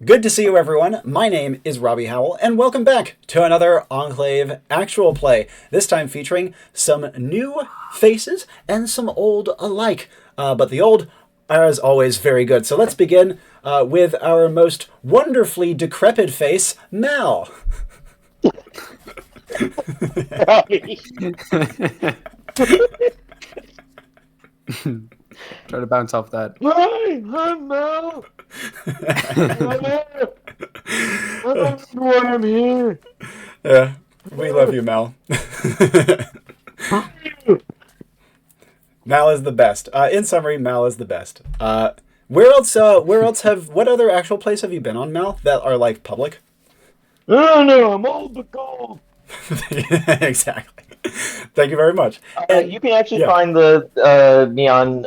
Good to see you, everyone. My name is Robbie Howell, and welcome back to another Enclave actual play, this time featuring some new faces and some old alike. But the old are, as always, very good. So let's begin with our most wonderfully decrepit face, Mal. Try to bounce off that. Hi, I'm Mel. I don't know why I'm here. Yeah, we love you, Mal. Mal is the best. In summary, Mal is the best. Where else what other actual plays have you been on, Mal, that are like public? I don't know. I'm old but gold. Exactly. Thank you very much. And You can actually yeah. find me on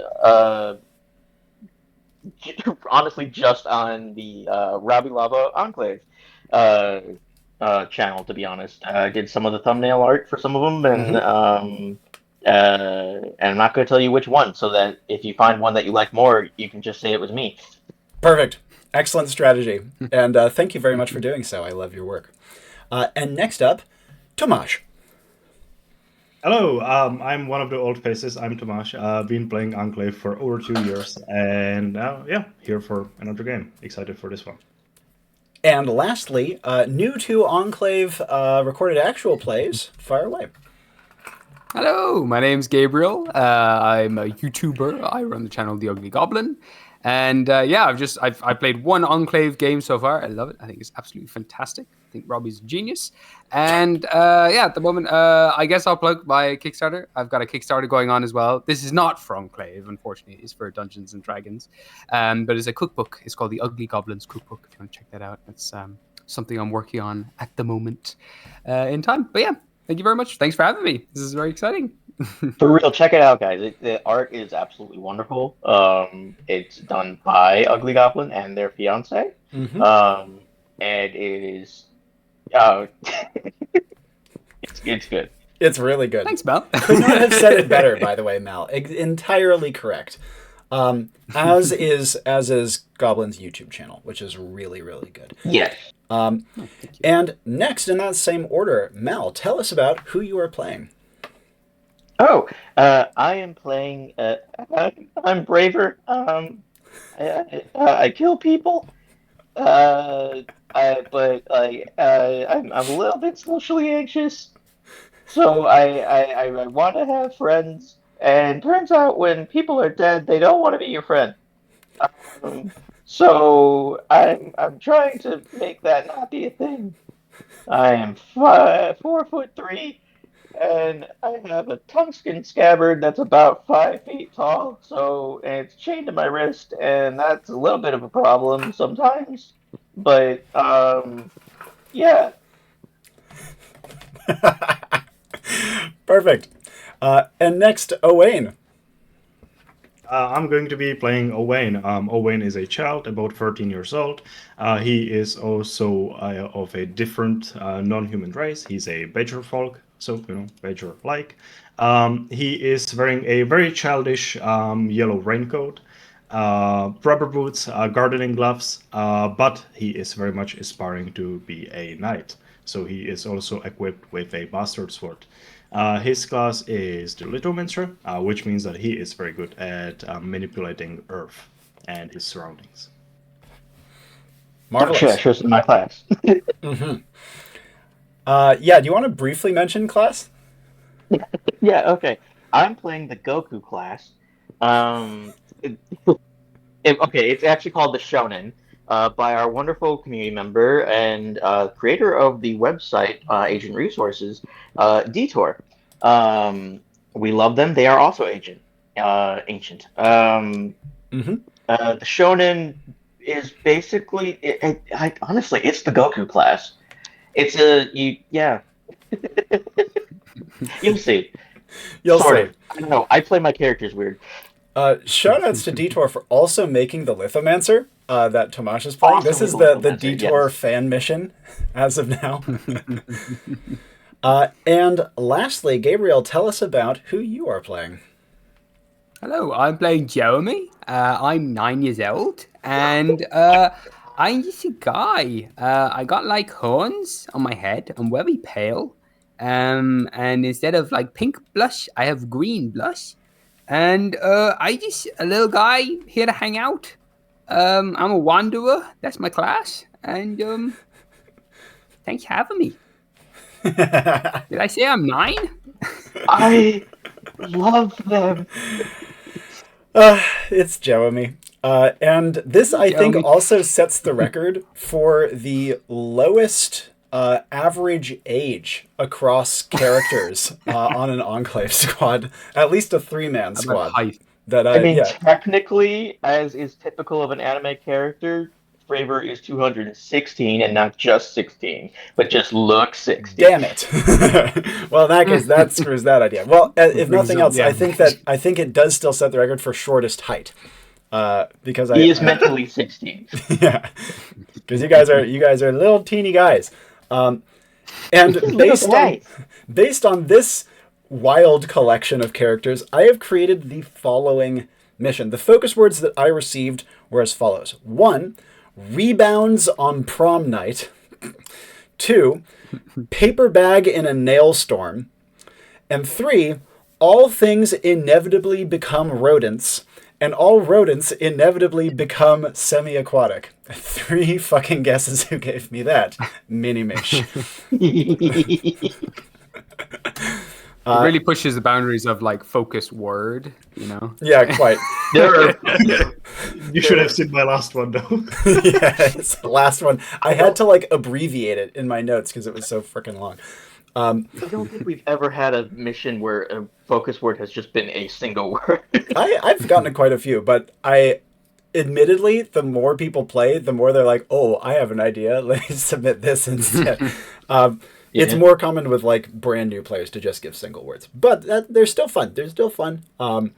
honestly just on the Robbie Lava Enclave channel. To be honest, I did some of the thumbnail art for some of them, and I'm not going to tell you which one, so that if you find one that you like more, you can just say it was me. Perfect. Excellent strategy. And thank you very much for doing so. I love your work. And next up, Tomáš. Hello, I'm one of the old faces. I'm Tomáš. I've been playing Enclave for over 2 years, and here for another game. Excited for this one. And lastly, new to Enclave recorded actual plays, fire away. Hello, my name's Gabriel. I'm a YouTuber. I run the channel The Ugly Goblin. And I've played one Enclave game so far. I love it. I think it's absolutely fantastic. I think Robbie's a genius. And at the moment, I guess I'll plug my Kickstarter. I've got a Kickstarter going on as well. This is not for Enclave, unfortunately. It's for Dungeons and Dragons. But it's a cookbook. It's called The Ugly Goblins Cookbook, if you want to check that out. It's something I'm working on at the moment in time. But yeah, thank you very much. Thanks for having me. This is very exciting. For real, check it out, guys. The art is absolutely wonderful. It's done by Ugly Goblin and their fiance. And it is, it's good. It's really good. Thanks, Mel. Could not have said it better, by the way, Mal. Entirely correct. As is Goblin's YouTube channel, which is really, really good. Yes. And next in that same order, Mal, tell us about who you are playing. Oh, I am playing. I'm braver. I kill people. I'm a little bit socially anxious, so I want to have friends. And turns out when people are dead, they don't want to be your friend. So I'm trying to make that not be a thing. I am 4'3". And I have a tungsten scabbard that's about 5 feet tall, and it's chained to my wrist, and that's a little bit of a problem sometimes. But yeah. Perfect. And next, Owain. I'm going to be playing Owain. Owain is a child, about 13 years old. He is also of a different non-human race. He's a Badger folk, so, Badger-like. He is wearing a very childish yellow raincoat, rubber boots, gardening gloves, but he is very much aspiring to be a knight. So he is also equipped with a bastard sword. His class is the Lithomancer, which means that he is very good at manipulating Earth and his surroundings. Marvelous. Sure, this is my class. Do you want to briefly mention class? Yeah, okay. I'm playing the Goku class. It's actually called the Shonen, by our wonderful community member and creator of the website Agent Resources, Detour. We love them. They are also ancient. The Shonen is basically, honestly, it's the Goku class. It's You'll see. You'll sort see. of. I don't know. I play my characters weird. Shout outs to Detour for also making the Lithomancer that Tomáš is playing. This is Awesome the Lithomancer, Detour yes. fan mission as of now. And lastly, Gabriel, tell us about who you are playing. Hello, I'm playing Jewemy. I'm 9 years old, and I'm just a guy. I got like horns on my head. I'm very pale. And instead of like pink blush, I have green blush. And I just a little guy here to hang out. I'm a wanderer. That's my class. And thanks for having me. Did I say I'm 9? I love them. It's Jewemy. And this, I think, Jewemy. also sets the record for the lowest average age across characters on an Enclave squad. At least a 3-man squad. Height. That I mean, yeah. technically, as is typical of an anime character, Fravor is 216 and not just 16, but just looks 16. Damn it! Well, in that case, that screws that idea. Well, if nothing else, Yeah. I think it does still set the record for shortest height. Because He is mentally 16. yeah, because you guys are little teeny guys. And based on this wild collection of characters, I have created the following mission. The focus words that I received were as follows: 1, rebounds on prom night. 2, paper bag in a nail storm. And 3, all things inevitably become rodents, and all rodents inevitably become semi-aquatic. 3 fucking guesses who gave me that. Mini-mish. It really pushes the boundaries of like focus word, you know? Yeah, quite. You should have seen my last one, though. Yeah, it's the last one. I had to like abbreviate it in my notes because it was so freaking long. I don't think we've ever had a mission where a focus word has just been a single word. I've gotten to quite a few, but admittedly, the more people play, the more they're like, oh, I have an idea. Let me submit this instead. It's more common with like brand new players to just give single words, but they're still fun. And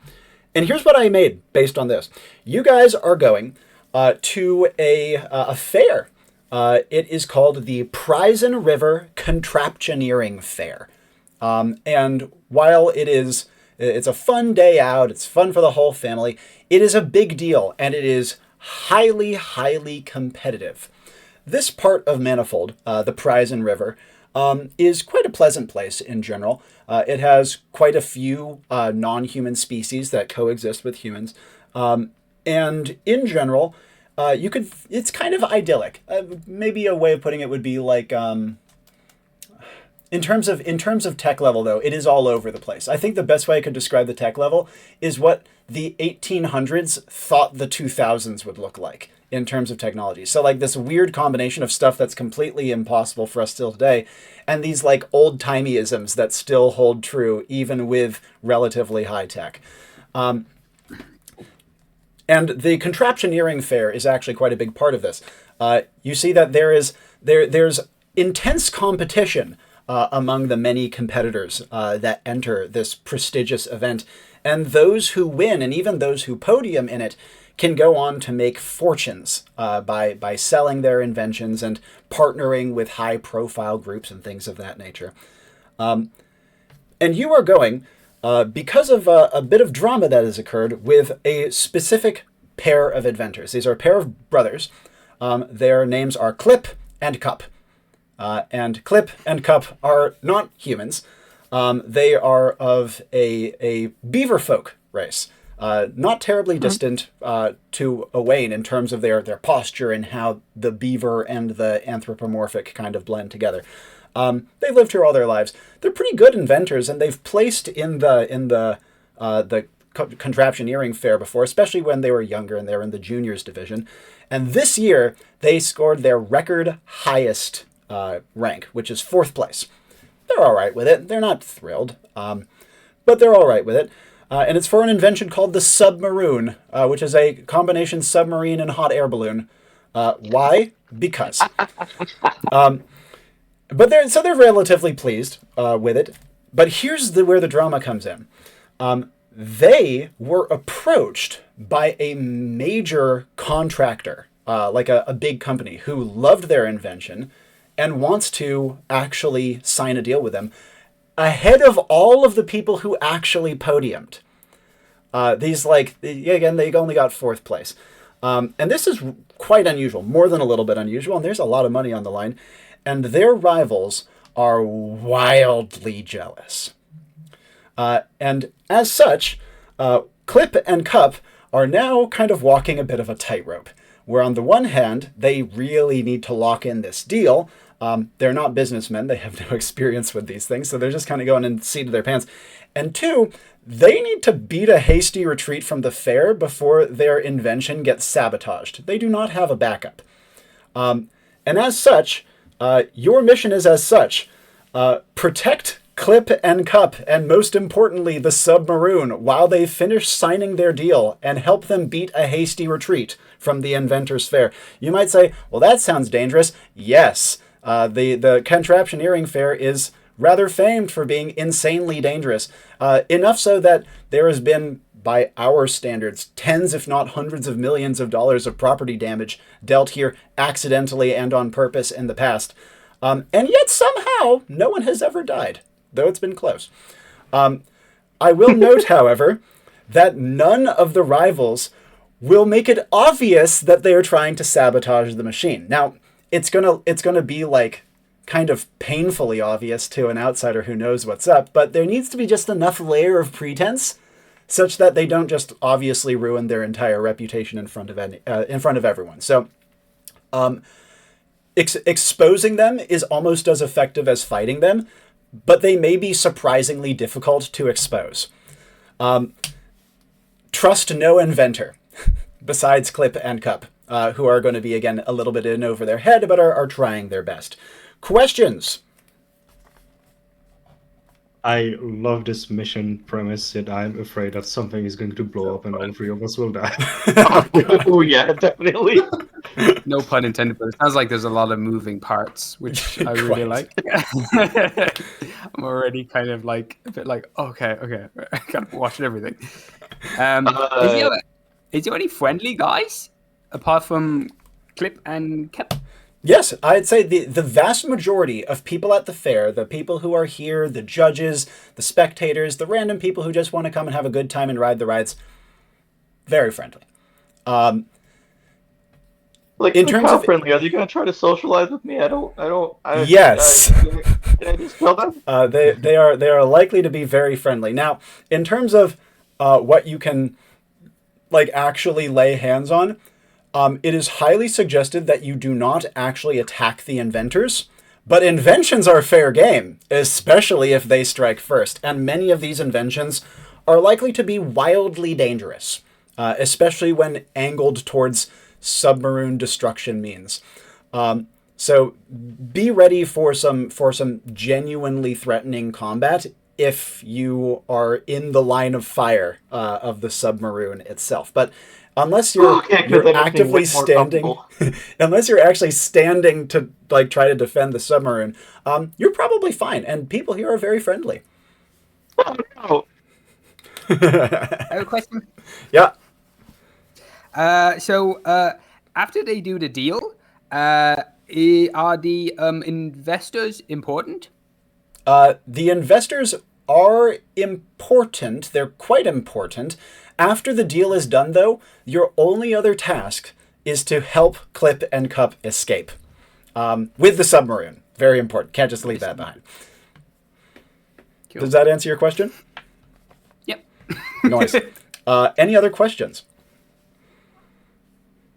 here's what I made based on this. You guys are going to a fair. It is called the Pryson River Contraptioneering Fair. And while it's a fun day out, it's fun for the whole family, it is a big deal, and it is highly, highly competitive. This part of Manifold, the Pryson River, is quite a pleasant place in general. It has quite a few non-human species that coexist with humans. And in general, it's kind of idyllic. Maybe a way of putting it would be like, in terms of tech level, though, it is all over the place. I think the best way I could describe the tech level is what the 1800s thought the 2000s would look like in terms of technology. So like this weird combination of stuff that's completely impossible for us still today, and these like old-timey-isms that still hold true even with relatively high tech. And the Contraptioneering Fair is actually quite a big part of this. You see that there's intense competition among the many competitors that enter this prestigious event. And those who win, and even those who podium in it, can go on to make fortunes by selling their inventions and partnering with high-profile groups and things of that nature. And you are going, because of a bit of drama that has occurred, with a specific pair of adventurers. These are a pair of brothers. Their names are Clip and Cup. And Clip and Cup are not humans. They are of a beaver folk race. Not terribly distant to Owain in terms of their posture and how the beaver and the anthropomorphic kind of blend together. They've lived here all their lives. They're pretty good inventors, and they've placed in the Contraptioneering Fair before, especially when they were younger and they were in the juniors division. And this year, they scored their record highest rank, which is 4th place. They're all right with it. They're not thrilled, but they're all right with it. And it's for an invention called the Submaroon, which is a combination submarine and hot air balloon. Why? Because. But they're relatively pleased with it. But here's where the drama comes in. They were approached by a major contractor, like a big company, who loved their invention and wants to actually sign a deal with them ahead of all of the people who actually podiumed. They only got 4th place. And this is quite unusual, more than a little bit unusual, and there's a lot of money on the line. And their rivals are wildly jealous. And as such, Clip and Cup are now kind of walking a bit of a tightrope, where on the one hand, they really need to lock in this deal. They're not businessmen. They have no experience with these things, so they're just kind of going in the seat of their pants. And two, they need to beat a hasty retreat from the fair before their invention gets sabotaged. They do not have a backup. And as such, your mission is as such. Protect Clip and Cup, and most importantly, the Submaroon, while they finish signing their deal, and help them beat a hasty retreat from the Inventor's Fair. You might say, well, that sounds dangerous. Yes, the Contraptioneering Fair is rather famed for being insanely dangerous. Enough so that there has been, by our standards, tens if not hundreds of millions of dollars of property damage dealt here accidentally and on purpose in the past. And yet somehow no one has ever died, though it's been close. I will note, however, that none of the rivals will make it obvious that they are trying to sabotage the machine. Now, it's gonna be like kind of painfully obvious to an outsider who knows what's up, but there needs to be just enough layer of pretense such that they don't just obviously ruin their entire reputation in front of everyone. So, exposing them is almost as effective as fighting them, but they may be surprisingly difficult to expose. Trust no inventor, besides Clip and Cup, who are going to be, again, a little bit in over their head, but are trying their best. Questions? I love this mission premise, yet I'm afraid that something is going to blow up and all three of us will die. Oh, yeah, definitely. No pun intended, but it sounds like there's a lot of moving parts, which I really like. I'm already kind of like a bit like, okay, I gotta watch everything. Is there any friendly guys apart from Clip and Cap? Yes, I'd say the vast majority of people at the fair, the people who are here, the judges, the spectators, the random people who just want to come and have a good time and ride the rides, very friendly. Like, in terms of friendly, are they going to try to socialize with me? Yes. Can I just tell them? They are likely to be very friendly. Now, in terms of what you can like actually lay hands on, it is highly suggested that you do not actually attack the inventors, but inventions are fair game, especially if they strike first, and many of these inventions are likely to be wildly dangerous, especially when angled towards Submaroon destruction means. So be ready for some genuinely threatening combat if you are in the line of fire of the Submaroon itself. But unless you're actively standing, unless you're actually standing to like try to defend the Submaroon, you're probably fine. And people here are very friendly. Oh, no. I have a question. Yeah. So after they do the deal, are the investors important? The investors are important. They're quite important. After the deal is done, though, your only other task is to help Clip and Cup escape with the Submaroon. Very important. Can't just leave that behind. Cool. Does that answer your question? Yep. Nice. Any other questions?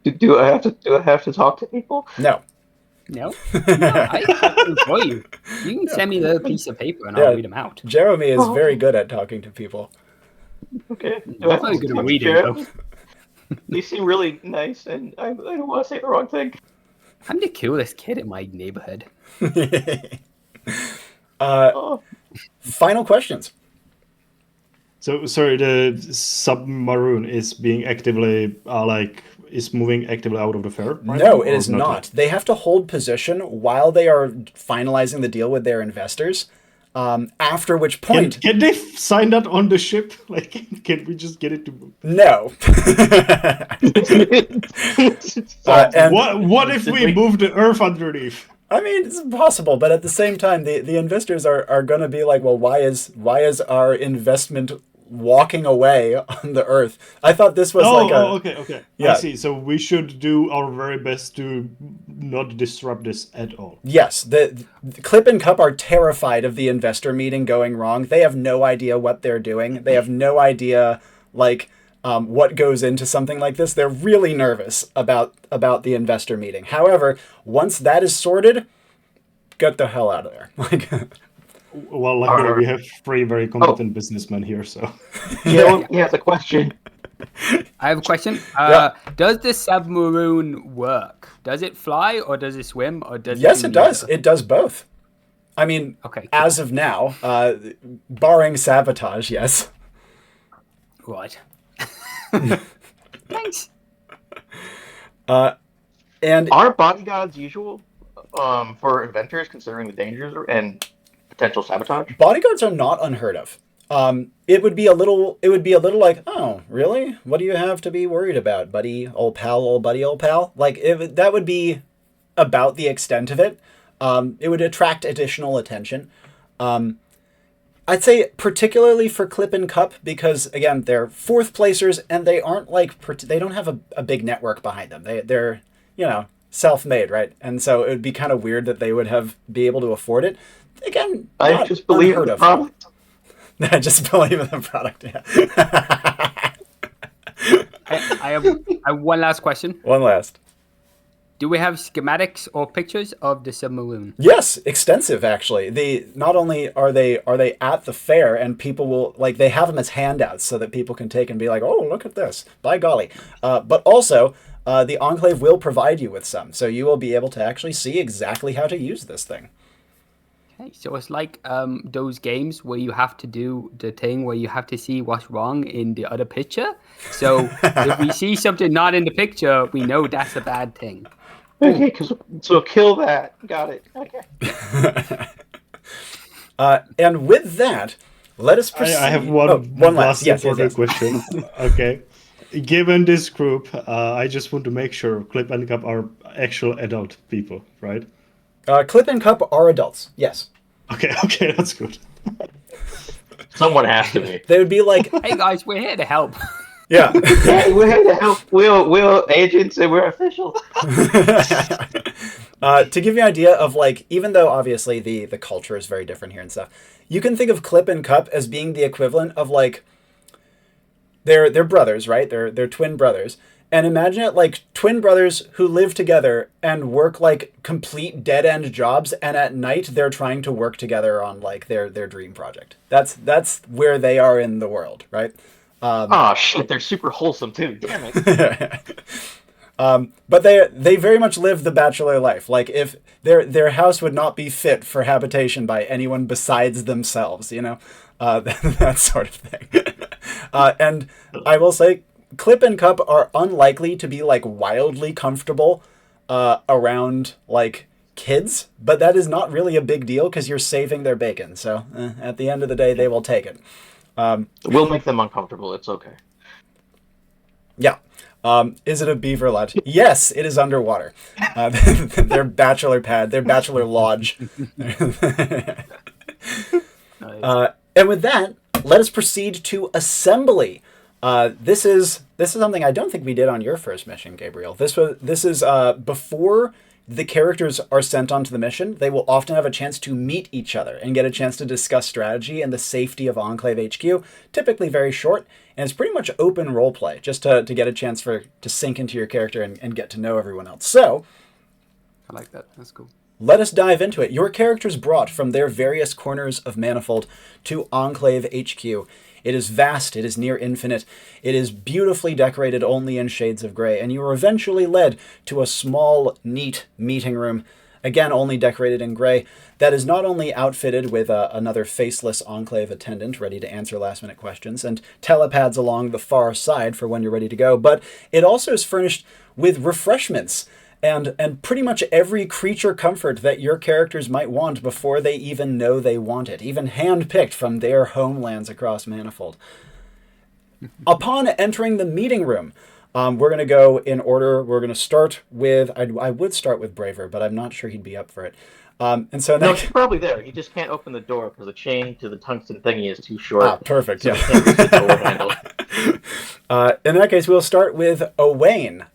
Do I have to talk to people? No. No, I can for you. You can send me the piece of paper and I'll read them out. Jewemy is very good at talking to people. Okay. I'm very good at reading. You seem really nice, and I don't want to say the wrong thing. I'm the coolest kid in my neighborhood. Final questions. So, sorry, the Submaroon is being actively, is moving actively out of the fair? Right no, it is not. They have to hold position while they are finalizing the deal with their investors. After which point... Can they sign that on the ship? Like, can we just get it to move? No. What if we move the Earth underneath? I mean, it's possible, but at the same time, the investors are going to be like, well, why is our investment walking away on the earth. I thought this was okay. Yeah. I see. So we should do our very best to not disrupt this at all. Yes, the Clip and Cup are terrified of the investor meeting going wrong. They have no idea what they're doing. They have no idea, like, what goes into something like this. They're really nervous about the investor meeting. However, once that is sorted, get the hell out of there. Like, well, luckily we have 3 very competent businessmen here, so. Yeah, he has a question. I have a question. Does the submarine work? Does it fly or does it swim or does yes, it? It does. It does both. I mean, Okay, cool. as of now, barring sabotage, yes. Right. Thanks. And Are bodyguards usual for inventors, considering the dangers and potential sabotage? bodyguards are not unheard of. It would be a little like, oh, really? What do you have to be worried about, buddy, old pal, old buddy, old pal? Like, that would be about the extent of it. It would attract additional attention. I'd say particularly for Clip and Cup because, again, they're 4th placers and they aren't like, they don't have a big network behind them. They're, self-made, right? And so it would be kind of weird that they would be able to afford it. Again, I just believe in the product. I just believe in the product, yeah. I have one last question. One last. Do we have schematics or pictures of the submarine? Yes, extensive actually. Not only are they at the fair and people will they have them as handouts so that people can take and be like, oh, look at this, by golly. But also the Enclave will provide you with some, so you will be able to actually see exactly how to use this thing. Okay, so it's like those games where you have to do the thing where you have to see what's wrong in the other picture. So if we see something not in the picture, we know that's a bad thing. Okay, so kill that. Got it. Okay. And with that, let us proceed. I have one last important question. Okay. Given this group, I just want to make sure Clip and Cup are actual adult people, right? Clip and Cup are adults, yes. Okay, that's good. Someone has to be. They would be like, hey guys, we're here to help. Yeah. Yeah, we're here to help. We're agents and we're officials. To give you an idea of even though obviously the culture is very different here and stuff, you can think of Clip and Cup as being the equivalent of they're brothers, right? They're twin brothers. And imagine it like twin brothers who live together and work complete dead-end jobs, and at night they're trying to work together on their dream project. That's where they are in the world, right? Shit, they're super wholesome too. Damn it. But they very much live the bachelor life. If their house would not be fit for habitation by anyone besides themselves, that sort of thing. And I will say, Clip and Cup are unlikely to be wildly comfortable around kids, but that is not really a big deal because you're saving their bacon. So at the end of the day, they will take it. We'll make them uncomfortable. It's okay. Yeah. Is it a beaver lodge? Yes, it is underwater. Their bachelor pad, their bachelor lodge. And with that, let us proceed to assembly. This is something I don't think we did on your first mission, Gabriel. This is before the characters are sent onto the mission. They will often have a chance to meet each other and get a chance to discuss strategy and the safety of Enclave HQ. Typically very short, and it's pretty much open roleplay, just to get a chance to sink into your character and get to know everyone else. So, I like that. That's cool. Let us dive into it. Your characters brought from their various corners of Manifold to Enclave HQ. It is vast, it is near infinite, it is beautifully decorated only in shades of gray, and you are eventually led to a small, neat meeting room, again only decorated in gray, that is not only outfitted with another faceless Enclave attendant ready to answer last-minute questions, and telepads along the far side for when you're ready to go, but it also is furnished with refreshments, and pretty much every creature comfort that your characters might want before they even know they want it, even hand-picked from their homelands across Manifold. Upon entering the meeting room, We're going to go in order. We're going to start with, I would start with Braver, but I'm not sure he'd be up for it. And so No, he's probably there. He just can't open the door because the chain to the tungsten thingy is too short. Perfect. So Yeah. he can't use the door handle. In that case, we'll start with Owain.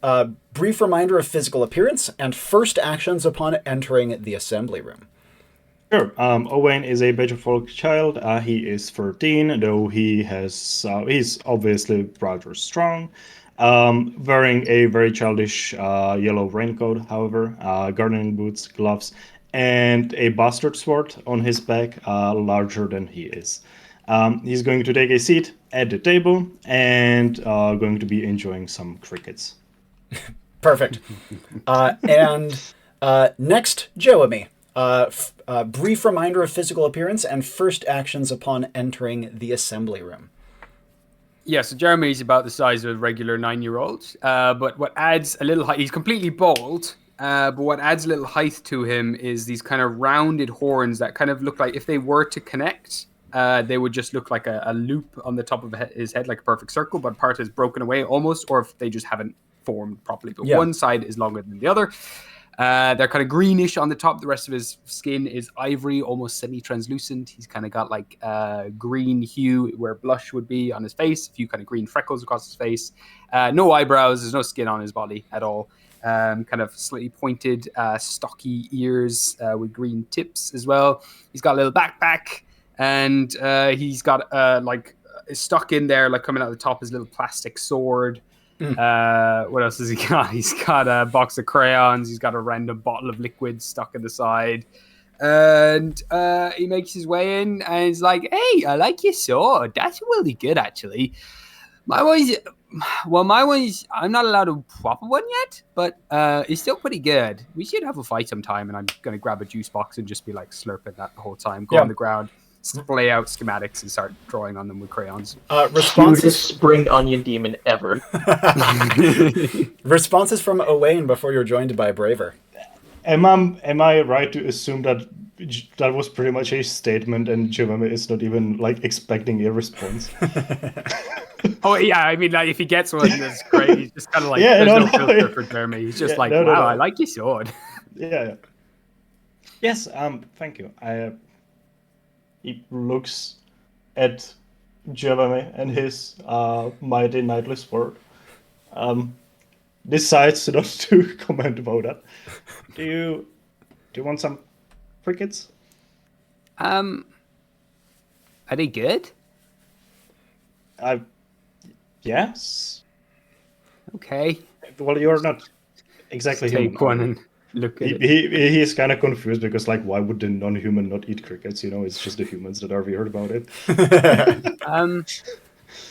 Brief reminder of physical appearance and first actions upon entering the assembly room. Sure. Owain is a Betrofolk child. He is 13, though he's obviously rather strong. Wearing a very childish yellow raincoat, however, gardening boots, gloves, and a bastard sword on his back, larger than he is. He's going to take a seat at the table and going to be enjoying some crickets. Perfect. And next, Jewemy. Brief reminder of physical appearance and first actions upon entering the assembly room. Yeah, so Jeremy's about the size of a regular 9-year-old, but what adds a little height, he's completely bald, but what adds a little height to him is these kind of rounded horns that kind of look like, if they were to connect, they would just look like a loop on the top of his head, like a perfect circle, but part is broken away almost, or if they just haven't formed properly. But one side is longer than the other. They're kind of greenish on the top. The rest of his skin is ivory, almost semi-translucent. He's kind of got like green hue where blush would be on his face, a few kind of green freckles across his face. No eyebrows, there's no skin on his body at all. Kind of slightly pointed, stocky ears with green tips as well. He's got a little backpack, and he's got like stuck in there, like coming out the top, his little plastic sword. What else has he got? He's got a box of crayons. He's got a random bottle of liquid stuck in the side. And he makes his way in and he's like, "Hey, I like your sword. That's really good, actually. My one is, I'm not allowed a proper one yet, but it's still pretty good. We should have a fight sometime." And I'm going to grab a juice box and just be like slurping that the whole time. Go on the ground, lay out schematics and start drawing on them with crayons. Responses spring onion demon ever. Responses from Owain before you're joined by Braver. Am I right to assume that that was pretty much a statement and Jewemy is not even like expecting a response? Oh yeah, I mean, like if he gets one, that's great. He's just kind of like, Yeah, there's no, filter for Jeremy. He's just like, wow, I like your sword. Yeah. Yes. Thank you. He looks at Jewemy and his mighty knightly sword. Decides not to comment about that. Do you want some crickets? Are they good? Yes. Okay. Well, you're not exactly human. Take one and look at it. He is kind of confused because, like, why would the non-human not eat crickets? You know, it's just the humans that are weird about it.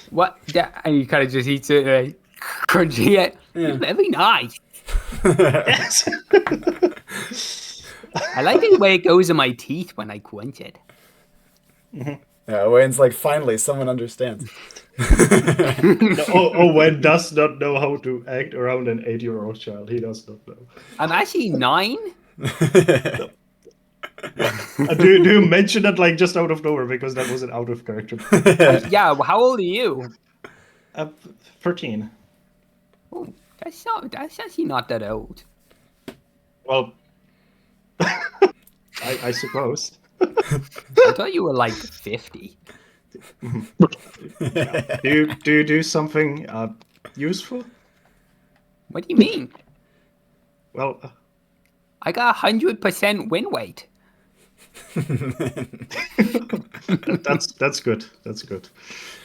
What? And he kind of just eats it, crunchy it. Yeah. Very nice. Yes. I like the way it goes in my teeth when I crunch it. Mm-hmm. Yeah, Owain's like, finally, someone understands. Owain does not know how to act around an 8-year-old child. He does not know. I'm actually 9. Do you mention that like just out of nowhere because that was an out of character? Yeah, well, how old are you? 13. Oh, that's actually not that old. Well, I suppose. I thought you were like 50. Yeah. Do you do something useful? What do you mean? Well, I got 100% win weight. that's good. That's good.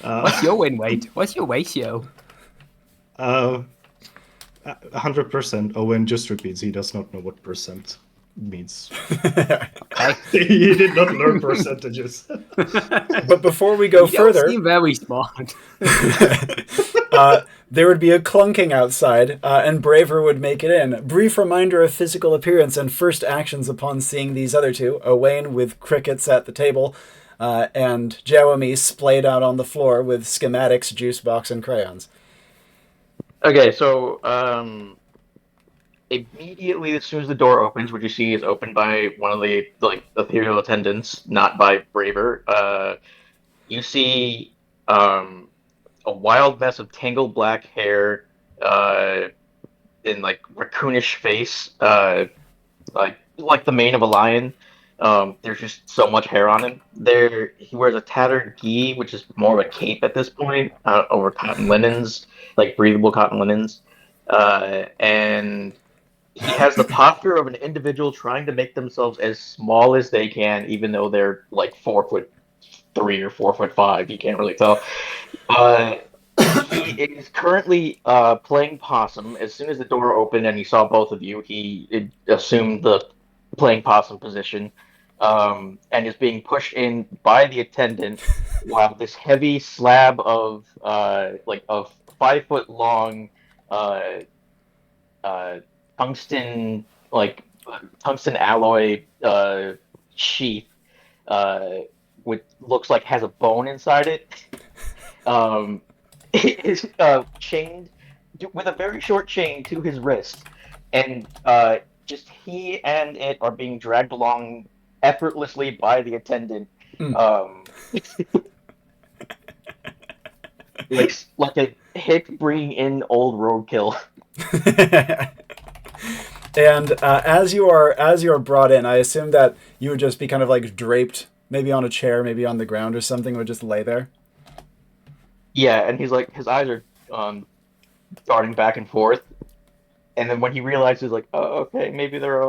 What's your win weight? What's your ratio? 100%. Owen just repeats. He does not know what percent means. Okay. He did not learn percentages. But before we go further, seem very smart. there would be a clunking outside, and Braver would make it in. Brief reminder of physical appearance and first actions upon seeing these other two. Owain with crickets at the table, and Jewemy splayed out on the floor with schematics, juice box, and crayons. Okay, so immediately as soon as the door opens, what you see is opened by one of the ethereal attendants, not by Braver. You see a wild mess of tangled black hair, in like raccoonish face, like the mane of a lion. There's just so much hair on him. He wears a tattered gi, which is more of a cape at this point, over cotton linens, like breathable cotton linens. And he has the posture of an individual trying to make themselves as small as they can, even though they're like 4'3" or 4'5". You can't really tell. He is currently playing possum. As soon as the door opened and he saw both of you, he assumed the playing possum position, and is being pushed in by the attendant, while this heavy slab of like a 5 foot long tungsten tungsten alloy sheath, which looks like has a bone inside it. Is chained with a very short chain to his wrist, and just he and it are being dragged along effortlessly by the attendant, like a hick bringing in old roadkill. And as you are brought in, I assume that you would just be kind of like draped, maybe on a chair, maybe on the ground or something, would just lay there. Yeah, and he's like, his eyes are darting back and forth, and then when he realizes, like, oh, okay, maybe they're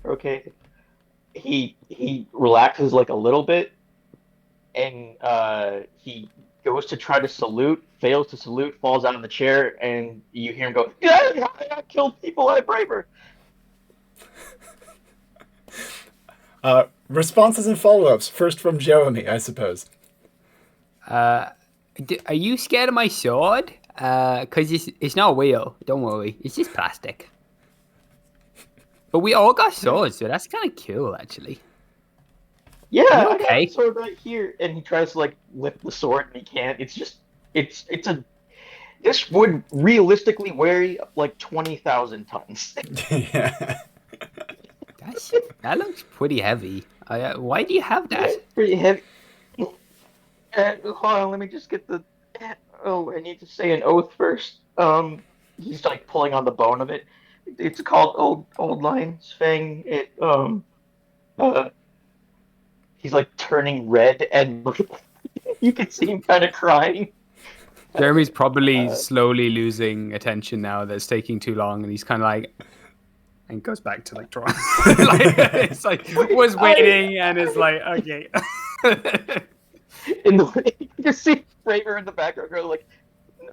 okay, he relaxes like a little bit, and he goes to try to salute, fails to salute, falls out of the chair, and you hear him go, "Yeah, I killed people, I'm braver." Responses and follow-ups. First from Jewemy, I suppose. Are you scared of my sword? Because it's not real. Don't worry. It's just plastic. But we all got swords, so that's kind of cool, actually. Yeah, Okay. I got the sword right here, and he tries to like lift the sword, and he can't. It's just, this would realistically weigh like 20,000 tons. Yeah. That looks pretty heavy. Why do you have that? It's pretty heavy. Hold on, let me just get the. Oh, I need to say an oath first. He's like pulling on the bone of it. It's called Old Lion's Fang. He's like turning red, and you can see him kind of crying. Jeremy's probably slowly losing attention now. That's taking too long, and he's kind of like, and goes back to like drawing. It's like was waiting, and is like, okay. In the way you can just see Braver in the background go like,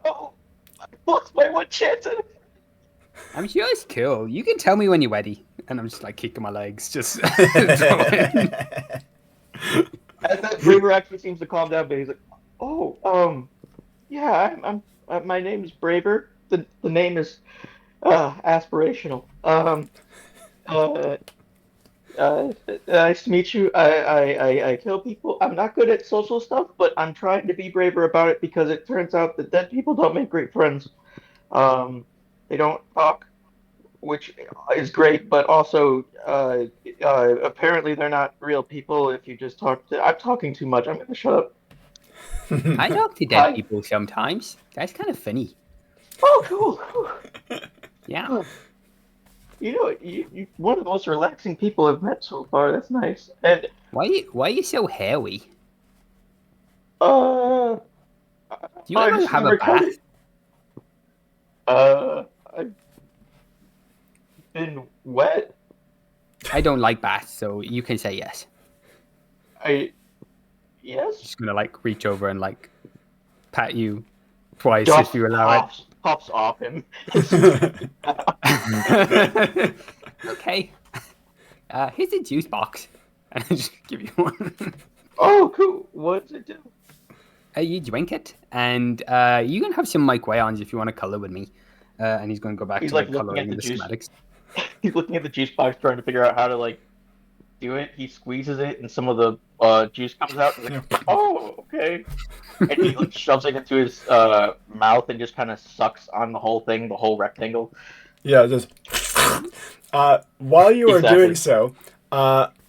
"No, I lost my one chance." I'm sure it's cool. You can tell me when you're ready, and I'm just like kicking my legs, just. Drawing. As that Braver actually seems to calm down, but he's like, "Oh, yeah, my name is Braver. The name is aspirational. Nice to meet you. I kill people. I'm not good at social stuff, but I'm trying to be braver about it because it turns out that dead people don't make great friends. They don't talk, which is great, but also apparently they're not real people if you just talk to... I'm talking too much. I'm going to shut up." I talk to dead people sometimes. That's kind of funny. Oh, cool. Yeah. You know, you one of the most relaxing people I've met so far. That's nice. And Why are you so hairy? do Do you ever have a bath? I've been wet. I don't like baths, so you can say yes. Yes. Just gonna like reach over and like pat you twice Dust if you allow it. Pops off him. Okay. Here's a juice box. And I just give you one. Oh, cool. What does it do? You drink it, and you can have some Mike Wayons if you want to color with me. And he's going to go back He's to like like looking at coloring the the juice. schematics. He's looking at the juice box, trying to figure out how to like do it. He squeezes it, and some of the juice comes out. He's like, "Oh, okay." And he like shoves it into his mouth and just kind of sucks on the whole thing, the whole rectangle. Yeah, just... while you are Exactly. doing so,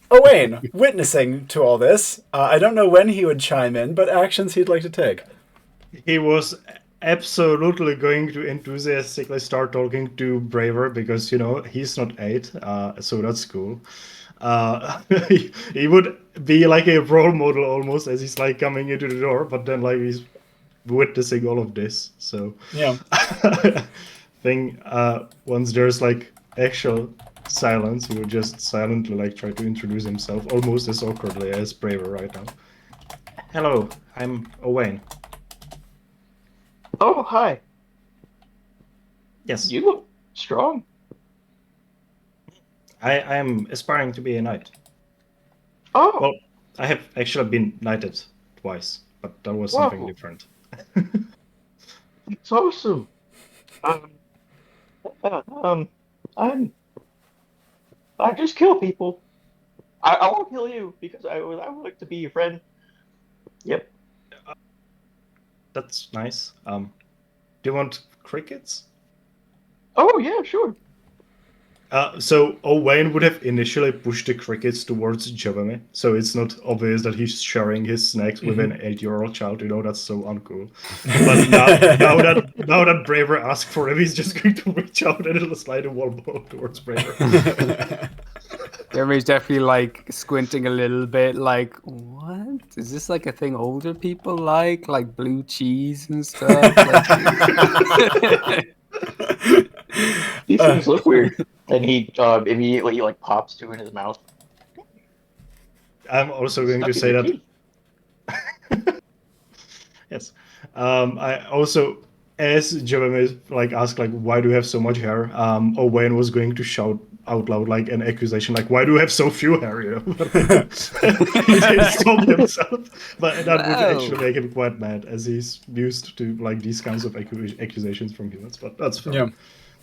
Owain, witnessing to all this, I don't know when he would chime in, but actions he'd like to take. He was absolutely going to enthusiastically start talking to Braver because, he's not 8, so that's cool. He would be like a role model almost as he's like coming into the door, but then like he's witnessing all of this. So Yeah. thing once there's like actual silence, he would just silently like try to introduce himself almost as awkwardly as Braver right now. Hello, I'm Owain. Oh, hi. Yes, You look strong. I am aspiring to be a knight. Oh, Well, I have actually been knighted twice, but that was Whoa. something different. it's awesome. I'm. I just kill people. I won't kill you because I would like to be your friend. Yep. That's nice. Do you want crickets? Oh yeah, sure. So Owain would have initially pushed the crickets towards Jewemy, so it's not obvious that he's sharing his snacks with an 8-year-old child. That's so uncool. But now that Braver asked for him, he's just going to reach out and it'll slide a wall ball towards Braver. Jeremy's definitely like squinting a little bit, like, what? Is this like a thing older people like blue cheese and stuff? These things look weird. And he immediately like pops two in his mouth. I'm also going to say that. Yes. I also, as Jewemy like asked like, why do you have so much hair? Owain was going to shout out loud like an accusation, like, why do you have so few hair? He didn't stop himself, but that would actually make him quite mad, as he's used to like these kinds of accusations from humans. But that's fair. Yeah.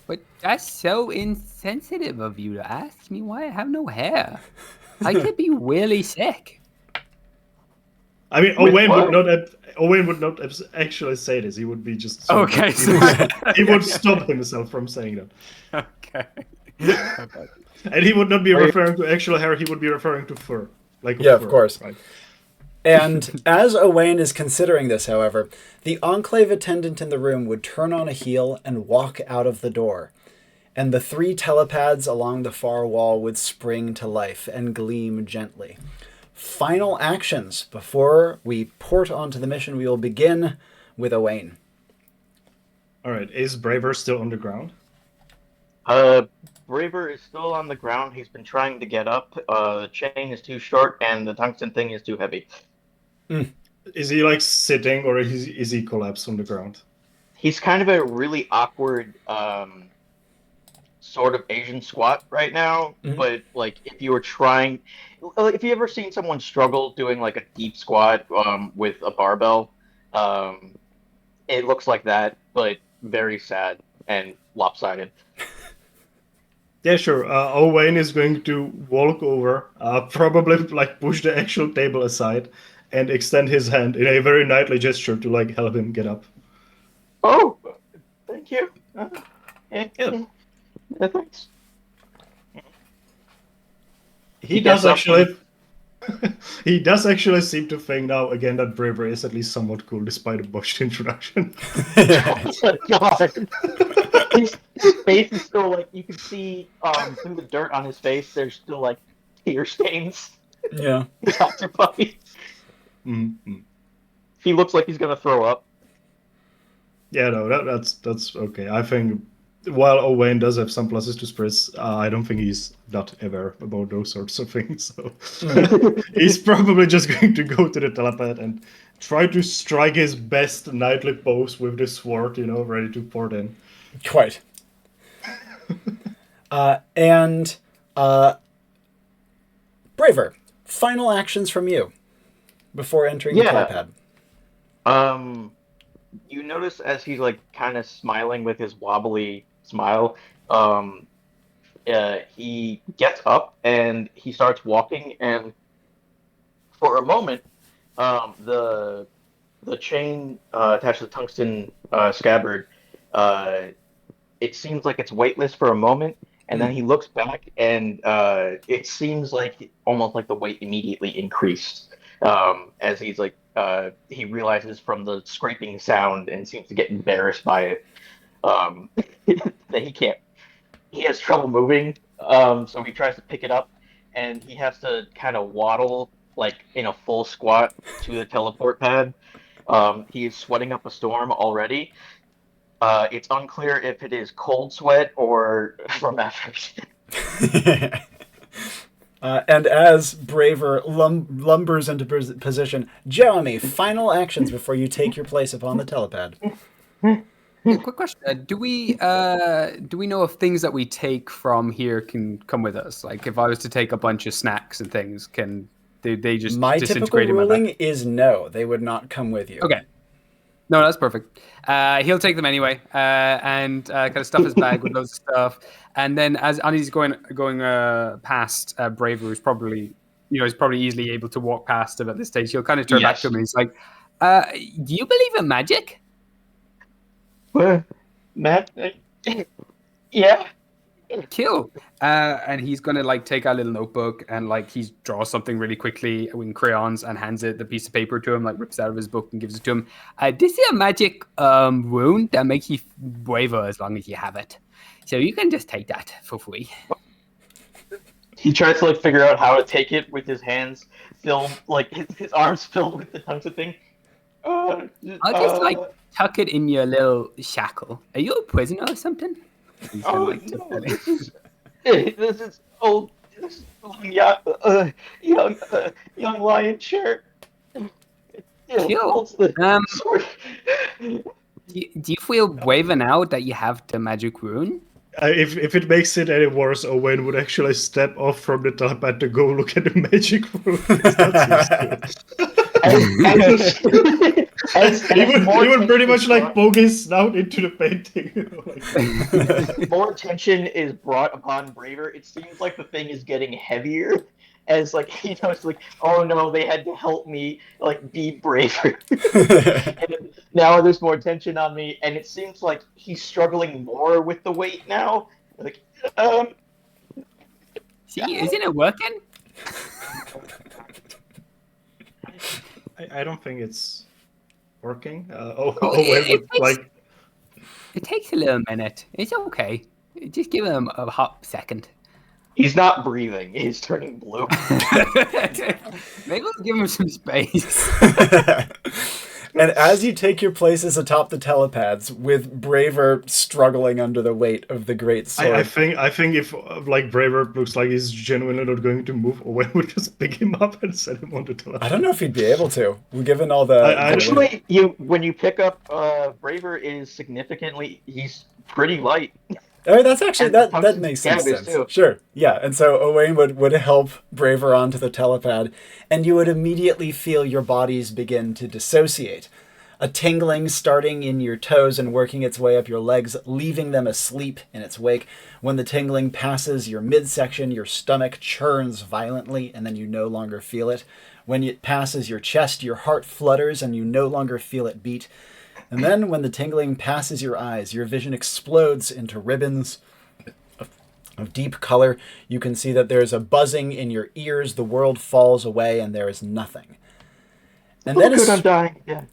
But that's so insensitive of you to ask me why I have no hair. I could be really sick. I mean, Owain would not actually say this. He would be just okay. He would stop himself from saying that. Okay. And he would not be referring to actual hair. He would be referring to fur. Like yeah, fur, of course. Right? And as Owain is considering this, however, the Enclave attendant in the room would turn on a heel and walk out of the door. And the 3 telepads along the far wall would spring to life and gleam gently. Final actions. Before we port onto the mission, we will begin with Owain. All right. Is Braver still on the ground? Braver is still on the ground. He's been trying to get up. The chain is too short, and the tungsten thing is too heavy. Is he like sitting, or is he collapsed on the ground? He's kind of a really awkward sort of Asian squat right now. But like, if you ever seen someone struggle doing like a deep squat with a barbell, it looks like that, but very sad and lopsided. Yeah, sure. Owain is going to walk over, probably like push the actual table aside, and extend his hand in a very knightly gesture to like help him get up. Oh, thank you. Yeah. Thanks. He does actually. He does actually seem to think now again that Bravery is at least somewhat cool despite a botched introduction. Oh my god. His face is still like, you can see through the dirt on his face, there's still like tear stains. Yeah. Dr. Puppy. Mm-hmm. He looks like he's gonna throw up. Yeah, no, that's okay. I think while Owain does have some pluses to Spritz, I don't think he's not aware about those sorts of things. So he's probably just going to go to the telepad and try to strike his best knightly pose with the sword, ready to port in. Quite. And Braver, final actions from you before entering the telepad. You notice as he's like kind of smiling with his wobbly smile, he gets up and he starts walking, and for a moment, the chain attached to the tungsten scabbard, it seems like it's weightless for a moment, and then he looks back, and it seems like almost like the weight immediately increased as he's like he realizes from the scraping sound and seems to get embarrassed by it, that he has trouble moving. So he tries to pick it up, and he has to kind of waddle like in a full squat to the teleport pad. He is sweating up a storm already. It's unclear if it is cold sweat or from effort. And as Braver lumbers into position, Jewemy, final actions before you take your place upon the telepad. Yeah, quick question: do we know if things that we take from here can come with us? Like, if I was to take a bunch of snacks and things, can they just My typical disintegrate in my ruling back? is no, they would not come with you. Okay. No, that's perfect. He'll take them anyway, and kind of stuff his bag with loads of stuff. And then as he's going past Braver, who's probably he's probably easily able to walk past him at this stage, he'll kind of turn back to him and he's like, "Do you believe in magic?" Matt, yeah. Kill. And he's gonna like take out a little notebook and like he draws something really quickly with crayons and hands the piece of paper to him, like rips out of his book and gives it to him. This is a magic rune that makes you braver as long as you have it. So you can just take that for free. He tries to like figure out how to take it with his hands filled, like his arms filled with the tungsten thing. I'll just like tuck it in your little shackle. Are you a prisoner or something? Oh no! This is old, young lion shirt. Kill. Do you feel braver now that you have the magic rune? If it makes it any worse, Owain would actually step off from the telepad to go look at the magic room. He would pretty much like poke his snout into the painting. More attention is brought upon Braver. It seems like the thing is getting heavier. As like it's like, oh no, they had to help me like be braver. And now there's more tension on me, and it seems like he's struggling more with the weight now. Like, see, isn't it working? I don't think it's working. It takes a little minute. It's okay. Just give him a hot second. He's not breathing. He's turning blue. Maybe let's give him some space. And as you take your places atop the telepads, with Braver struggling under the weight of the great sword, I think if like Braver looks like he's genuinely not going to move, Owain would just pick him up and set him on the telepad. I don't know if he'd be able to. Given all the Actually, when you pick up Braver is significantly, he's pretty light. Oh, that's actually that makes some sense. Too. Sure, yeah. And so Owain would help Braver onto the telepad, and you would immediately feel your bodies begin to dissociate. A tingling starting in your toes and working its way up your legs, leaving them asleep in its wake. When the tingling passes your midsection, your stomach churns violently, and then you no longer feel it. When it passes your chest, your heart flutters, and you no longer feel it beat. And then when the tingling passes your eyes, your vision explodes into ribbons of deep color. You can see that there's a buzzing in your ears, the world falls away, and there is nothing. And then I'm dying. Yeah.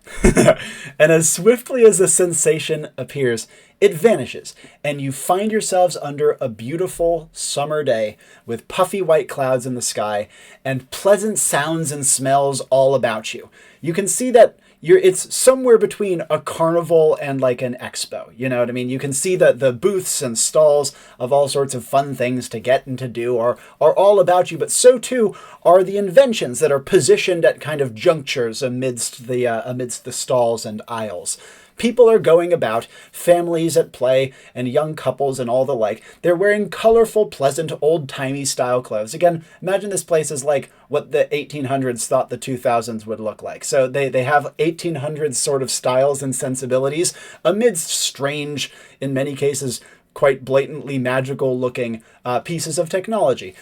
And as swiftly as the sensation appears, it vanishes, and you find yourselves under a beautiful summer day with puffy white clouds in the sky and pleasant sounds and smells all about you. You can see that it's somewhere between a carnival and like an expo. You know what I mean? You can see that the booths and stalls of all sorts of fun things to get and to do are all about you, but so too are the inventions that are positioned at kind of junctures amidst the stalls and aisles. People are going about, families at play, and young couples and all the like. They're wearing colorful, pleasant, old-timey style clothes. Again, imagine this place is like what the 1800s thought the 2000s would look like. So they have 1800s sort of styles and sensibilities amidst strange, in many cases, quite blatantly magical looking pieces of technology.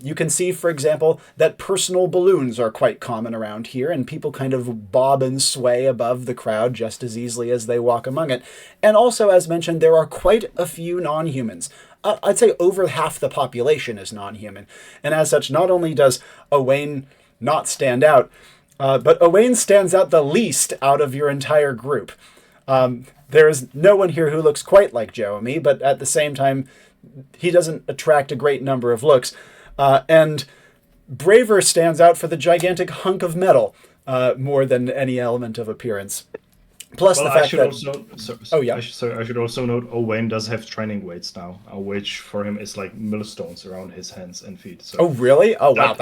You can see, for example, that personal balloons are quite common around here, and people kind of bob and sway above the crowd just as easily as they walk among it. And also, as mentioned, there are quite a few non-humans. I'd say over half the population is non-human. And as such, not only does Owain not stand out, But Owain stands out the least out of your entire group. There is no one here who looks quite like Jewemy, but at the same time, he doesn't attract a great number of looks. And Braver stands out for the gigantic hunk of metal more than any element of appearance. Plus the fact that... I should also note Owain does have training weights now, which for him is like millstones around his hands and feet. So oh, really? Oh, wow.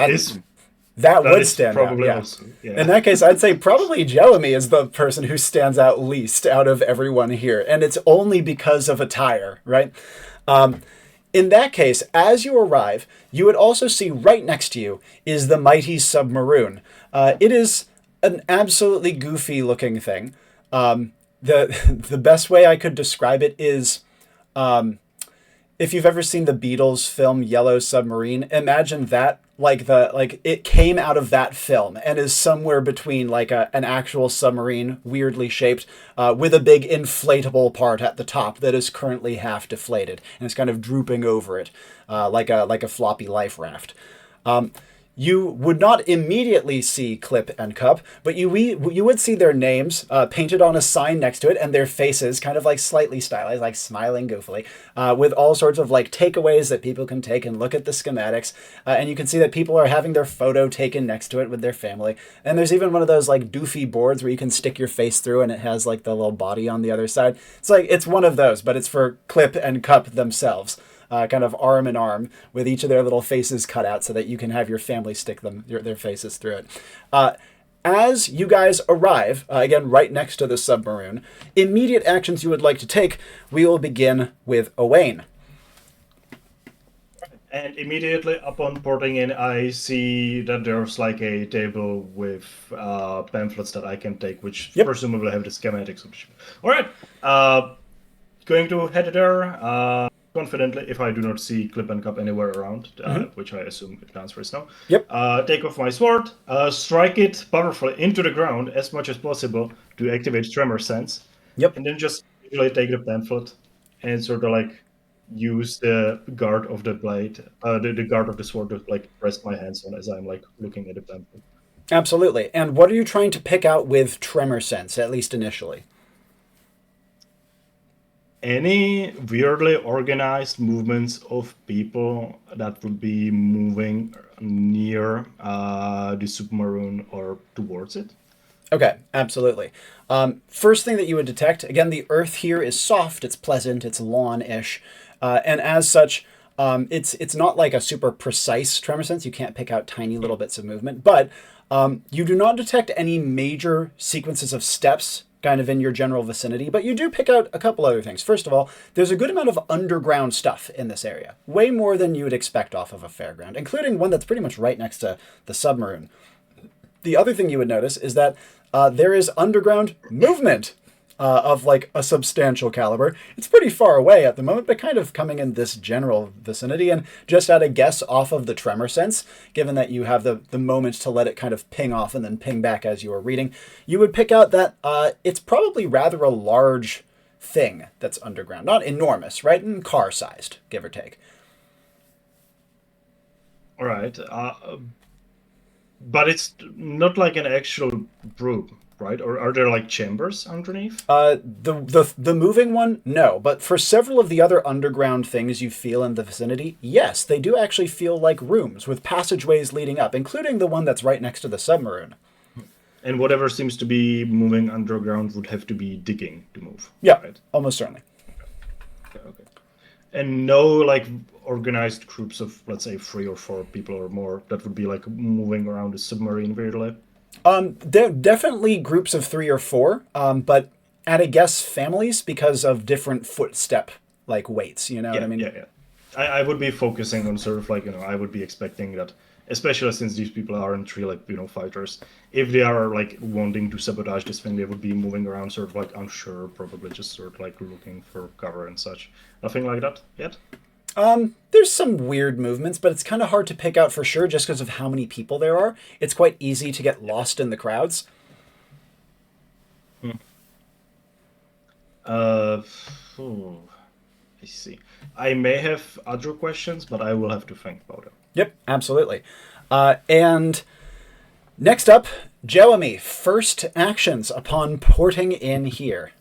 That would stand out, yeah. Also, yeah. In that case, I'd say probably Jewemy is the person who stands out least out of everyone here. And it's only because of attire, right? In that case, as you arrive, you would also see right next to you is the mighty Submaroon. It is an absolutely goofy looking thing. The best way I could describe it is, if you've ever seen the Beatles film Yellow Submarine, imagine that it came out of that film and is somewhere between like an actual submarine, weirdly shaped, with a big inflatable part at the top that is currently half deflated and it's kind of drooping over it, like a floppy life raft. You would not immediately see Clip and Cup, but you would see their names painted on a sign next to it and their faces kind of like slightly stylized, like smiling goofily, with all sorts of like takeaways that people can take and look at the schematics. And you can see that people are having their photo taken next to it with their family. And there's even one of those like doofy boards where you can stick your face through and it has like the little body on the other side. It's one of those, but it's for Clip and Cup themselves. Kind of arm in arm with each of their little faces cut out so that you can have your family stick their faces through it. As you guys arrive, again, right next to the Submaroon, immediate actions you would like to take, we will begin with Owain. And immediately upon porting in, I see that there's like a table with pamphlets that I can take, which presumably have the schematics. All right, going to head there. Confidently, if I do not see Clip and Cup anywhere around, which I assume the answer is no. Take off my sword, strike it powerfully into the ground as much as possible to activate Tremor Sense. And then just usually take the pamphlet and sort of like use the guard of the blade, the guard of the sword to like rest my hands on as I'm like looking at the pamphlet. Absolutely. And what are you trying to pick out with Tremor Sense, at least initially? Any weirdly organized movements of people that would be moving near the Submaroon or towards it? Okay, absolutely. First thing that you would detect, again, the earth here is soft, it's pleasant, it's lawn-ish, and as such, it's not like a super precise tremor sense. You can't pick out tiny little bits of movement, but you do not detect any major sequences of steps kind of in your general vicinity, but you do pick out a couple other things. First of all, there's a good amount of underground stuff in this area, way more than you would expect off of a fairground, including one that's pretty much right next to the Submaroon. The other thing you would notice is that there is underground movement of like a substantial caliber. It's pretty far away at the moment, but kind of coming in this general vicinity. And just at a guess off of the tremor sense, given that you have the moment to let it kind of ping off and then ping back as you are reading, you would pick out that it's probably rather a large thing that's underground. Not enormous, right? And car-sized, give or take. All right. But it's not like an actual group, right? Or are there like chambers underneath? The moving one, no. But for several of the other underground things you feel in the vicinity, yes, they do actually feel like rooms with passageways leading up, including the one that's right next to the Submaroon. And whatever seems to be moving underground would have to be digging to move. Yeah, right? Almost certainly. Okay. And no like organized groups of, let's say, 3 or 4 people or more that would be like moving around the submarine weirdly? There are definitely groups of 3 or 4, but at a guess, families because of different footstep like weights. You know what I mean? Yeah. I would be focusing on sort of like, I would be expecting that, especially since these people aren't really like, fighters. If they are like wanting to sabotage this thing, they would be moving around sort of like unsure, probably just sort of like looking for cover and such. Nothing like that yet? There's some weird movements, but it's kind of hard to pick out for sure just because of how many people there are. It's quite easy to get lost in the crowds. I see. I may have other questions, but I will have to think about it. Yep, absolutely. And next up, Jewemy, first actions upon porting in here.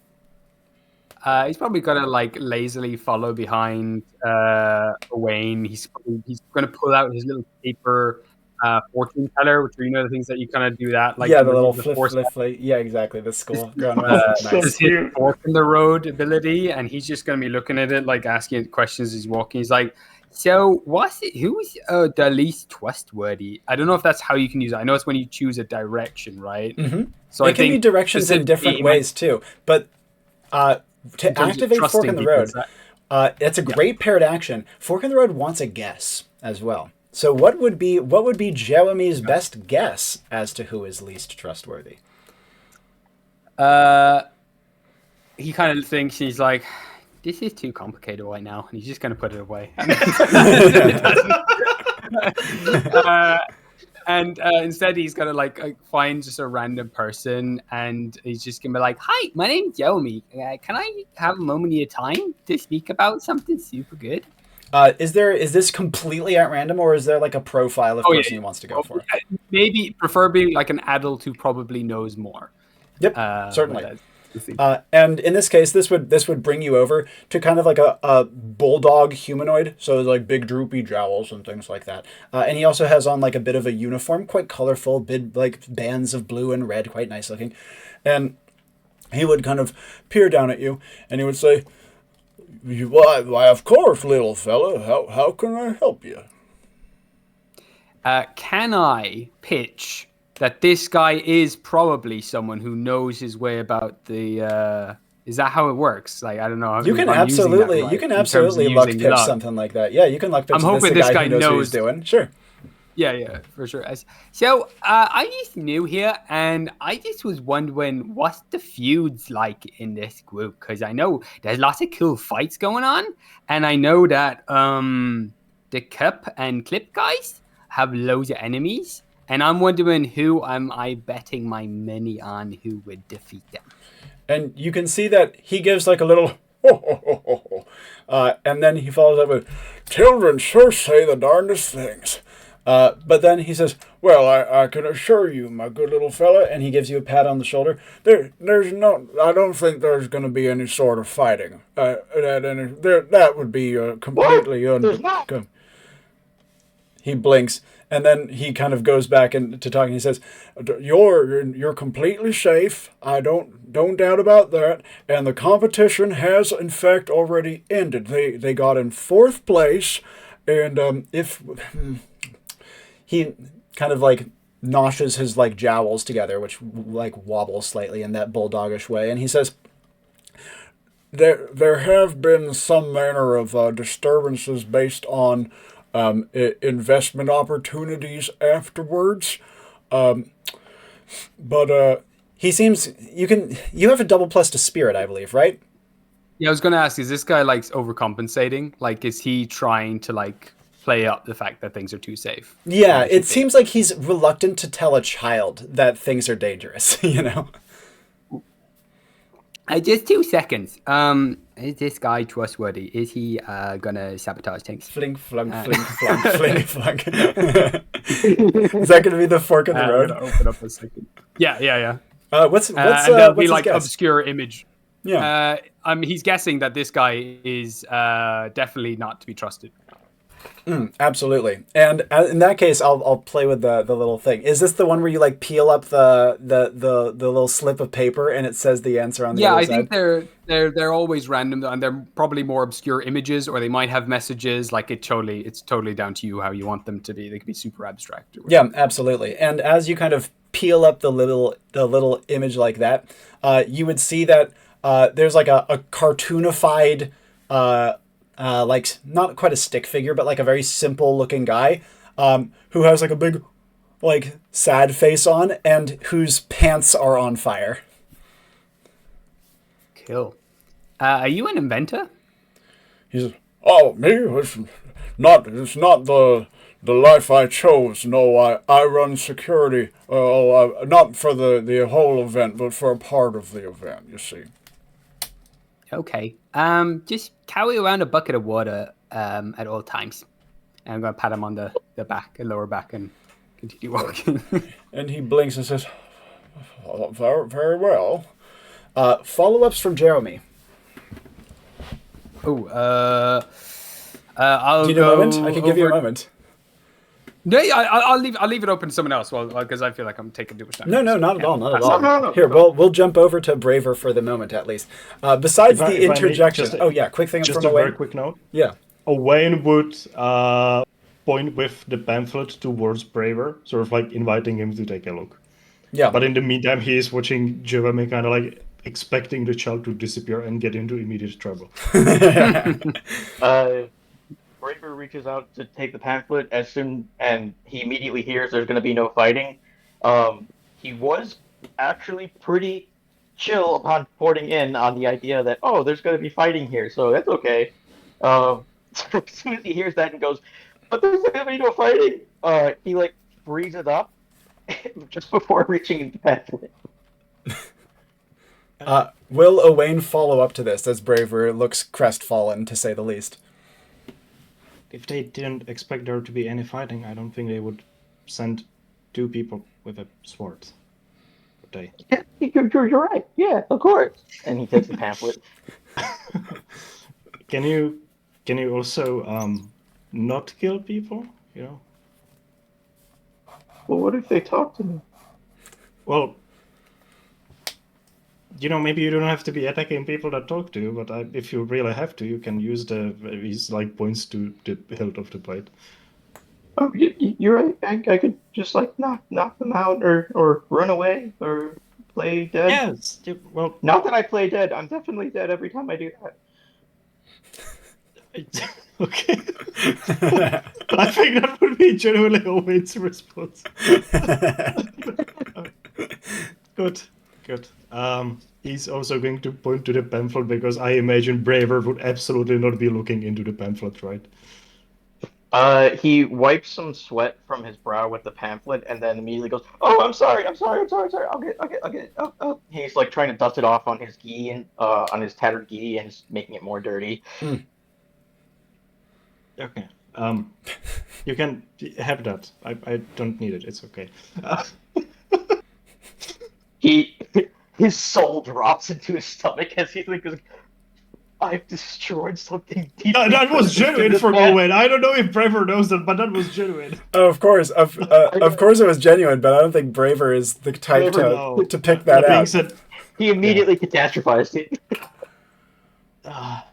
He's probably gonna like lazily follow behind Owain. He's gonna pull out his little paper fortune teller, which are, you know, the things that you kind of do that, like Yeah, to the little remove flip, force. flip, flip. Yeah, exactly. The school ground That's so nice. cute. Fork in the road ability, and he's just gonna be looking at it, like asking it questions as he's walking. He's like, "So, who's the least trustworthy?" I don't know if that's how you can use it. I know it's when you choose a direction, right? Mm-hmm. So It I can be think directions in different specifically, ways too. But to in terms of activate Fork trusting in the people, Road, is that- it's a great paired action. Fork in the Road wants a guess as well. So what would be Jewemy's best guess as to who is least trustworthy? he kind of thinks, he's like, "This is too complicated right now," and he's just gonna put it away. And instead, he's gonna like find just a random person, and he's just gonna be like, "Hi, my name's Jewemy. Can I have a moment of your time to speak about something super good?" Is this completely at random, or is there like a profile of person he wants to go for? Maybe, preferably like an adult who probably knows more. Yep, certainly. But And in this case, this would bring you over to kind of like a bulldog humanoid, so like big droopy jowls and things like that. And he also has on like a bit of a uniform, quite colorful, big like bands of blue and red, quite nice looking. And he would kind of peer down at you, and he would say, "Why, of course, little fella. How can I help you?" Can I pitch that this guy is probably someone who knows his way about the? Is that how it works? Like, I don't know. You can if I'm using that absolutely right you can in terms of absolutely luck using pitch luck. something like that. Yeah, you can luck pitch. I'm hoping this this guy guy who knows what knows. he's doing. Sure. Yeah, for sure. So, I just new here, and I just was wondering what's the feuds like in this group, because I know there's lots of cool fights going on, and I know that the Cup and Clip guys have loads of enemies, and I'm wondering who am I betting my money on who would defeat them. And you can see that he gives like a little and then he follows up with, "Children sure say the darndest things." But then he says, "Well, I can assure you, my good little fella," and he gives you a pat on the shoulder. There's no, I don't think there's going to be any sort of fighting. That would be completely There's not. He blinks, and then he kind of goes back into talking. He says, "You're completely safe. I don't doubt about that. And the competition has in fact already ended. They got in 4th place, and if." He kind of like noshes his like jowls together, which like wobble slightly in that bulldogish way, and he says, There have been some manner of disturbances based on investment opportunities afterwards, but he seems you have a double plus to spirit, I believe, right? Yeah, I was going to ask, is this guy like overcompensating? Like, is he trying to like play up the fact that things are too safe? Yeah, it seems like he's reluctant to tell a child that things are dangerous, you know? Just 2 seconds. Is this guy trustworthy? Is he gonna sabotage things? Flink, flunk, flink, flunk, flink, flunk. Is that going to be the fork in the road? I'm gonna open up a second. Yeah. What's And there'll be his like guess? obscure image. Yeah. He's guessing that this guy is definitely not to be trusted. Absolutely. And in that case, I'll play with the little thing. Is this the one where you like peel up the little slip of paper and it says the answer on the other side? Yeah, I think they're always random, and they're probably more obscure images, or they might have messages. Like it's totally down to you how you want them to be. They could be super abstract. Yeah, absolutely. And as you kind of peel up the little image like that, you would see that there's like a cartoonified. Like not quite a stick figure, but like a very simple looking guy, who has like a big, like sad face on, and whose pants are on fire. Cool. Are you an inventor? He says, "Oh, me? It's not the life I chose. No, I run security. Not for the whole event, but for a part of the event. You see." Okay. Just carry around a bucket of water at all times. And I'm going to pat him on the back, the lower back, and continue walking. And he blinks and says, Very, very well. Follow-ups from Jewemy. Oh, I'll Do you need a go moment? I can give you a over- moment. No, yeah, I'll leave it open to someone else. Well, because I feel like I'm taking too much time. No, not at all, not at all. No. Here, we'll jump over to Braver for the moment, at least. Besides If I the may, interjection. just Quick thing Just from a very Owain. quick note. Yeah. Owain would point with the pamphlet towards Braver, sort of like inviting him to take a look. Yeah. But in the meantime, he is watching Jewemy, kind of like expecting the child to disappear and get into immediate trouble. Braver reaches out to take the pamphlet and he immediately hears there's going to be no fighting. He was actually pretty chill upon porting in on the idea that, oh, there's going to be fighting here, so that's okay. So as soon as he hears that and goes, but there's going to be no fighting, he like freezes up just before reaching the pamphlet. Will Owain follow up to this as Braver looks crestfallen, to say the least? If they didn't expect there to be any fighting, I don't think they would send 2 people with a sword. Would they? Yeah, you're right. Yeah, of course. And he takes the pamphlet. Can you also not kill people? You know. Well, what if they talk to me? Well, maybe you don't have to be attacking people that talk to you, but if you really have to, you can use these like points to the hilt of the blade. Oh, you're right. I could just like knock them out or run away or play dead. Yes. Well, Not that I play dead. I'm definitely dead every time I do that. okay. I think that would be generally Owain's response. Good. He's also going to point to the pamphlet because I imagine Braver would absolutely not be looking into the pamphlet, right? He wipes some sweat from his brow with the pamphlet and then immediately goes, "Oh, I'm sorry. I'll get it. Oh. He's like trying to dust it off on his gi and on his tattered gi and just making it more dirty. Okay. You can have that. I don't need it. It's okay. His soul drops into his stomach as he like goes, I've destroyed something deep. That was genuine from Owain. I don't know if Braver knows that, but that was genuine. Oh, of course it was genuine, but I don't think Braver is the type to pick that being out. said, He immediately catastrophized it.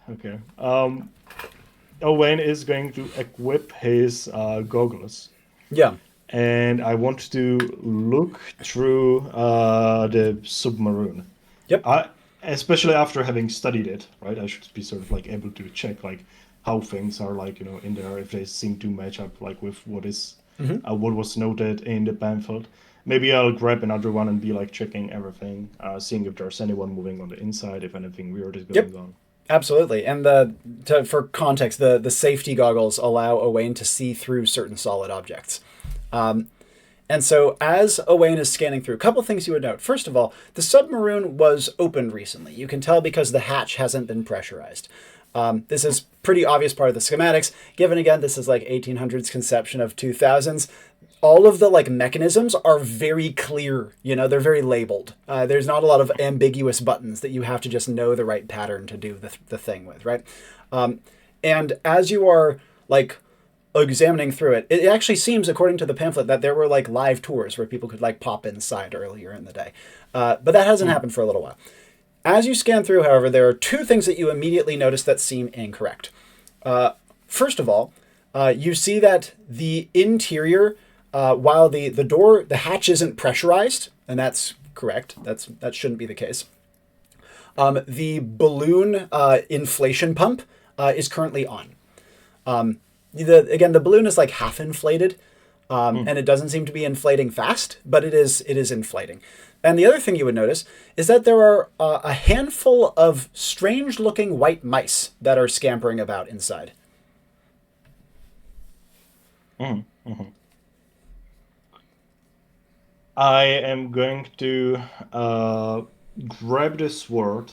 okay. Owain is going to equip his goggles. Yeah. And I want to look through the submarine. Yep. Especially after having studied it, right? I should be sort of like able to check like how things are like, in there, if they seem to match up like with what is what was noted in the pamphlet. Maybe I'll grab another one and be like checking everything, seeing if there's anyone moving on the inside, if anything weird is going on. Absolutely. And for context, the safety goggles allow Owain to see through certain solid objects. And so as Owain is scanning through, a couple things you would note. First of all, the submarine was opened recently. You can tell because the hatch hasn't been pressurized. This is pretty obvious part of the schematics. Given, again, this is like 1800s conception of 2000s. All of the like mechanisms are very clear. They're very labeled. There's not a lot of ambiguous buttons that you have to just know the right pattern to do the thing with, right? And as you are like examining through it, it actually seems, according to the pamphlet, that there were like live tours where people could like pop inside earlier in the day. But that hasn't happened for a little while. As you scan through, however, there are 2 things that you immediately notice that seem incorrect. First of all, you see that the interior, while the hatch isn't pressurized, and that's correct, that shouldn't be the case. The balloon inflation pump is currently on. The balloon is like half inflated, and it doesn't seem to be inflating fast, but it is inflating. And the other thing you would notice is that there are a handful of strange-looking white mice that are scampering about inside. I am going to grab the sword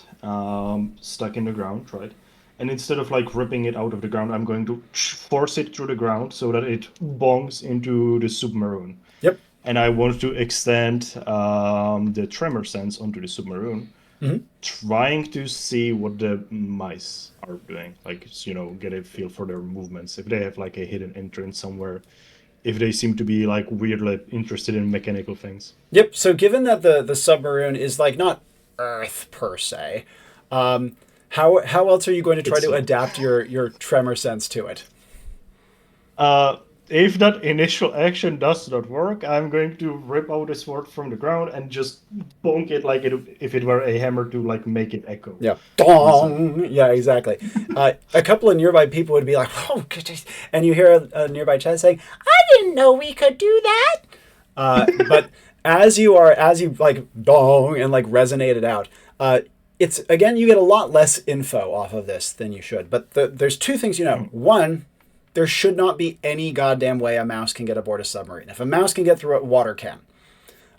stuck in the ground, right? And instead of like ripping it out of the ground, I'm going to force it through the ground so that it bonks into the submarine. Yep. and I want to extend the tremor sense onto the submarine, trying to see what the mice are doing. Like, get a feel for their movements. If they have like a hidden entrance somewhere, if they seem to be like weirdly interested in mechanical things. Yep. So given that the submarine is like not Earth per se, how else are you going to try to adapt your tremor sense to it? If that initial action does not work, I'm going to rip out a sword from the ground and just bonk it like if it were a hammer to like make it echo. Yeah. Dong! Yeah, exactly. A couple of nearby people would be like, "Oh, goodness," and you hear a nearby chat saying, "I didn't know we could do that." But as you like dong and like resonate it out, it's again you get a lot less info off of this than you should. But there's two things you know. One, there should not be any goddamn way a mouse can get aboard a submarine. If a mouse can get through it, water can.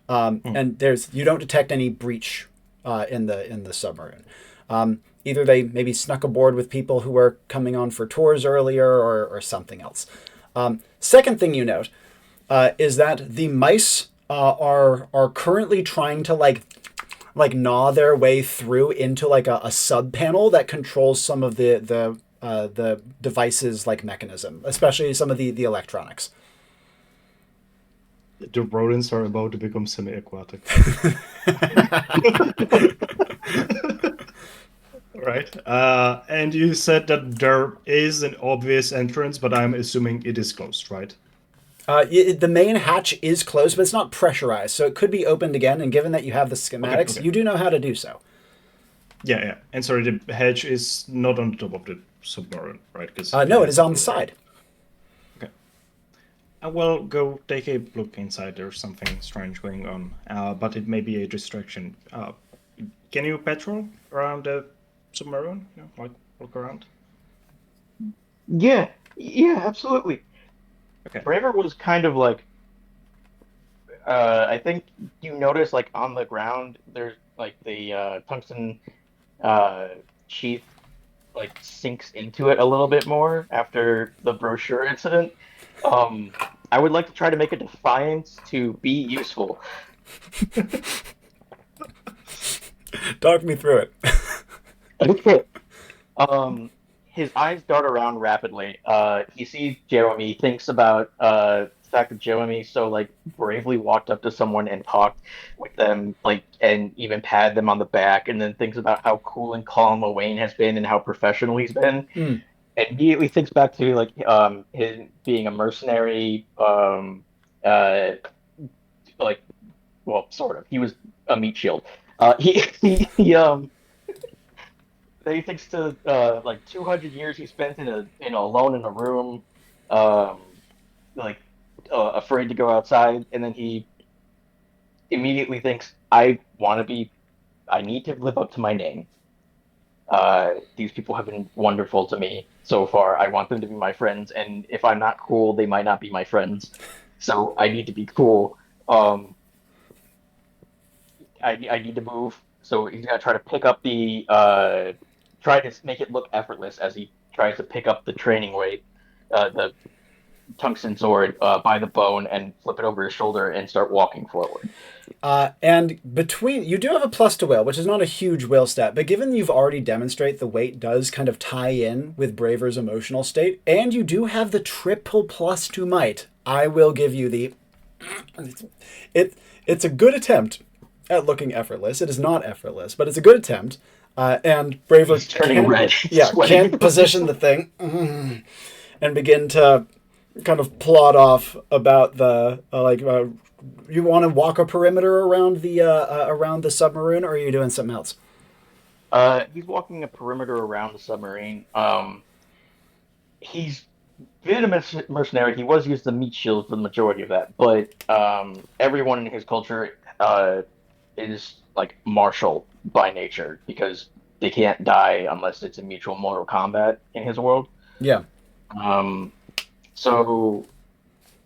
And you don't detect any breach in the submarine. Either they maybe snuck aboard with people who were coming on for tours earlier, or something else. Second thing you note is that the mice are currently trying to like gnaw their way through into like a sub panel that controls some of the device's like mechanism, especially some of the electronics. The rodents are about to become semi-aquatic. Right. And you said that there is an obvious entrance, but I'm assuming it is closed, right? The main hatch is closed, but it's not pressurized, so it could be opened again. And given that you have the schematics, you do know how to do so. Yeah. And sorry, the hatch is not on the top of the submarine, right? No, it is on the side. Okay. I will go take a look inside. There's something strange going on, but it may be a distraction. Can you patrol around the submarine? Like look around? Yeah, absolutely. Okay. Braver was kind of like, I think you notice like on the ground there's like the tungsten sheath like sinks into it a little bit more after the brochure incident. I would like to try to make a defiance to be useful. Talk me through it. Okay. His eyes dart around rapidly. He sees Jewemy, thinks about the fact that Jewemy so like bravely walked up to someone and talked with them, like, and even patted them on the back, and then thinks about how cool and calm Owain has been and how professional he's been. And immediately thinks back to like his being a mercenary, like, well, sort of. He was a meat shield. He Then he thinks to like 200 years he spent alone in a room, like afraid to go outside, and then he immediately thinks, I need to live up to my name. These people have been wonderful to me so far. I want them to be my friends, and if I'm not cool, they might not be my friends. So I need to be cool. I need to move. So he's gonna try to pick up try to make it look effortless as he tries to pick up the training weight, the tungsten sword by the bone, and flip it over his shoulder and start walking forward. And you do have a plus to will, which is not a huge will stat, but given you've already demonstrated the weight does kind of tie in with Braver's emotional state, and you do have the triple plus to might, I will give you the... It's a good attempt at looking effortless. It is not effortless, but it's a good attempt. And Braver can't position the thing and begin to kind of plod off about the you want to walk a perimeter around the submarine, or are you doing something else? He's walking a perimeter around the submarine. He's been a mercenary. He was used the meat shield for the majority of that, but everyone in his culture is like martial by nature because they can't die unless it's a mutual mortal combat in his world. Yeah. So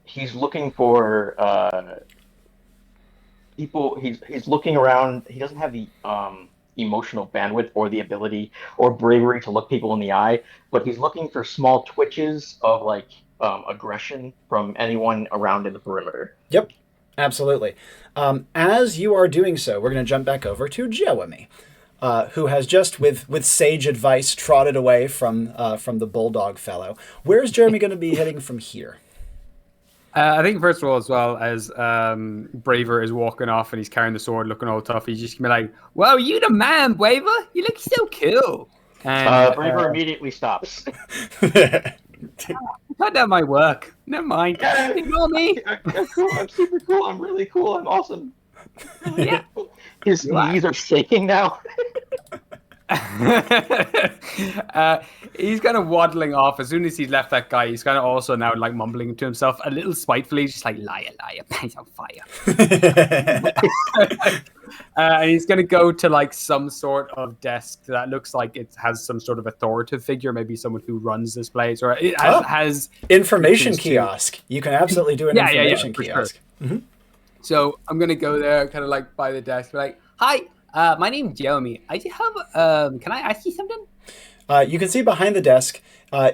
he's looking for people. He's looking around. He doesn't have the emotional bandwidth or the ability or bravery to look people in the eye, but he's looking for small twitches of like aggression from anyone around in the perimeter. Yep. Absolutely. As you are doing so, we're going to jump back over to Jewemy, who has just, with sage advice, trotted away from the bulldog fellow. Where's Jeremy going to be heading from here? I think first of all, as well as Braver is walking off and he's carrying the sword, looking all tough, he's just gonna be like, "Well, you the man, Braver. You look so cool." And Braver immediately stops. Cut down my work. Never mind. Ignore me. I'm cool. I'm super cool. I'm really cool. I'm awesome. Yeah. His knees are shaking now. He's kind of waddling off. As soon as he's left that guy, he's kind of also now like mumbling to himself a little spitefully, just like liar, pants on fire. And he's going to go to like some sort of desk that looks like it has some sort of authoritative figure, maybe someone who runs this place, or it has information kiosk. You can absolutely do an information kiosk. Sure. Mm-hmm. So I'm going to go there, kind of like by the desk, be like, "Hi. My name's Jewemy. I just have, can I ask you something?" You can see behind the desk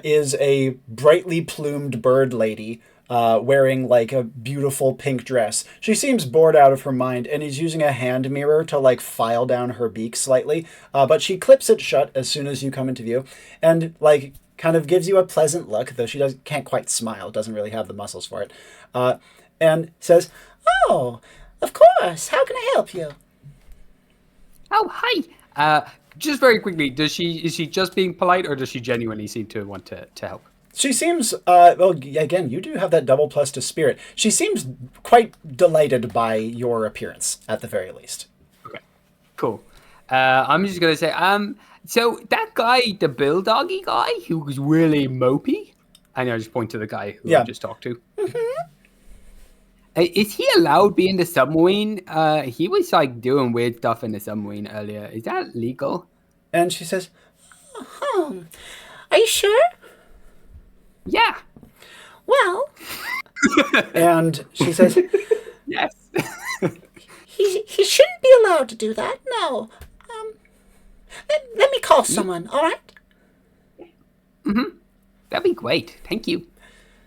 is a brightly plumed bird lady wearing like a beautiful pink dress. She seems bored out of her mind and is using a hand mirror to like file down her beak slightly. But she clips it shut as soon as you come into view and like kind of gives you a pleasant look, though she can't quite smile, doesn't really have the muscles for it. And says, "Oh, of course. How can I help you?" Oh, hi. Just very quickly, is she just being polite, or does she genuinely seem to want to help? She seems, well, again, you do have that double plus to spirit. She seems quite delighted by your appearance, at the very least. Okay, cool. I'm just going to say, so that guy, the bulldoggy guy, who was really mopey, and I just point to the guy who I just talked to. Mm-hmm. Is he allowed be in the submarine? He was like doing weird stuff in the submarine earlier. Is that legal? And she says, "Are you sure?" "Yeah." "Well," and she says, "Yes." he shouldn't be allowed to do that. No. Let me call someone. All right. Mm-hmm. That'd be great. Thank you.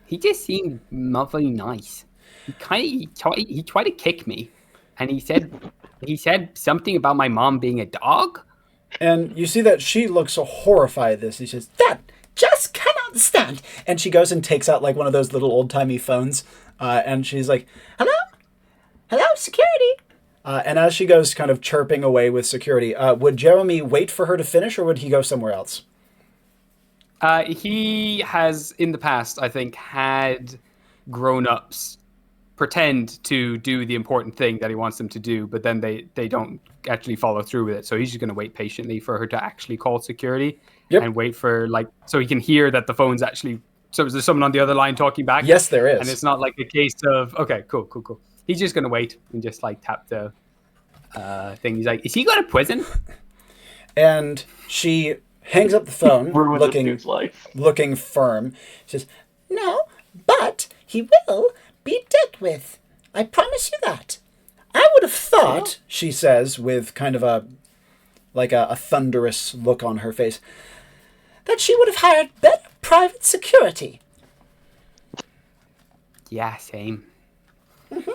He just seemed not very nice. He tried to kick me, and he said something about my mom being a dog. And you see that she looks so horrified at this. She says, "That just cannot stand." And she goes and takes out like one of those little old-timey phones, and she's like, "Hello, security." And as she goes kind of chirping away with security, would Jeremy wait for her to finish, or would he go somewhere else? He has, in the past, I think, had grown-ups pretend to do the important thing that he wants them to do, but then they don't actually follow through with it. So he's just going to wait patiently for her to actually call security and wait for so he can hear that the phone's actually. So is there someone on the other line talking back? Yes, there is. And it's not like a case of okay, cool. He's just going to wait and just like tap the thing. He's like, "Is he going to prison?" And she hangs up the phone, looking firm. She says, "No, but he will be dealt with. I promise you that. I would have thought," she says with kind of a thunderous look on her face, "that she would have hired better private security." Yeah, same. Mm-hmm.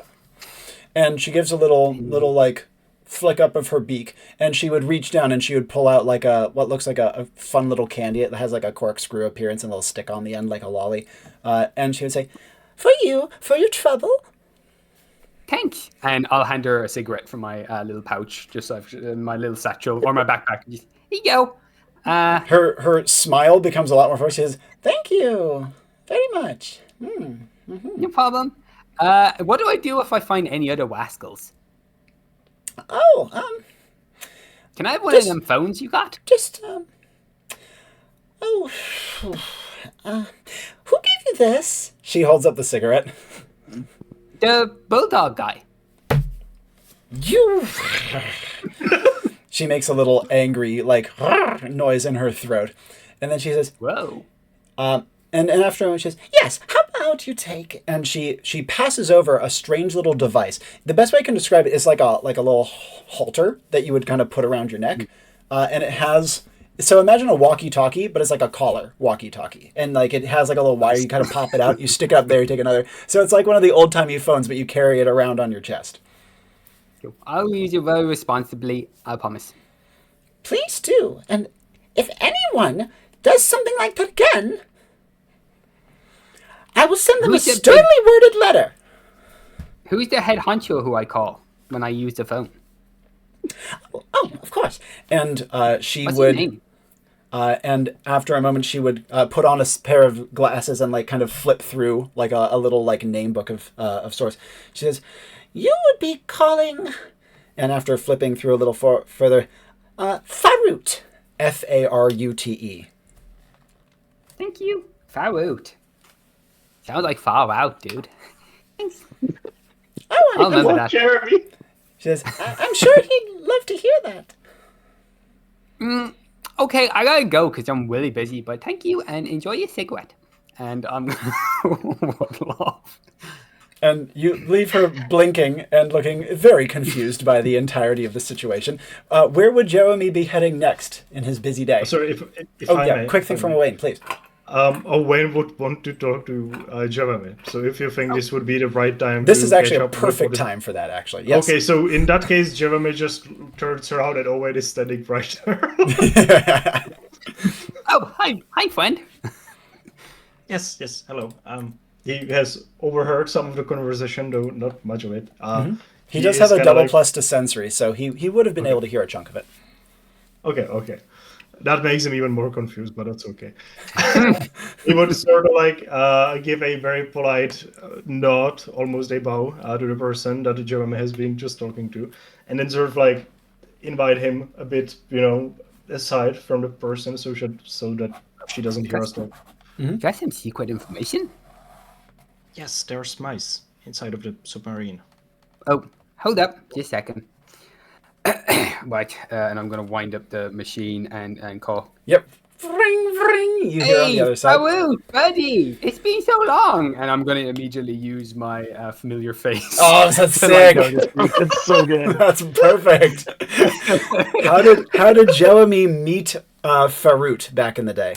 And she gives a little like flick up of her beak, and she would reach down and she would pull out like what looks like a fun little candy. It has like a corkscrew appearance and a little stick on the end like a lolly. And she would say, "For you, for your trouble." Thanks. And I'll hand her a cigarette from my little pouch, just in my little satchel or my backpack. Just, "Here you go." Her smile becomes a lot more forced. She says, "Thank you very much." Mm-hmm. No problem. What do I do if I find any other wascals? Can I have one of them phones you got? Who gave you this? She holds up the cigarette. The bulldog guy. You. She makes a little angry, like, noise in her throat. And then she says, "Whoa." And after a moment she says, "Yes, how about you take..." And she passes over a strange little device. The best way I can describe it is like a little halter that you would kind of put around your neck. And it has So imagine a walkie-talkie, but it's like a collar walkie-talkie, and like it has like a little wire. You kind of pop it out, you stick it up there, you take another. So it's like one of the old-timey phones, but you carry it around on your chest. I'll use it very responsibly, I promise. Please do, and if anyone does something like that again, I will send them a sternly worded letter. Who's the head honcho who I call when I use the phone? Oh, of course. And she What's would. his name? And after a moment, she would put on a pair of glasses and like kind of flip through like a little like name book of sorts. She says, "You would be calling," and after flipping through a little further, Farute, Farute. Thank you. Far out. Sounds like far out, dude. Thanks. I'll remember that. Jeremy. She says, "I'm sure he'd love to hear that." Okay, I gotta go because I'm really busy, but thank you and enjoy your cigarette. And I'm gonna waddle off. And you leave her blinking and looking very confused by the entirety of the situation. Where would Jewemy be heading next in his busy day? Sorry, if I may, quick thing from Owain, please. Owain would want to talk to Jewemy. So if you think this would be the right time, This to is actually catch a up perfect with time for that, actually. Yes. Okay, so in that case, Jewemy just turns around and Owain is standing right there. Oh, hi, friend. Yes, hello. He has overheard some of the conversation, though not much of it. He does have a double plus to sensory, so he would have been able to hear a chunk of it. Okay. That makes him even more confused, but that's okay. He would sort of like give a very polite nod, almost a bow, to the person that Jewemy has been just talking to, and then sort of like invite him a bit, aside from the person, so that she doesn't hear us talk. You got some secret information? Yes, there's mice inside of the submarine. Oh, hold up, just a second. Right, and I'm gonna wind up the machine and call. Yep. Ring. You hear on the other side. Hello, buddy. It's been so long, and I'm gonna immediately use my familiar face. Oh, that's sick. It's so good. That's perfect. How did Jewemy meet Farute back in the day?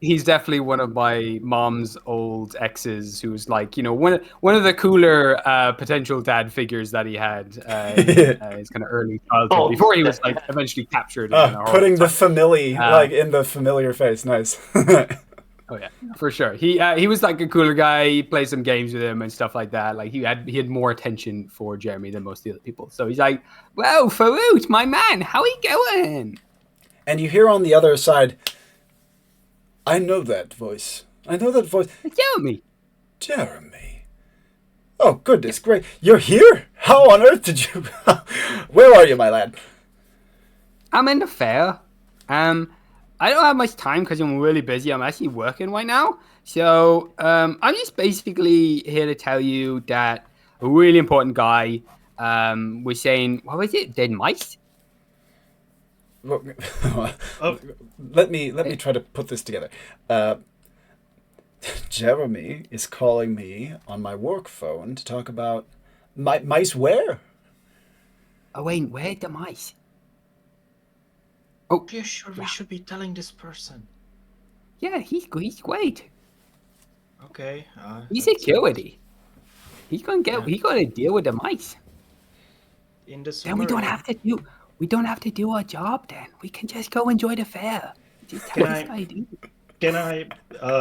He's definitely one of my mom's old exes, who's like, one of the cooler potential dad figures that he had in his kind of early childhood before he was like eventually captured. Putting the familiar like in the familiar face. Nice. Oh yeah, for sure. He was like a cooler guy. He played some games with him and stuff like that. Like he had more attention for Jeremy than most of the other people. So he's like, "Wow, Farute, my man, how are you going?" And you hear on the other side, I know that voice. Jeremy. Jeremy. Oh, goodness, great. You're here? How on earth did you... Where are you, my lad? I'm in the fair. I don't have much time because I'm really busy. I'm actually working right now. So I'm just basically here to tell you that a really important guy was saying, what was it? Dead mice? Let me try to put this together. Jeremy is calling me on my work phone to talk about mice where? Owain, where are the mice? Oh, you're sure we should be telling this person? Yeah, he's great. Okay. He's security. He's gonna deal with the mice. In the Then we don't have to do our job. Then we can just go enjoy the fair. Just tell this guy, dude. Can I?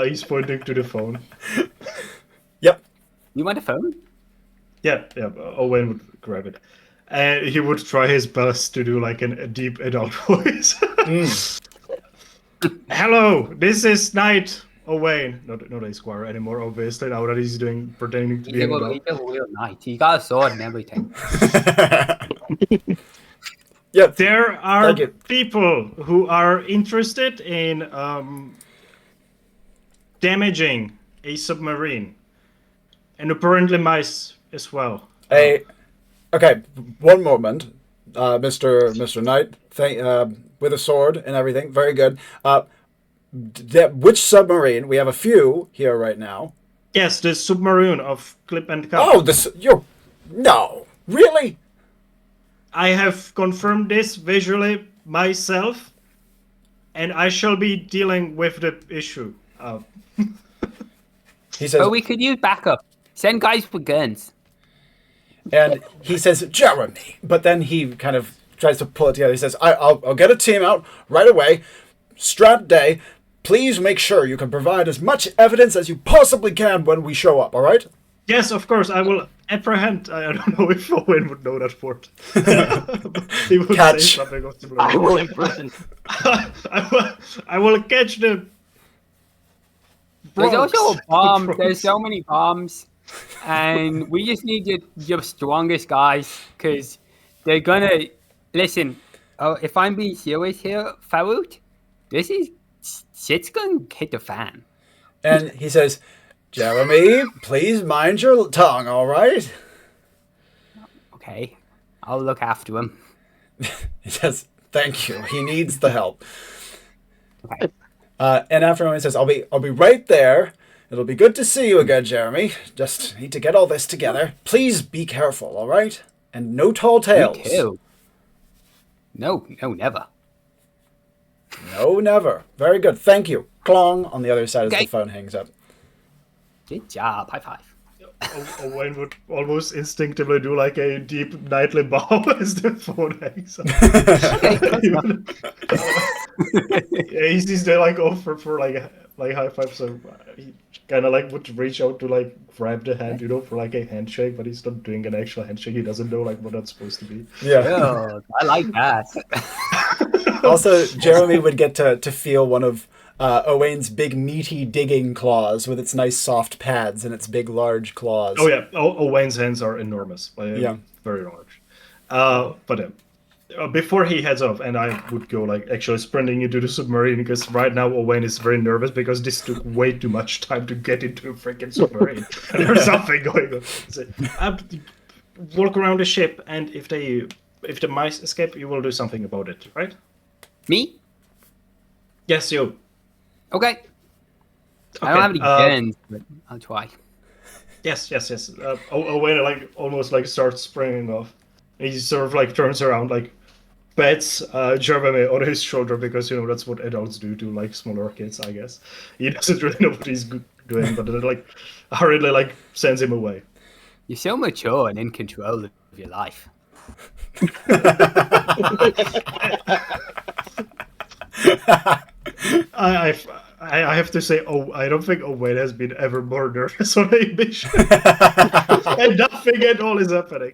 He's pointing to the phone. Yep. You want a phone? Yeah. Owain would grab it, and he would try his best to do like a deep adult voice. Hello, this is Knight Owain. Not a squire anymore, obviously. Now that he's pretending to be He's a real knight. He got a sword and everything. Yeah, there are people who are interested in damaging a submarine, and apparently mice as well. Okay, one moment, Mr. Knight. With a sword and everything, very good. Which submarine? We have a few here right now. Yes, the submarine of Clip and Cup. Oh, no, really? I have confirmed this visually myself. and I shall be dealing with the issue. He says, Oh, we could use backup. Send guys with guns. and he says, Jeremy. But then he kind of tries to pull it together. He says, I'll get a team out right away. Strat day. Please make sure you can provide as much evidence as you possibly can when we show up, all right? Yes, of course, I will apprehend. I don't know if Owain would know that word. He would Catch. say something of similar. I will imprison. I will catch the. There's Bronx. also a bomb. Bronx. There's so many bombs. And we just need your strongest guys. Because they're going to... Listen, if I'm being serious here, Farouk, shit's going to hit the fan. And he says, Jeremy, please mind your tongue, all right? Okay, I'll look after him. He says, thank you. He needs the help. Okay. And after a moment, he says, I'll be right there. It'll be good to see you again, Jeremy. Just need to get all this together. Please be careful, all right? And no tall tales. Me too. No, never. No, never. Very good. Thank you. Clong on the other side as the Okay. phone hangs up. Good job. High five. Owain would almost instinctively do like a deep knightly bow as the phone hangs up. Yeah, he sees they like offer for like high five, so he kind of like would reach out to like grab the hand, for like a handshake, but he's not doing an actual handshake. He doesn't know like what that's supposed to be. Yeah. Oh, I like that. Also, Jeremy would get to feel one of Owain's big meaty digging claws with its nice soft pads and its big large claws. Oh yeah, Owain's hands are enormous. Yeah. Very large. But before he heads off, and I would go like actually sprinting into the submarine because right now Owain is very nervous because this took way too much time to get into a freaking submarine. And there's something going on. So, walk around the ship, and if the mice escape, you will do something about it, right? Me? Yes, you. Okay. I don't have any guns, but I'll try. Yes. Owain like almost like starts springing off. He sort of like turns around, like pets Jewemy on his shoulder because that's what adults do to like smaller kids, I guess. He doesn't really know what he's doing, but then like hurriedly like sends him away. You're so mature and in control of your life. I have to say, I don't think Owain has been ever more nervous on a mission. And nothing at all is happening.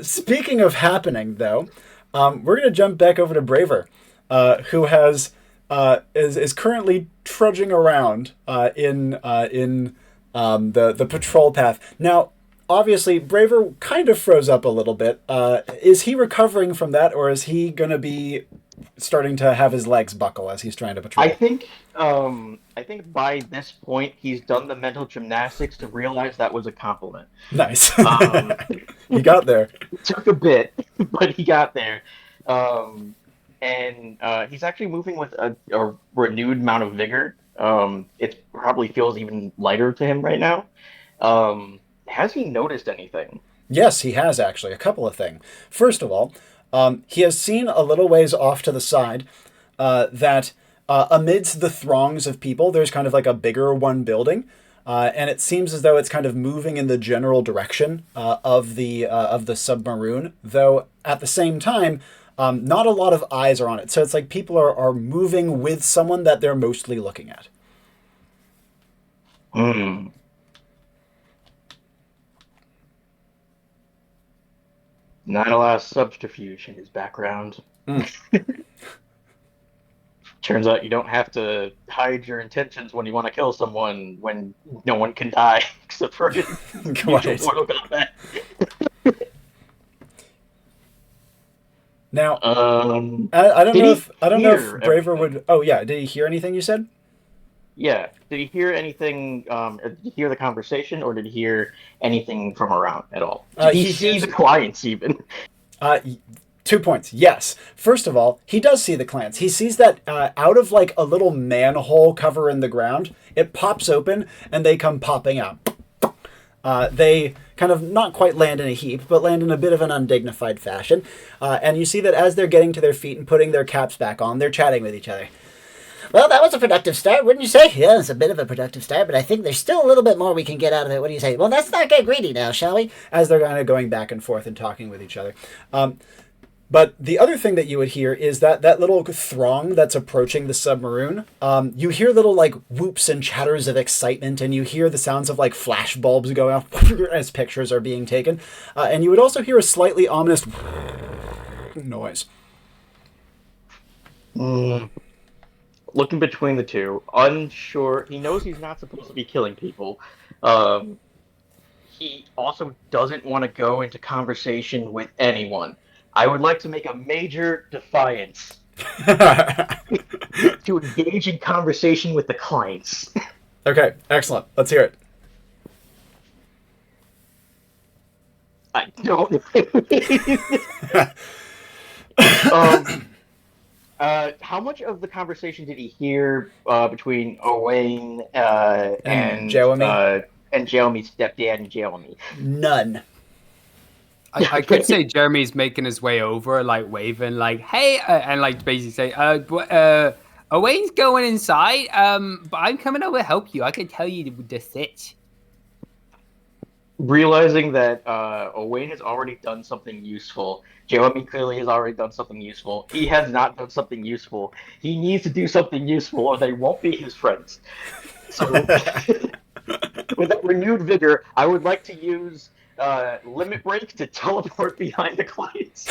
Speaking of happening, though, we're going to jump back over to Braver, who is currently trudging around in the patrol path. Now, obviously, Braver kind of froze up a little bit. Is he recovering from that, or is he going to be starting to have his legs buckle as he's trying to patrol? I think by this point he's done the mental gymnastics to realize that was a compliment. Nice. He got there. It took a bit, but he got there. And he's actually moving with a renewed amount of vigor. It probably feels even lighter to him right now. Has he noticed anything? Yes, he has actually. A couple of things. First of all, he has seen a little ways off to the side that amidst the throngs of people, there's kind of like a bigger one building. And it seems as though it's kind of moving in the general direction of the submarine, though at the same time, not a lot of eyes are on it. So it's like people are moving with someone that they're mostly looking at. Hmm. Not a lot of subterfuge in his background. Turns out you don't have to hide your intentions when you want to kill someone when no one can die except for in Quite. Mortal Kombat. Now, I I don't know if Braver would. Oh yeah, did he hear anything you said? Yeah. Did he hear anything? Did he hear the conversation, or did he hear anything from around at all? Did he see the clients even? 2 points. Yes. First of all, he does see the clients. He sees that out of like a little manhole cover in the ground, it pops open and they come popping out. They kind of not quite land in a heap, but land in a bit of an undignified fashion. And you see that as they're getting to their feet and putting their caps back on, they're chatting with each other. Well, that was a productive start, wouldn't you say? Yeah, it's a bit of a productive start, but I think there's still a little bit more we can get out of it. What do you say? Well, let's not get greedy now, shall we? As they're kind of going back and forth and talking with each other. But the other thing that you would hear is that little throng that's approaching the submarine, you hear little like whoops and chatters of excitement, and you hear the sounds of like flash bulbs going off as pictures are being taken. And you would also hear a slightly ominous noise. Looking between the two, unsure. He knows he's not supposed to be killing people. He also doesn't want to go into conversation with anyone. I would like to make a major defiance to engage in conversation with the clients. Okay, excellent. Let's hear it. I don't. How much of the conversation did he hear between Owain and Jewemy? And Jewemy's stepdad and Jewemy? None. I could say Jeremy's making his way over, like waving, like "Hey," and like basically say, "Owain's going inside, but I'm coming over to help you. I can tell you the sit." Realizing that Owain has already done something useful, Jewemy clearly has already done something useful. He has not done something useful. He needs to do something useful, or they won't be his friends. So, with that renewed vigor, I would like to use limit break to teleport behind the clients.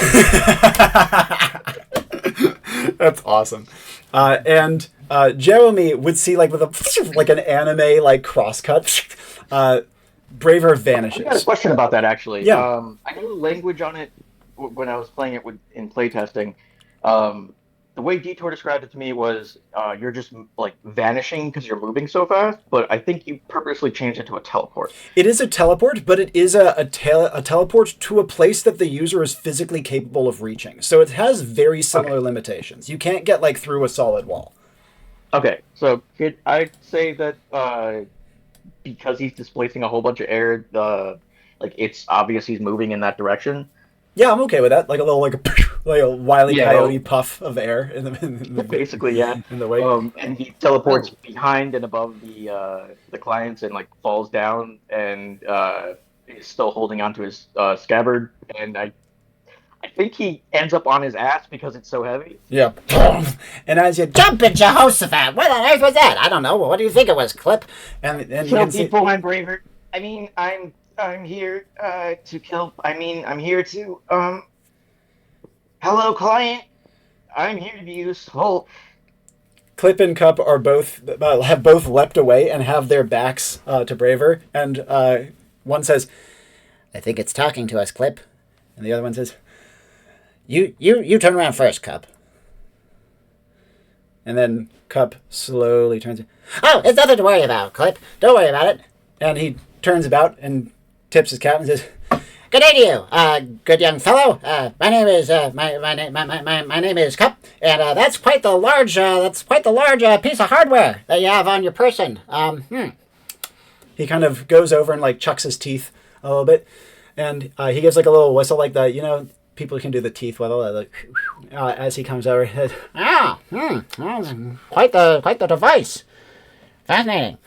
That's awesome. And Jewemy would see like with an anime like crosscut. Braver vanishes. I got a question about that actually. Yeah. I know the language on it when I was playing it in playtesting. The way Detour described it to me was you're just like vanishing because you're moving so fast, but I think you purposely changed it to a teleport. It is a teleport, but it is a teleport to a place that the user is physically capable of reaching. So it has very similar limitations. You can't get like through a solid wall. Okay, so could I say that because he's displacing a whole bunch of air, like it's obvious he's moving in that direction? Yeah, I'm okay with that. Like a little like a Wile E. Coyote puff of air in the basically, yeah. In the wake. And he teleports behind and above the clients and like falls down and is still holding onto his scabbard. And I think he ends up on his ass because it's so heavy. Yeah. And as you jump at Jehoshaphat, what on earth was that? I don't know. What do you think it was, Clip? And you can see. People, I'm braver. I mean, I'm here to kill. I mean, I'm here to hello, client. I'm here to be useful. Clip and Cup are have both leapt away and have their backs to Braver. And one says, "I think it's talking to us, Clip." And the other one says, "You turn around first, Cup." And then Cup slowly turns. "Oh, it's nothing to worry about, Clip. Don't worry about it." And he turns about and tips his cap and says, "Good day to you, good young fellow. My name is my name is Cup, and that's quite the large piece of hardware that you have on your person." He kind of goes over and like chucks his teeth a little bit, and he gives like a little whistle like that. You know, people can do the teeth whistle like as he comes over. That's quite the device. Fascinating.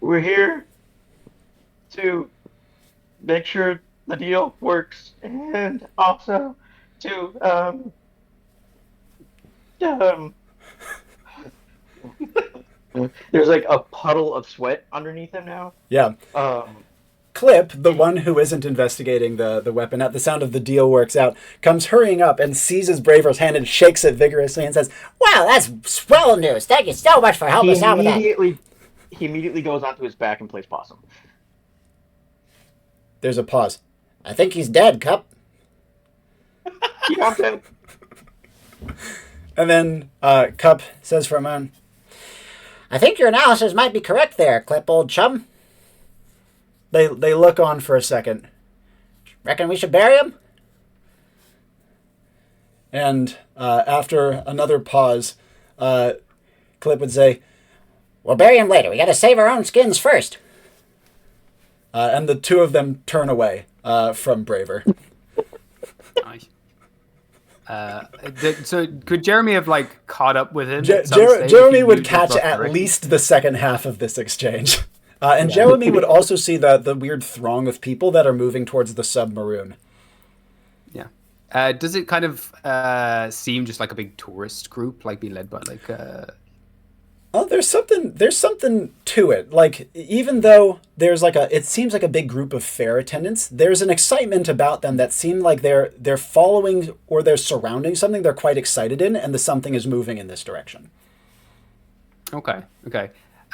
We're here to make sure the deal works, and also to there's like a puddle of sweat underneath him now. Yeah. Clip, the one who isn't investigating the weapon, at the sound of the deal works out, comes hurrying up and seizes Braver's hand and shakes it vigorously and says, "Wow, that's swell news. Thank you so much for helping us out with that." He immediately goes onto his back and plays possum. There's a pause. "I think he's dead, Cup." Yeah, I'm dead. And then Cup says for a moment, "I think your analysis might be correct there, Clip, old chum." They look on for a second. "Reckon we should bury him?" And after another pause, Clip would say, We'll bury him later. We gotta save our own skins first. And the two of them turn away from Braver. Nice. So could Jeremy have like caught up with him? At some stage if he Jeremy would moved catch across at direction? least the second half of this exchange. And Jewemy would also see the weird throng of people that are moving towards the submarine. Yeah. Does it kind of seem just like a big tourist group, like being led by like? Oh, there's something to it. Like, even though there's it seems like a big group of fair attendants, there's an excitement about them that seem like they're following or they're surrounding something they're quite excited in, and the something is moving in this direction. Okay.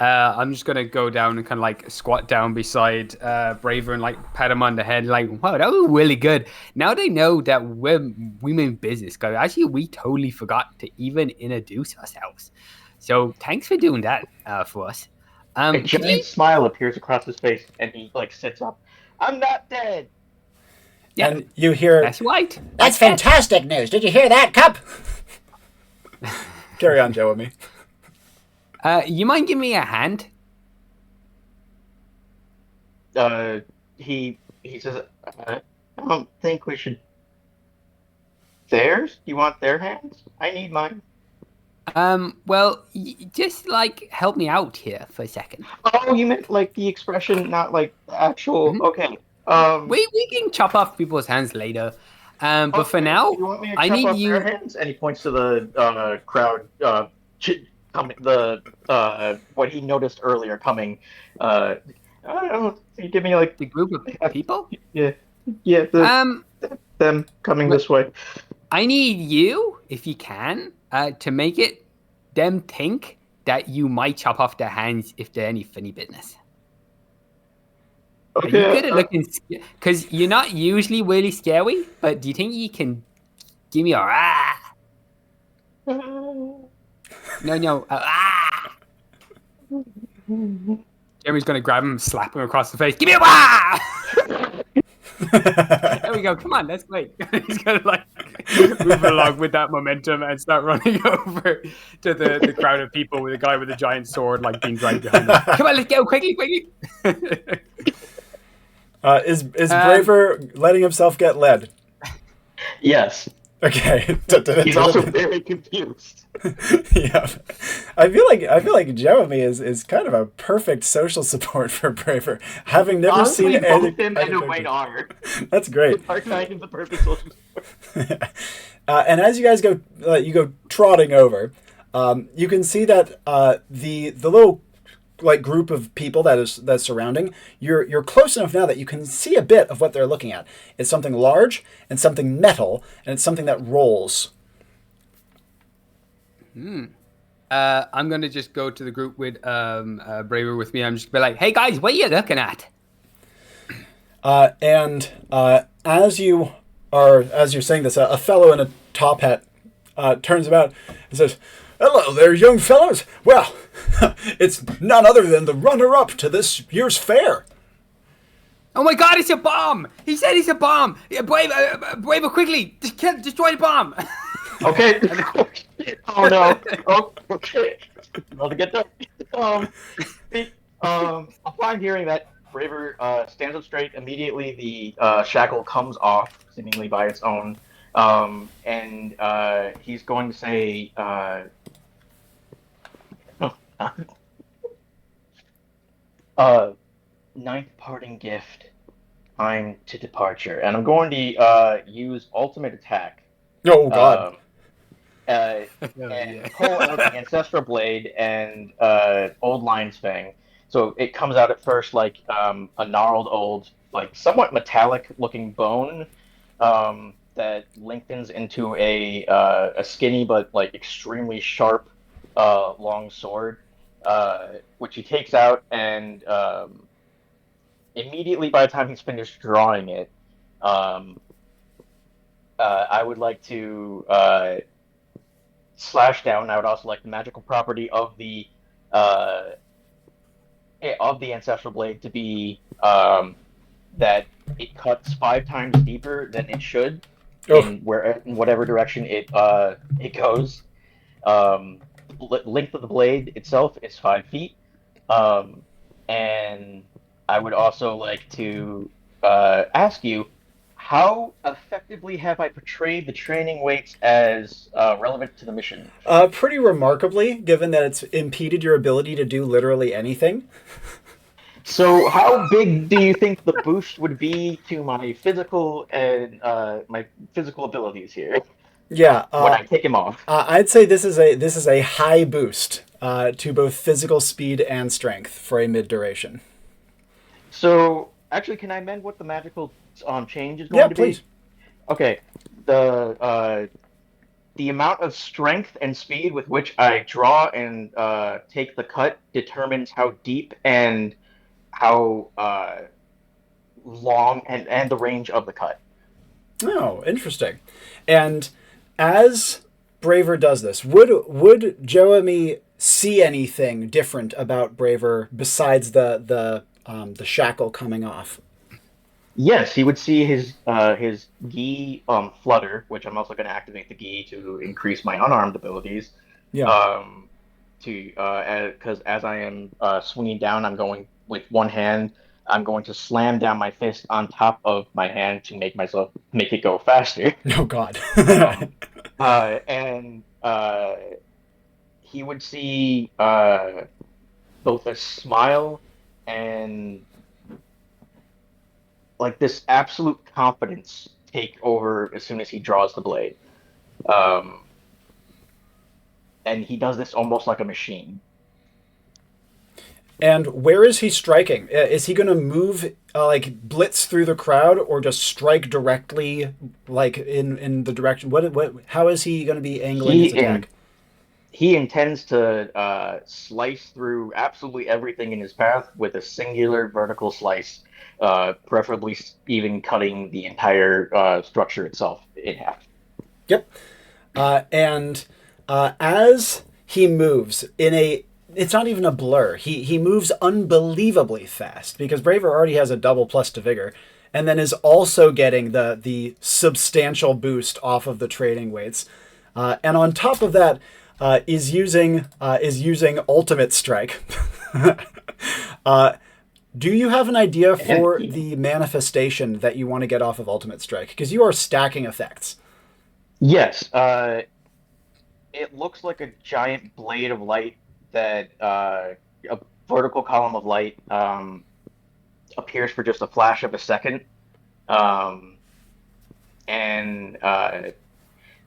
I'm just gonna go down and kind of like squat down beside Braver and like pat him on the head, like, wow, that was really good. Now they know that we mean business, guys. Actually, we totally forgot to even introduce ourselves. So thanks for doing that for us. A giant smile appears across his face, and he like sits up. I'm not dead. Yeah, and you hear, that's right. That's fantastic news. Did you hear that, Cup? Carry on, Jewemy. You mind giving me a hand? He says, I don't think we should. Theirs? You want their hands? I need mine. Well, just like help me out here for a second. Oh, you meant like the expression, not like the actual. Mhm. Okay. We can chop off people's hands later. But for now, you want me to I chop need off you. their hands? And he points to the crowd. What he noticed earlier coming. I don't know. You give me like The group of people. yeah. Them coming this way. I need you, if you can, to make it them think that you might chop off their hands if they're any funny business. Are you good at looking? Because you're not usually really scary, but do you think you can give me a ah? No, ah! Jeremy's gonna grab him, slap him across the face. Give me a ah! There we go. Come on, that's great. He's gonna like move along with that momentum and start running over to the crowd of people with a guy with a giant sword like being dragged behind him. Come on, let's go quickly. Is Braver letting himself get led? Yes. Okay. He's also very confused. Yeah, I feel like Jewemy is kind of a perfect social support for Braver, having never Honestly, seen both him and Owain are. That's great. Are kind of the perfect social support. And as you guys go, you go trotting over. You can see that the little like group of people that's surrounding you're close enough now that you can see a bit of what they're looking at. It's something large and something metal, and it's something that rolls. I'm gonna just go to the group with Braver with me. I'm just gonna be like, "Hey guys, what are you looking at?" And as you're saying this, a fellow in a top hat turns about and says, "Hello there, young fellows. Well, it's none other than the runner-up to this year's fair." Oh my God, it's a bomb! He said it's a bomb. Yeah, Braver, quickly, destroy the bomb. Okay. Oh no. Oh, okay. Well, to get done. Upon hearing that, Braver stands up straight. Immediately, the shackle comes off, seemingly by its own, and he's going to say, ninth parting gift. I'm to departure, and I'm going to use ultimate attack. Oh God. And pull out the Ancestral Blade and Old Lion's Fang. So it comes out at first like a gnarled old, like somewhat metallic-looking bone that lengthens into a skinny but like extremely sharp long sword, which he takes out, and immediately by the time he's finished drawing it, I would like to slash down. I would also like the magical property of the Ancestral Blade to be that it cuts 5 times deeper than it should in whatever direction it goes. Length of the blade itself is 5 feet, And I would also like to ask you, how effectively have I portrayed the training weights as relevant to the mission? Pretty remarkably, given that it's impeded your ability to do literally anything. So, how big do you think the boost would be to my physical and my physical abilities here Yeah, when I take him off? I'd say this is a high boost to both physical speed and strength for a mid duration. So, actually, can I amend what the magical change is going to please. be? Okay, the amount of strength and speed with which I draw and take the cut determines how deep and how long and the range of the cut. Oh, interesting. And as Braver does this, would Jewemy see anything different about Braver besides the shackle coming off? Yes, he would see his gi flutter, which I'm also going to activate the gi to increase my unarmed abilities. Yeah. Because as I am swinging down, I'm going with one hand. I'm going to slam down my fist on top of my hand to make it go faster. Oh God. And he would see both a smile and like this absolute confidence take over as soon as he draws the blade. And he does this almost like a machine. And where is he striking? Is he going to move, like blitz through the crowd, or just strike directly, like in the direction? How is he going to be angling his attack? He intends to slice through absolutely everything in his path with a singular vertical slice, preferably even cutting the entire structure itself in half. Yep. And as he moves it's not even a blur. He moves unbelievably fast because Braver already has a double plus to vigor, and then is also getting the substantial boost off of the training weights, and on top of that is using ultimate strike. Do you have an idea for the manifestation that you want to get off of ultimate strike? Because you are stacking effects. Yes. It looks like a giant blade of light that a vertical column of light appears for just a flash of a second. And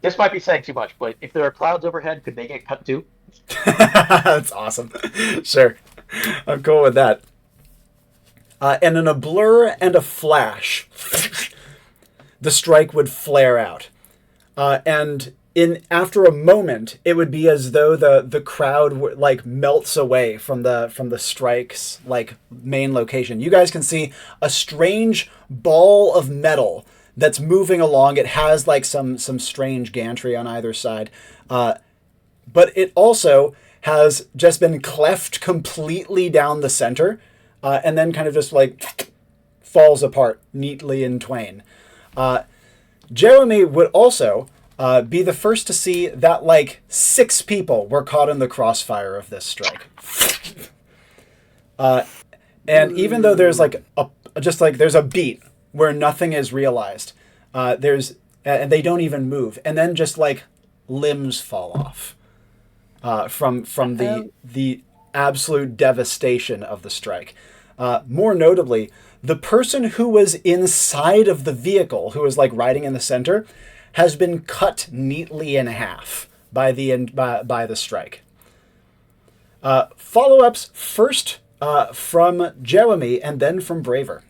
this might be saying too much, but if there are clouds overhead, could they get cut too? That's awesome. Sure. I'm cool with that. And in a blur and a flash, the strike would flare out. And after a moment, it would be as though the crowd like melts away from the strike's like main location. You guys can see a strange ball of metal that's moving along. It has like some strange gantry on either side, but it also has just been cleft completely down the center, and then kind of just like falls apart neatly in twain. Jewemy would also be the first to see that like 6 people were caught in the crossfire of this strike. And even though there's like there's a beat where nothing is realized, and they don't even move, and then just like limbs fall off from the absolute devastation of the strike. More notably, the person who was inside of the vehicle, who was like riding in the center, has been cut neatly in half by the strike. Follow-ups first from Jewemy and then from Braver.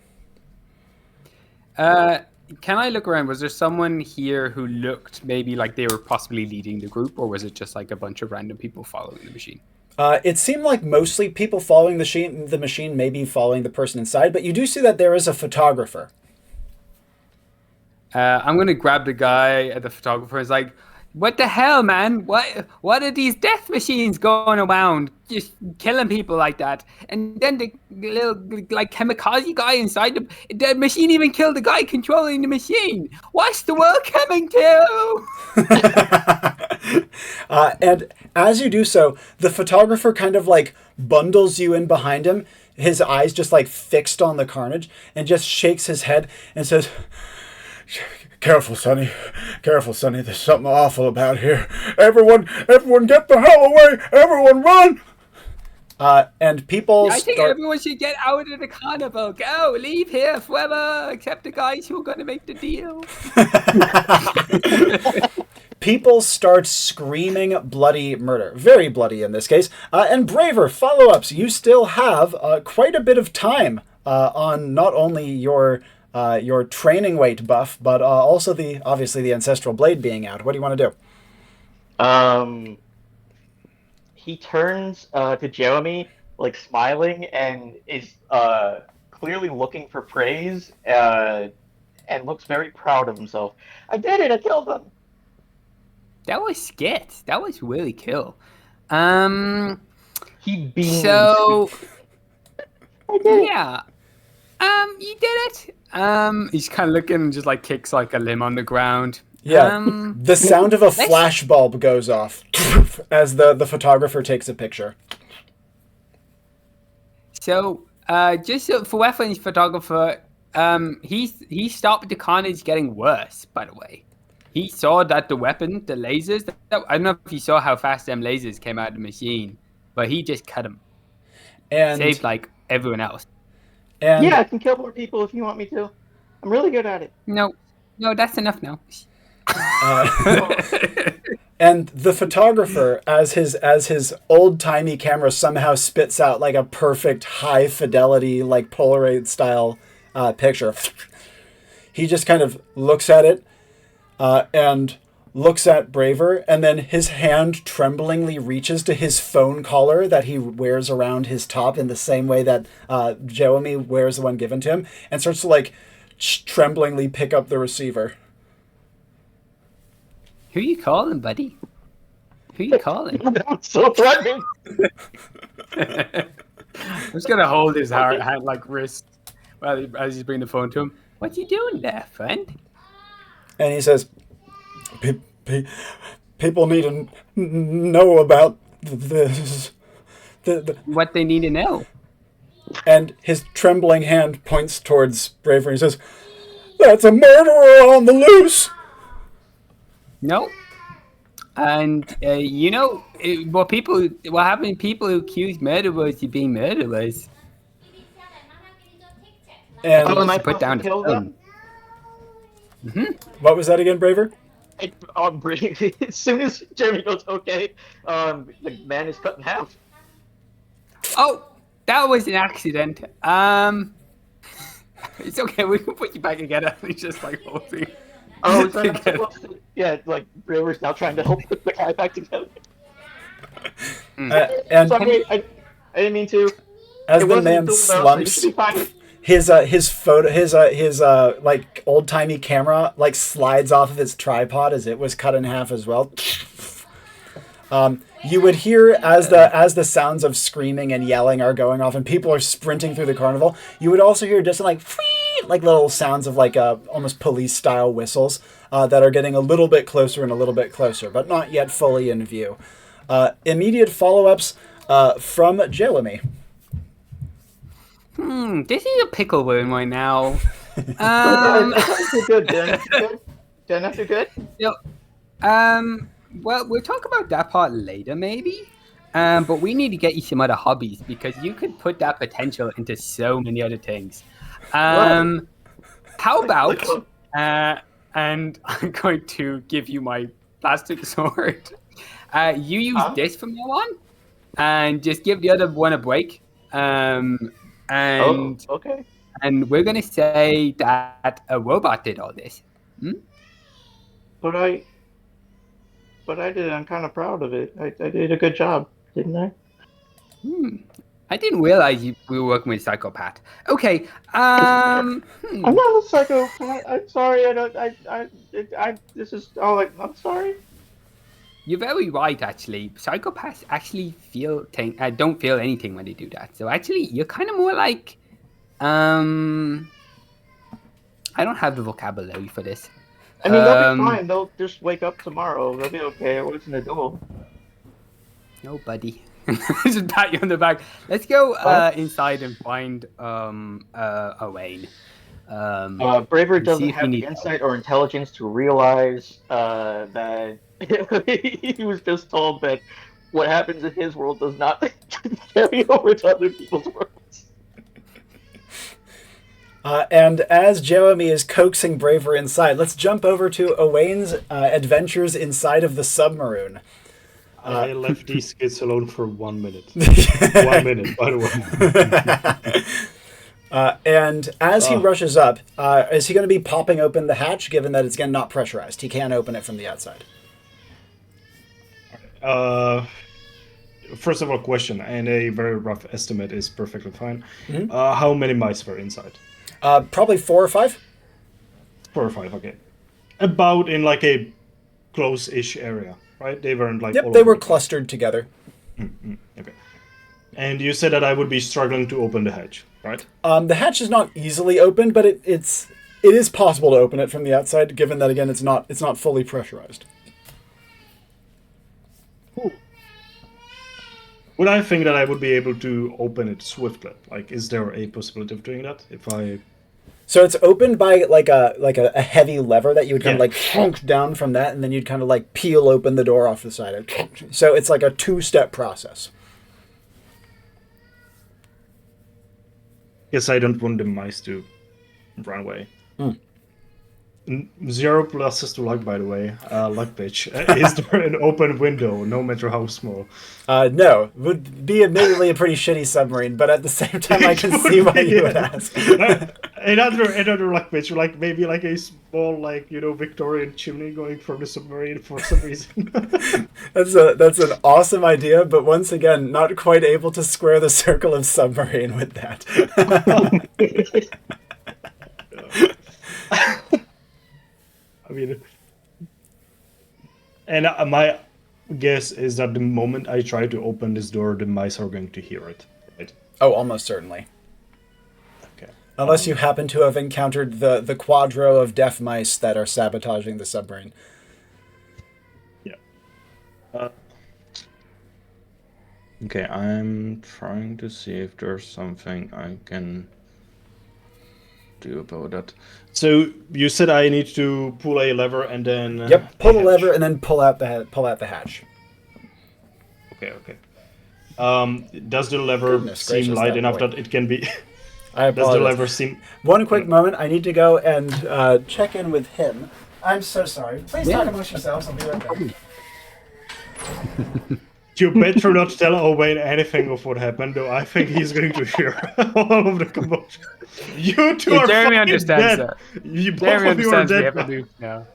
Can I look around? Was there someone here who looked maybe like they were possibly leading the group, or was it just like a bunch of random people following the machine? It seemed like mostly people following the machine, maybe following the person inside, but you do see that there is a photographer. I'm going to grab the guy, the photographer, is like, what the hell, man? What are these death machines going around just killing people like that? And then the little like kamikaze guy inside the machine even killed the guy controlling the machine. What's the world coming to? And as you do so, the photographer kind of like bundles you in behind him, his eyes just like fixed on the carnage, and just shakes his head and says, Careful, Sonny. Careful, Sonny. There's something awful about here. Everyone get the hell away. Everyone run. And people I think everyone should get out of the carnival. Go, leave here forever, except the guys who are going to make the deal. People start screaming bloody murder. Very bloody in this case. And Braver, follow-ups. You still have quite a bit of time on not only your training weight buff, but also obviously the Ancestral Blade being out. What do you want to do? He turns to Jewemy, like smiling, and is clearly looking for praise, and looks very proud of himself. I did it! I killed them! That was skit. That was really cool. He beamed. So, I did it. yeah. You did it. He's kind of looking and just like kicks like a limb on the ground. Yeah, the sound of a flashbulb goes off as the photographer takes a picture. So, just for reference, photographer, he stopped the carnage getting worse. By the way, he saw that the weapon, the lasers. I don't know if you saw how fast them lasers came out of the machine, but he just cut them and saved like everyone else. And yeah, I can kill more people if you want me to. I'm really good at it. No, that's enough now. And the photographer, as his old-timey camera somehow spits out like a perfect high fidelity, like Polaroid style picture, he just kind of looks at it and looks at Braver, and then his hand tremblingly reaches to his phone collar that he wears around his top in the same way that Jewemy wears the one given to him, and starts to like tremblingly pick up the receiver. Who you calling, buddy? Who you calling? I'm so threatening. I'm just gonna hold his hand like wrist as he's bringing the phone to him. What you doing there, friend? And he says, people need to know about this. What they need to know. And his trembling hand points towards Braver and he says, That's a murderer on the loose! No. And, what happened to people who accuse murderers of being murderers? And am I put down supposed to kill them? What was that again, Braver? As soon as Jeremy goes, okay, the man is cut in half. Oh, that was an accident. It's okay, we can put you back together. He's just like holding. Oh, is that not supposed to? Yeah, like River's now trying to help put the guy back together. And Sorry, I didn't mean to. as the man slumps, his like old timey camera like slides off of his tripod as it was cut in half as well. You would hear as the sounds of screaming and yelling are going off and people are sprinting through the carnival. You would also hear distant like little sounds of like almost police style whistles that are getting a little bit closer and a little bit closer, but not yet fully in view. Immediate follow-ups from Jewemy. This is a pickle room right now. Good, Dan. After good. Well, we'll talk about that part later, maybe. But we need to get you some other hobbies because you could put that potential into so many other things. How about? And I'm going to give you my plastic sword. You use this from now on, and just give the other one a break. Okay. And we're gonna say that a robot did all this. But I did it. I'm kind of proud of it. I did a good job, didn't I? I didn't realize we were working with a psychopath. Okay. I'm not a psychopath. I'm sorry. This is all. I'm sorry. You're very right, actually. Psychopaths actually don't feel anything when they do that. So actually, you're kind of more like, I don't have the vocabulary for this. I mean, they'll be fine. They'll just wake up tomorrow. They'll be okay. It wasn't a duel. No, buddy. Just pat you on the back. Let's go inside and find Owain. Braver doesn't see if have we the need insight or intelligence to realize that he was just told that what happens in his world does not carry over to other people's worlds. And as Jewemy is coaxing Braver inside, let's jump over to Owain's adventures inside of the submarine. I left these kids alone for 1 minute. 1 minute, by the way. And as he rushes up, is he going to be popping open the hatch, given that it's again not pressurized? He can't open it from the outside. First of all, question, and a very rough estimate is perfectly fine. Mm-hmm. How many mice were inside? Probably 4 or 5. 4 or 5, okay. About in like a close-ish area, right? They weren't like... Yep, they were clustered together. Okay. And you said that I would be struggling to open the hatch, right? The hatch is not easily opened, but it is possible to open it from the outside, given that again it's not fully pressurized. Would I think that I would be able to open it swiftly? Like, is there a possibility of doing that if I... So it's opened by like a heavy lever that you would kind of like shunk down from that, and then you'd kind of like peel open the door off the side. So it's like a 2-step process. Yes, I don't want the mice to run away. 0 pluses to luck, by the way. Luck pitch. Is there an open window, no matter how small? No. Would be admittedly a pretty shitty submarine, but at the same time I can see why you would ask. Another luck pitch, like maybe like a small, like, Victorian chimney going from the submarine for some reason. That's an awesome idea, but once again, not quite able to square the circle of submarine with that. I mean, and my guess is that the moment I try to open this door, the mice are going to hear it, right? Oh, almost certainly. Okay. Unless you happen to have encountered the quadro of deaf mice that are sabotaging the submarine. Yeah. Okay, I'm trying to see if there's something I can do about that. So you said I need to pull a lever and then... Yep, pull the lever and then pull out the hatch. Okay. Does the lever seem light enough that it can be... I apologize. Does the lever seem... One quick moment, I need to go and check in with him. I'm so sorry. Please talk amongst yourselves, I'll be right back. You better not tell Owain anything of what happened, though. I think he's going to hear all of the commotion. You two are Jeremy fucking understands dead. That. You both Jeremy of you are understands we dead. have to do now.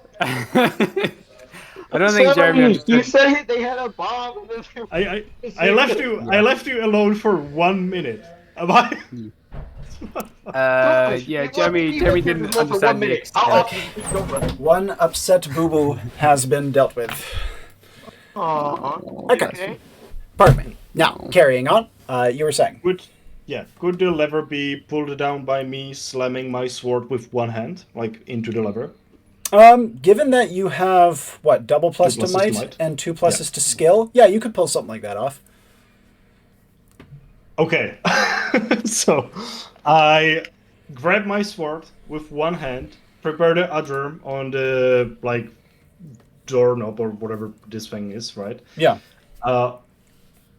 I don't think Jeremy understands. You said they had a bomb. I left you alone for 1 minute. Am I? Yeah, Jeremy didn't understand the extent. One upset boo-boo has been dealt with. Okay. Pardon me. Now, carrying on, you were saying. Could the lever be pulled down by me slamming my sword with one hand, like into the lever? Given that you have, double plus to might and 2 pluses to skill, yeah, you could pull something like that off. Okay. So, I grab my sword with one hand, prepare the other on the, doorknob or whatever this thing is, right? Yeah.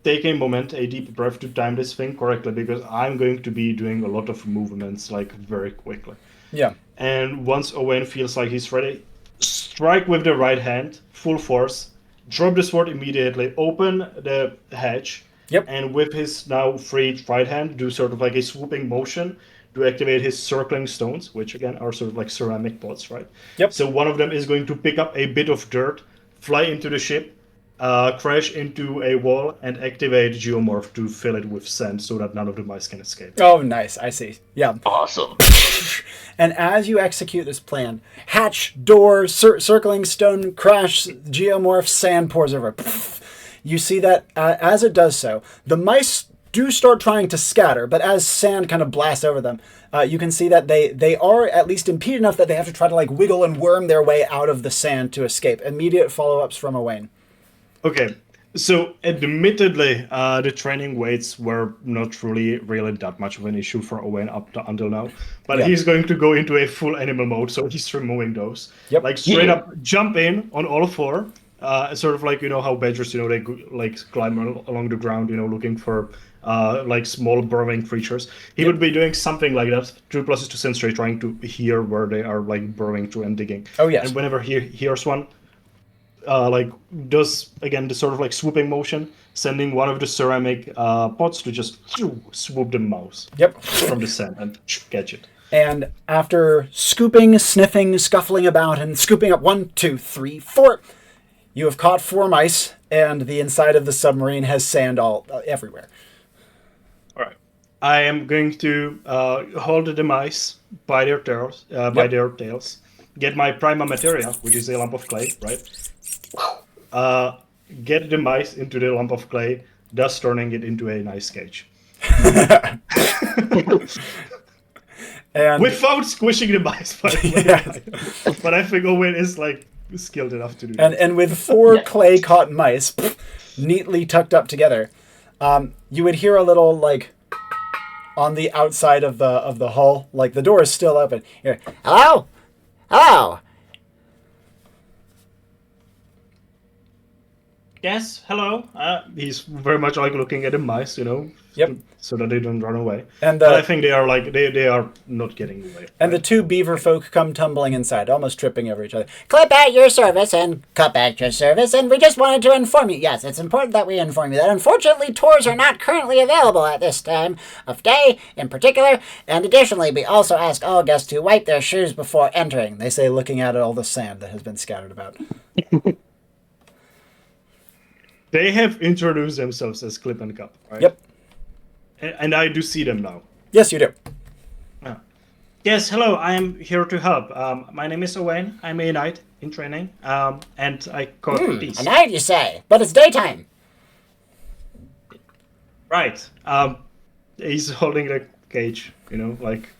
Take a moment, a deep breath to time this thing correctly, because I'm going to be doing a lot of movements, very quickly. Yeah. And once Owain feels like he's ready, strike with the right hand, full force, drop the sword immediately, open the hatch, and with his now freed right hand, do sort of like a swooping motion to activate his circling stones, which again are sort of like ceramic pots, right? Yep. So one of them is going to pick up a bit of dirt, fly into the ship, crash into a wall, and activate Geomorph to fill it with sand so that none of the mice can escape. Oh, nice. I see. Yeah. Awesome. And as you execute this plan, hatch, door, circling stone, crash, Geomorph, sand pours over. You see that as it does so, the mice do start trying to scatter, but as sand kind of blasts over them, you can see that they are at least impeded enough that they have to try to like wiggle and worm their way out of the sand to escape. Immediate follow-ups from Owain. Okay, so admittedly, the training weights were not really that much of an issue for Owain until now. But he's going to go into a full animal mode, so he's removing those. Yep. Like straight up jump in on all four, sort of like, you know, how badgers, you know, they like climb along the ground, you know, looking for like small burrowing creatures. He would be doing something like that. 2+ is to sensory, trying to hear where they are like burrowing through and digging. Oh, yes. And whenever he hears one, like does again the sort of like swooping motion, sending one of the ceramic pots to just swoop the mouse. Yep. From the sand and catch it. And after scooping, sniffing, scuffling about, and scooping up 1, 2, 3, 4, you have caught 4 mice, and the inside of the submarine has sand all everywhere. All right. I am going to hold the mice by their tails, get my prima materia, which is a lump of clay, right? Get the mice into the lump of clay, thus turning it into a nice cage. And without squishing the mice, by the way. Yes. But I think Owain is like skilled enough to do that. And with 4 clay caught mice neatly tucked up together, you would hear a little like on the outside of the hull, like the door is still open. You're, hello, hello. Yes, hello. He's very much like looking at the mice, you know. Yep. So that they don't run away. And but I think they are like they are not getting away. And the 2 beaver folk come tumbling inside, almost tripping over each other. Clip at your service and cup at your service, and we just wanted to inform you. Yes, it's important that we inform you that unfortunately tours are not currently available at this time of day in particular. And additionally, we also ask all guests to wipe their shoes before entering. They say, looking at all the sand that has been scattered about. They have introduced themselves as Clip and Cup, right? Yep. And I do see them now. Yes, you do. Yes, hello, I am here to help. My name is Owain. I'm a knight in training, and I caught these. A night, you say, but it's daytime. Right. He's holding the cage, you know, like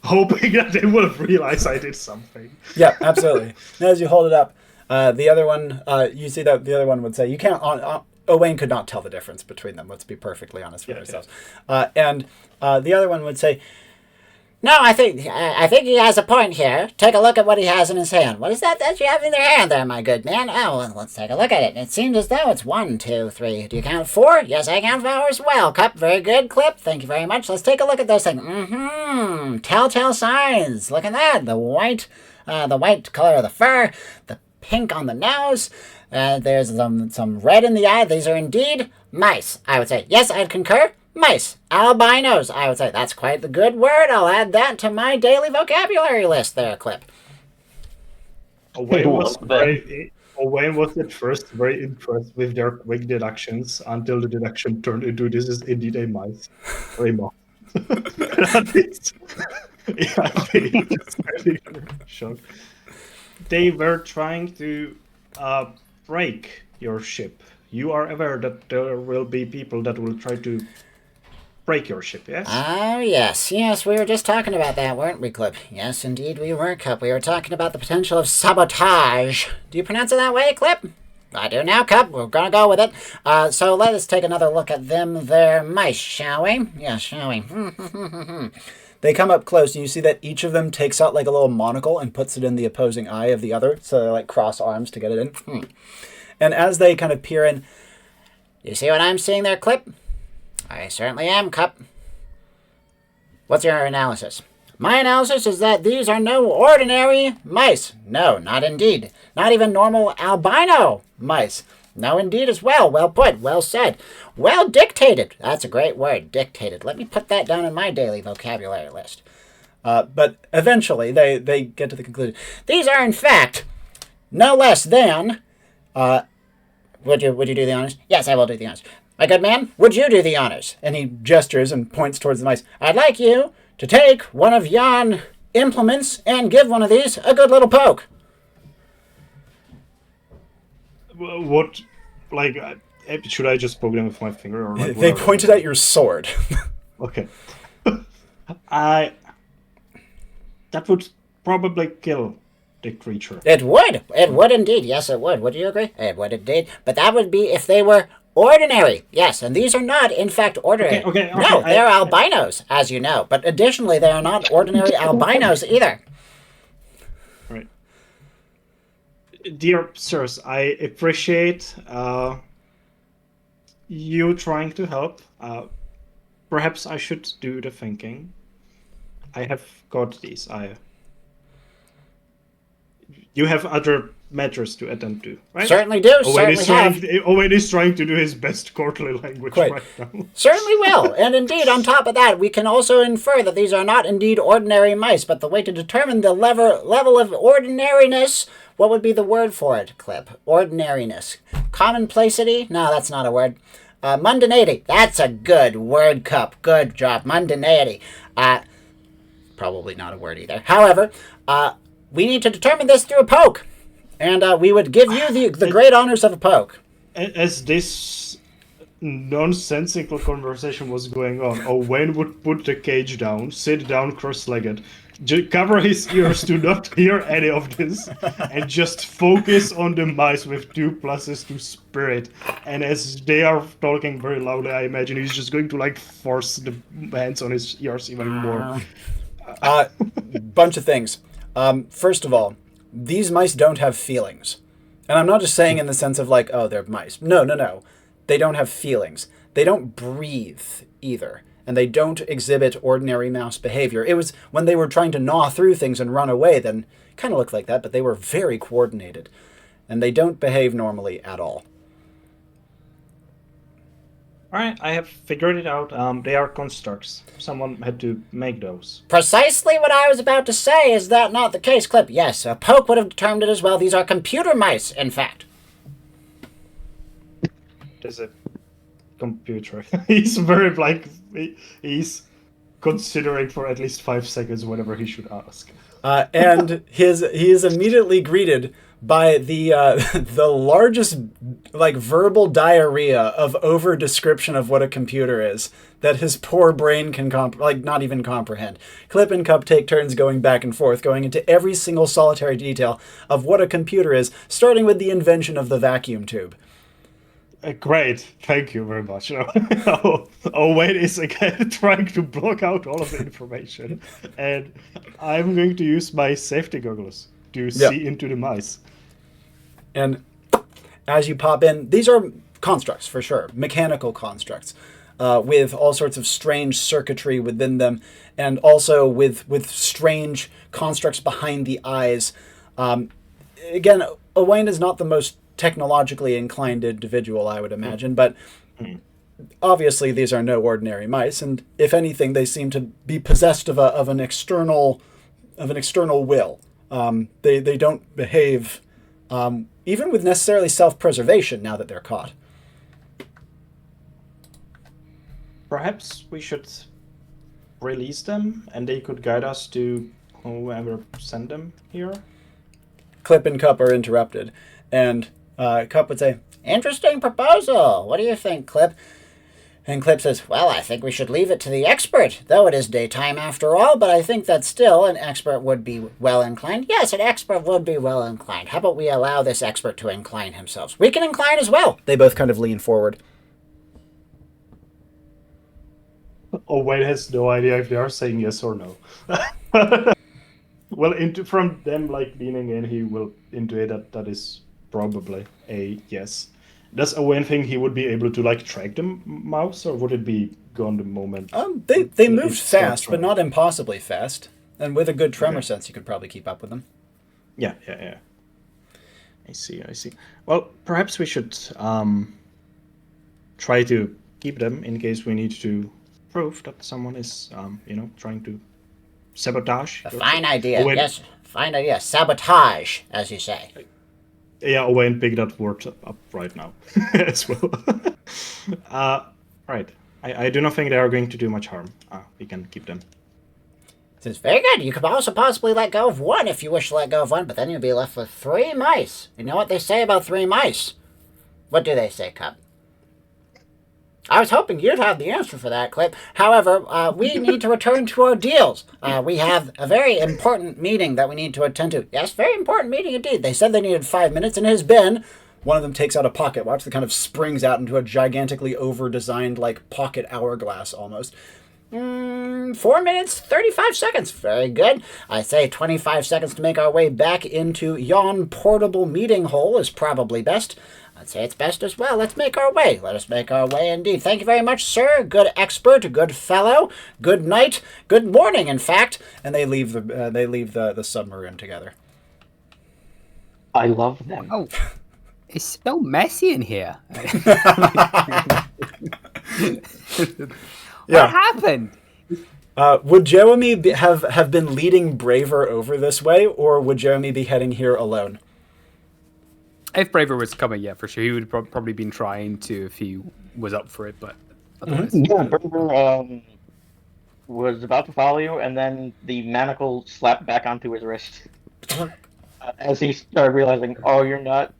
hoping that they will realize I did something. Yeah, absolutely. Now, as you hold it up, the other one, you see that the other one would say, you can't, Owain could not tell the difference between them, let's be perfectly honest with ourselves. Yeah. And the other one would say, no, I think he has a point here. Take a look at what he has in his hand. What is that you have in your hand there, my good man? Oh, well, let's take a look at it. It seems as though it's 1, 2, 3. Do you count 4? Yes, I count 4 as well. Cup, very good. Clip, thank you very much. Let's take a look at those things. Telltale signs. Look at that. The white color of the fur, the pink on the nose. There's some red in the eye. These are indeed mice, I would say. Yes, I'd concur. Mice. Albinos, I would say. That's quite the good word. I'll add that to my daily vocabulary list there, Clip. Owain was at first very impressed with their quick deductions until the deduction turned into this is indeed a mice. Or a mouse. Shocked. They were trying to break your ship. You are aware that there will be people that will try to break your ship, yes? Oh, yes, we were just talking about that, weren't we, Clip? Yes, indeed we were, Cup. We were talking about the potential of sabotage. Do you pronounce it that way, Clip? I do now, Cup. We're gonna go with it. So let us take another look at them there mice, shall we? Yes, shall we? They come up close, and you see that each of them takes out like a little monocle and puts it in the opposing eye of the other, so they like cross arms to get it in. And as they kind of peer in, you see what I'm seeing there, Clip? I certainly am, Cup. What's your analysis? My analysis is that these are no ordinary mice. No, not indeed. Not even normal albino mice. No, indeed as well. Well put. Well said. Well dictated. That's a great word, dictated. Let me put that down in my daily vocabulary list. But eventually they get to the conclusion. These are, in fact, no less than... Would you do the honors? Yes, I will do the honors. My good man, would you do the honors? And he gestures and points towards the mice. I'd like you to take one of yon implements and give one of these a good little poke. What, like, Should I just poke them with my finger? Or like, They pointed at your sword. Okay. That would probably kill the creature. It would. It would indeed. Yes, it would. Would you agree? It would indeed. But that would be if they were ordinary. Yes, and these are not, in fact, ordinary. Okay. No, they're albinos, as you know. But additionally, they are not ordinary albinos either. Right. Dear sirs, I appreciate you trying to help. Perhaps I should do the thinking. I have got these. You have other matters to attend to, right? Certainly do. Owain is trying to do his best courtly language right now. Certainly will. And indeed, on top of that, we can also infer that these are not indeed ordinary mice, but the way to determine the level of ordinariness, what would be the word for it, Clip? Ordinariness. Commonplacity? No, that's not a word. Mundanity. That's a good word, Cup. Good job. Mundanity. Probably not a word either. However, we need to determine this through a poke. And we would give you the great honors of a poke. As this nonsensical conversation was going on, Owain would put the cage down, sit down cross-legged, cover his ears to not hear any of this, and just focus on the mice with 2 pluses to spirit. And as they are talking very loudly, I imagine he's just going to like force the hands on his ears even more. Bunch of things. First of all, these mice don't have feelings. And I'm not just saying in the sense of like, oh, they're mice. No. They don't have feelings. They don't breathe either. And they don't exhibit ordinary mouse behavior. It was when they were trying to gnaw through things and run away, then kind of looked like that, but they were very coordinated. And they don't behave normally at all. Alright, I have figured it out. They are constructs. Someone had to make those. Precisely what I was about to say. Is that not the case, Clip? Yes, a poke would have determined it as well. These are computer mice, in fact. There's a computer. He's very he's considering for at least 5 seconds whatever he should ask. And he is immediately greeted by the largest verbal diarrhea of over description of what a computer is that his poor brain can not even comprehend. Clip and Cup take turns going back and forth, going into every single solitary detail of what a computer is, starting with the invention of the vacuum tube. Great, thank you very much. Owain is again trying to block out all of the information, and I'm going to use my safety goggles to see into the mice. And as you pop in, these are constructs for sure, mechanical constructs, with all sorts of strange circuitry within them, and also with strange constructs behind the eyes. Again, Owain is not the most technologically inclined individual, I would imagine, but obviously these are no ordinary mice, and if anything, they seem to be possessed of an external will. They don't behave even with necessarily self-preservation now that they're caught. Perhaps we should release them, and they could guide us to whoever sent them here. Clip and Cup are interrupted, and Cup would say, Interesting proposal. What do you think, Clip? And Clip says, well, I think we should leave it to the expert, though it is daytime after all, but I think that still an expert would be well inclined. Yes, an expert would be well inclined. How about we allow this expert to incline himself? We can incline as well. They both kind of lean forward. Owain has no idea if they are saying yes or no. Well, from them leaning in, he will intuit that is probably a yes. Does Owain think he would be able to track the mouse, or would it be gone the moment? They moved fast, but not impossibly fast. And with a good tremor sense, you could probably keep up with them. Yeah. I see. Well, perhaps we should try to keep them in case we need to prove that someone is, trying to sabotage. A fine idea. Owain. Yes, fine idea. Sabotage, as you say. Yeah, Owain picked that word up right now as well. Right. I do not think they are going to do much harm. We can keep them. This is very good. You could also possibly let go of one if you wish to let go of one, but then you'll be left with 3 mice. You know what they say about 3 mice? What do they say, Cup? I was hoping you'd have the answer for that, Clip. However, we need to return to our deals. We have a very important meeting that we need to attend to. Yes, very important meeting indeed. They said they needed 5 minutes, and it has been... One of them takes out a pocket watch that kind of springs out into a gigantically over-designed, like, pocket hourglass almost. 4 minutes, 35 seconds. Very good. I say 25 seconds to make our way back into yon portable meeting hole is probably best. I'd say it's best as well. Let's make our way. Let us make our way indeed. Thank you very much, sir. Good expert, good fellow, good night, good morning, in fact. And they leave the submarine together. I love them. Oh, it's so messy in here. What happened? Would Jewemy have been leading Braver over this way, or would Jewemy be heading here alone? If Braver was coming, yeah, for sure. He would probably been trying to if he was up for it, but otherwise. Yeah, Berber was about to follow you, and then the manacle slapped back onto his wrist. As he started realizing, oh, you're not,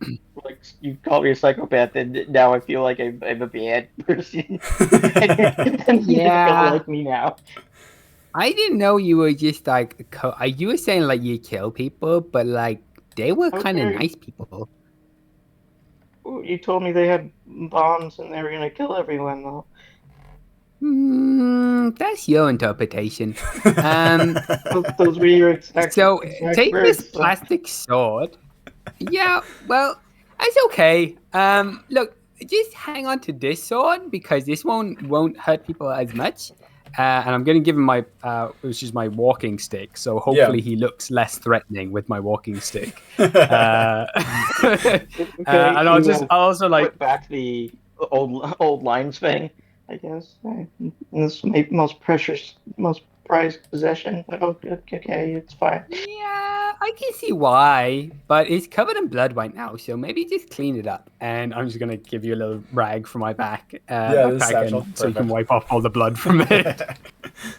like, you called me a psychopath, and now I feel like I'm a bad person. And you don't like me now. I didn't know you were just like, you were saying like you kill people, but like they were kind of nice people. You told me they had bombs and they were gonna kill everyone, though. That's your interpretation. Those were your exact take words, this plastic sword. Yeah, well, that's okay. Look, just hang on to this sword because this won't hurt people as much. And I'm going to give him my, which is my walking stick. So hopefully he looks less threatening with my walking stick. And I'll also like put back the old lines thing. I guess this may be most prized possession. Okay, it's fine. Yeah, I can see why, but it's covered in blood right now, so maybe just clean it up. And I'm just gonna give you a little rag for my back, so you can wipe off all the blood from it.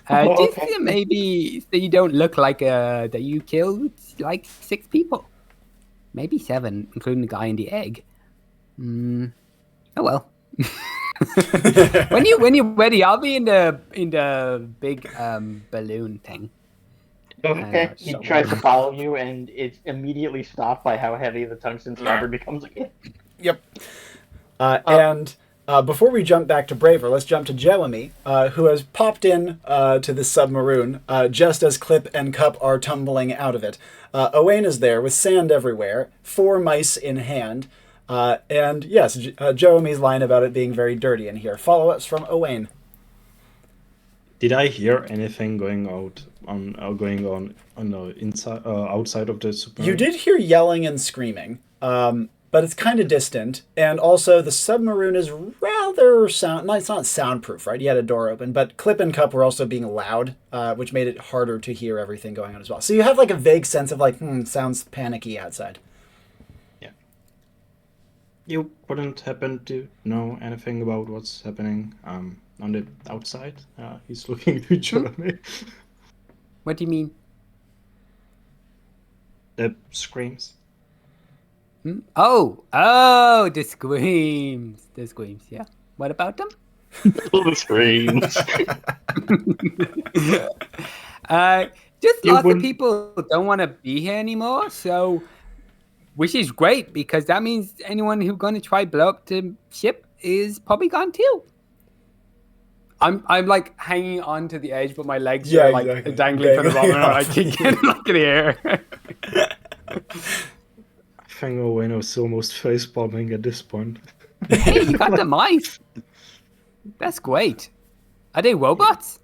Just maybe so you don't look like that you killed like 6 people, maybe 7, including the guy in the egg. Oh well. when you're ready, I'll be in the big balloon thing. Okay. He tries to follow you, and it's immediately stopped by how heavy the tungsten scabbard becomes again. Yep. And before we jump back to Braver, let's jump to Jewemy, who has popped in to the submarine just as Clip and Cup are tumbling out of it. Owain is there with sand everywhere, 4 mice in hand. And yes, Jewemy's line about it being very dirty in here. Follow us from Owain. Did I hear anything going on the inside, outside of the submarine? You did hear yelling and screaming, but it's kind of distant. And also, the submarine is rather it's not soundproof, right? You had a door open, but Clip and Cup were also being loud, which made it harder to hear everything going on as well. So you have like a vague sense of like, sounds panicky outside. You wouldn't happen to know anything about what's happening on the outside? He's looking to Jewemy. What do you mean? The screams. Oh, the screams. The screams, yeah. What about them? The screams. Just lots of people don't want to be here anymore, so... Which is great, because that means anyone who's going to try blow up the ship is probably gone too. I'm like hanging on to the edge, but my legs are like dangling from the bottom, and I can't get like in the air. I think Owain was almost face palming at this point. Hey, you got the mice. That's great. Are they robots?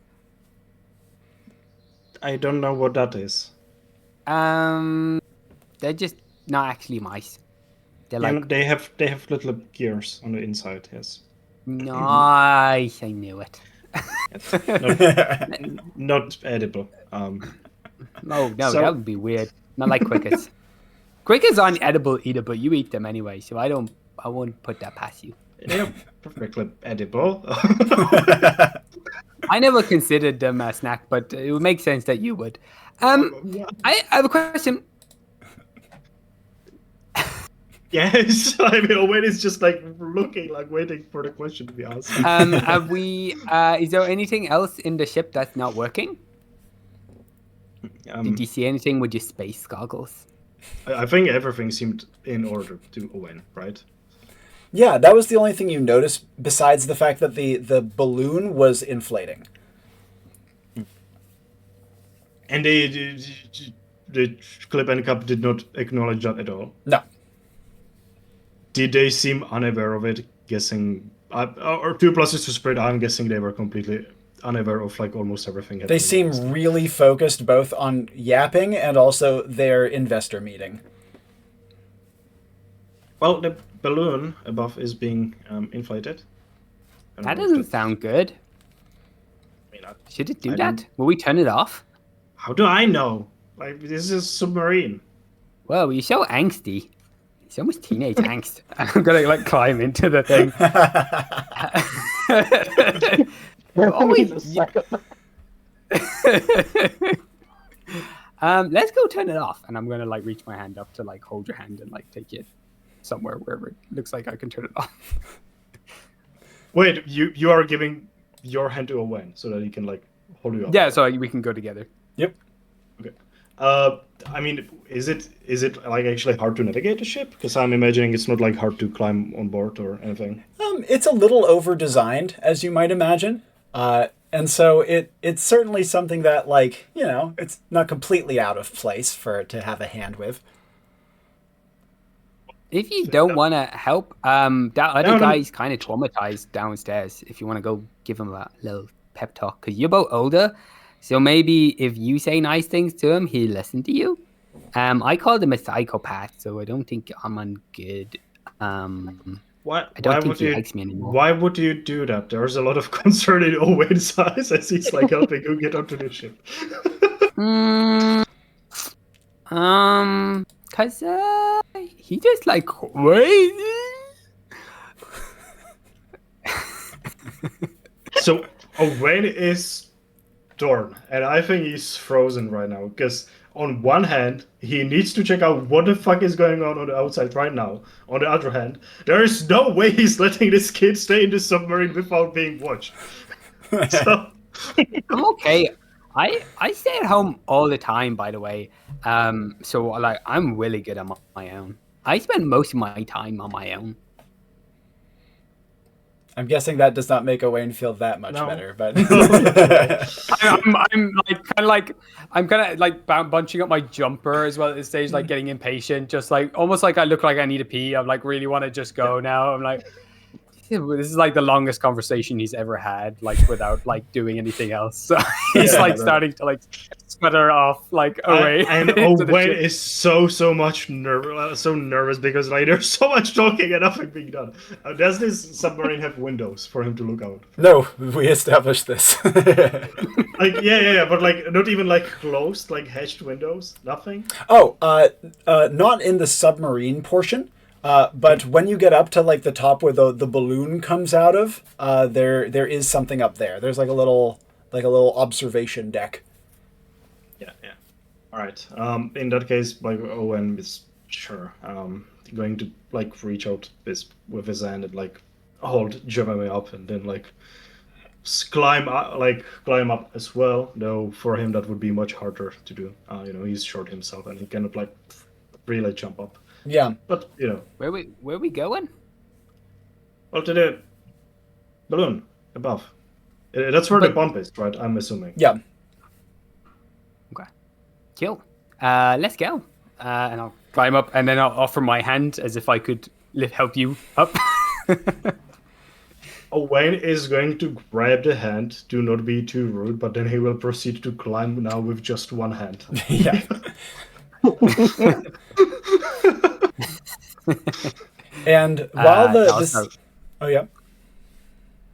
I don't know what that is. They're just not actually mice. They're like they have little gears on the inside. Yes. Nice. I knew it. Not edible. Oh no, that would be weird. Not like crickets. Crickets aren't edible either, but you eat them anyway, so I won't put that past you. They're perfectly edible. I never considered them a snack, but it would make sense that you would. I have a question. Yes, I mean, Owain is just like looking, like waiting for the question to be asked. Have we? Is there anything else in the ship that's not working? Did you see anything with your space goggles? I think everything seemed in order to Owain, right? Yeah, that was the only thing you noticed besides the fact that the balloon was inflating. And the Clip and Cup did not acknowledge that at all. No. Did they seem unaware of it? Guessing, or 2 pluses to spread. I'm guessing they were completely unaware of like almost everything. They seem really focused both on yapping and also their investor meeting. Well, the balloon above is being inflated. That doesn't sound good. I mean, Should it do that? Will we turn it off? How do I know? Like, this is a submarine. Well, you're so angsty. It's almost teenage angst. I'm gonna like climb into the thing. Always a second. Let's go turn it off, and I'm gonna like reach my hand up to like hold your hand and like take it somewhere wherever it looks like I can turn it off. Wait, you are giving your hand to Owain so that he can like hold you up. Yeah, so we can go together. Yep. Okay. I mean, is it like actually hard to navigate the ship? Because I'm imagining it's not like hard to climb on board or anything. It's a little over-designed, as you might imagine. And so it's certainly something that, like, you know, it's not completely out of place for it to have a hand with. If you don't want to help, that other guy's kind of traumatized downstairs. If you want to go give him a little pep talk, because you're both older, so maybe if you say nice things to him, he'll listen to you. I called him a psychopath, so I don't think I'm on good. Why think he likes me anymore. Why would you do that? There's a lot of concern in Owain's eyes as he's like helping you get onto the ship. Cause he just like crazy. So Owain is torn, and I think he's frozen right now because on one hand he needs to check out what the fuck is going on the outside right now. On the other hand, there is no way he's letting this kid stay in the submarine without being watched. So I'm okay. I stay at home all the time, by the way. So like I'm really good on my own. I spend most of my time on my own. I'm guessing that does not make Owain feel that much better, but I'm kind of like bunching up my jumper as well at this stage, like getting impatient, just like almost like I look like I need to pee. I'm like really want to just go now. I'm like, this is like the longest conversation he's ever had, like without like doing anything else. So he's starting to like sputter off like away. And Owain is so nervous because like there's so much talking and nothing being done. Does this submarine have windows for him to look out? No, we established this. Like yeah, but like not even like closed, like hatched windows, nothing. Oh, not in the submarine portion. But when you get up to like the top where the balloon comes out of, there is something up there. There's like a little observation deck. Yeah. All right. In that case, like Owain is going to like reach out with his hand and like hold Jewemy up and then like climb up as well. Though for him that would be much harder to do. He's short himself and he cannot like really jump up. Yeah. But where we going? Well, to the balloon above. That's where the bump is, right? I'm assuming. Yeah. Okay. Cool. Let's go. And I'll climb up, and then I'll offer my hand as if I could help you up. Owain is going to grab the hand. Do not be too rude, but then he will proceed to climb now with just one hand. Yeah. And while oh yeah.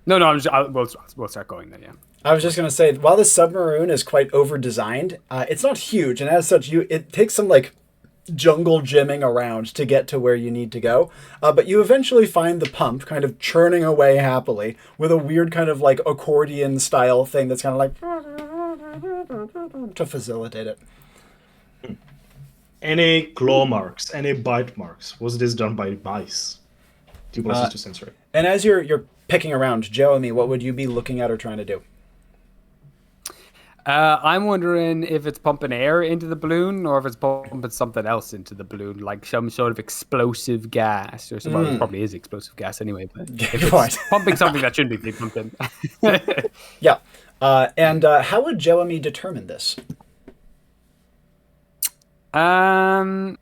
No, we'll start going then. Yeah. I was just gonna say, while the submarine is quite over-designed, it's not huge, and as such, it takes some like jungle gymming around to get to where you need to go. But you eventually find the pump kind of churning away happily with a weird kind of like accordion style thing that's kind of like to facilitate it. Any claw marks, any bite marks? Was this done by mice? 2 + to sensory. And as you're picking around, Jewemy, what would you be looking at or trying to do? I'm wondering if it's pumping air into the balloon or if it's pumping something else into the balloon, like some sort of explosive gas or something. Well, it probably is explosive gas anyway, but if it's pumping something that shouldn't be pumping. Yeah. And how would Jewemy determine this? I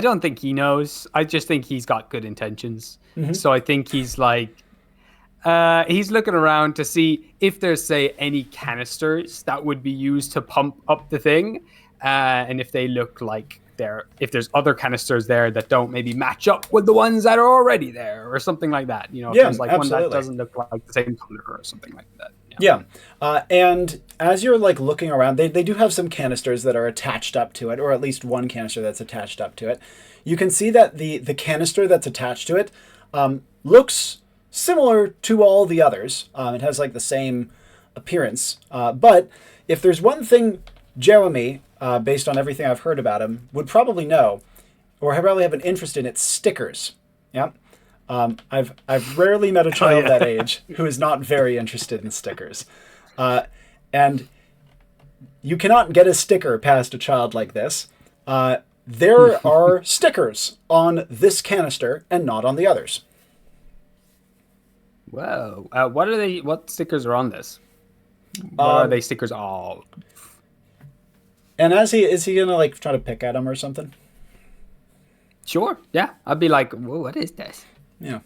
don't think he knows. I just think he's got good intentions. So I think he's like, he's looking around to see if there's, say, any canisters that would be used to pump up the thing, and if they look like if there's other canisters there that don't maybe match up with the ones that are already there, or something like that. You know, if there's like absolutely. one that doesn't look like the same color or something like that. Yeah. And as you're like looking around, they do have some canisters that are attached up to it, or at least one canister that's attached up to it. You can see that the canister that's attached to it looks similar to all the others. It has like the same appearance. But if there's one thing Jewemy, based on everything I've heard about him, would probably know, or probably have an interest in, it's stickers. Yeah. I've rarely met a child that age who is not very interested in stickers. And you cannot get a sticker past a child like this. There are stickers on this canister and not on the others. Whoa. What are they? What stickers are on this? What are they stickers all? And is he gonna like try to pick at them or something? Sure. Yeah. I'd be like, whoa, what is this? Yeah.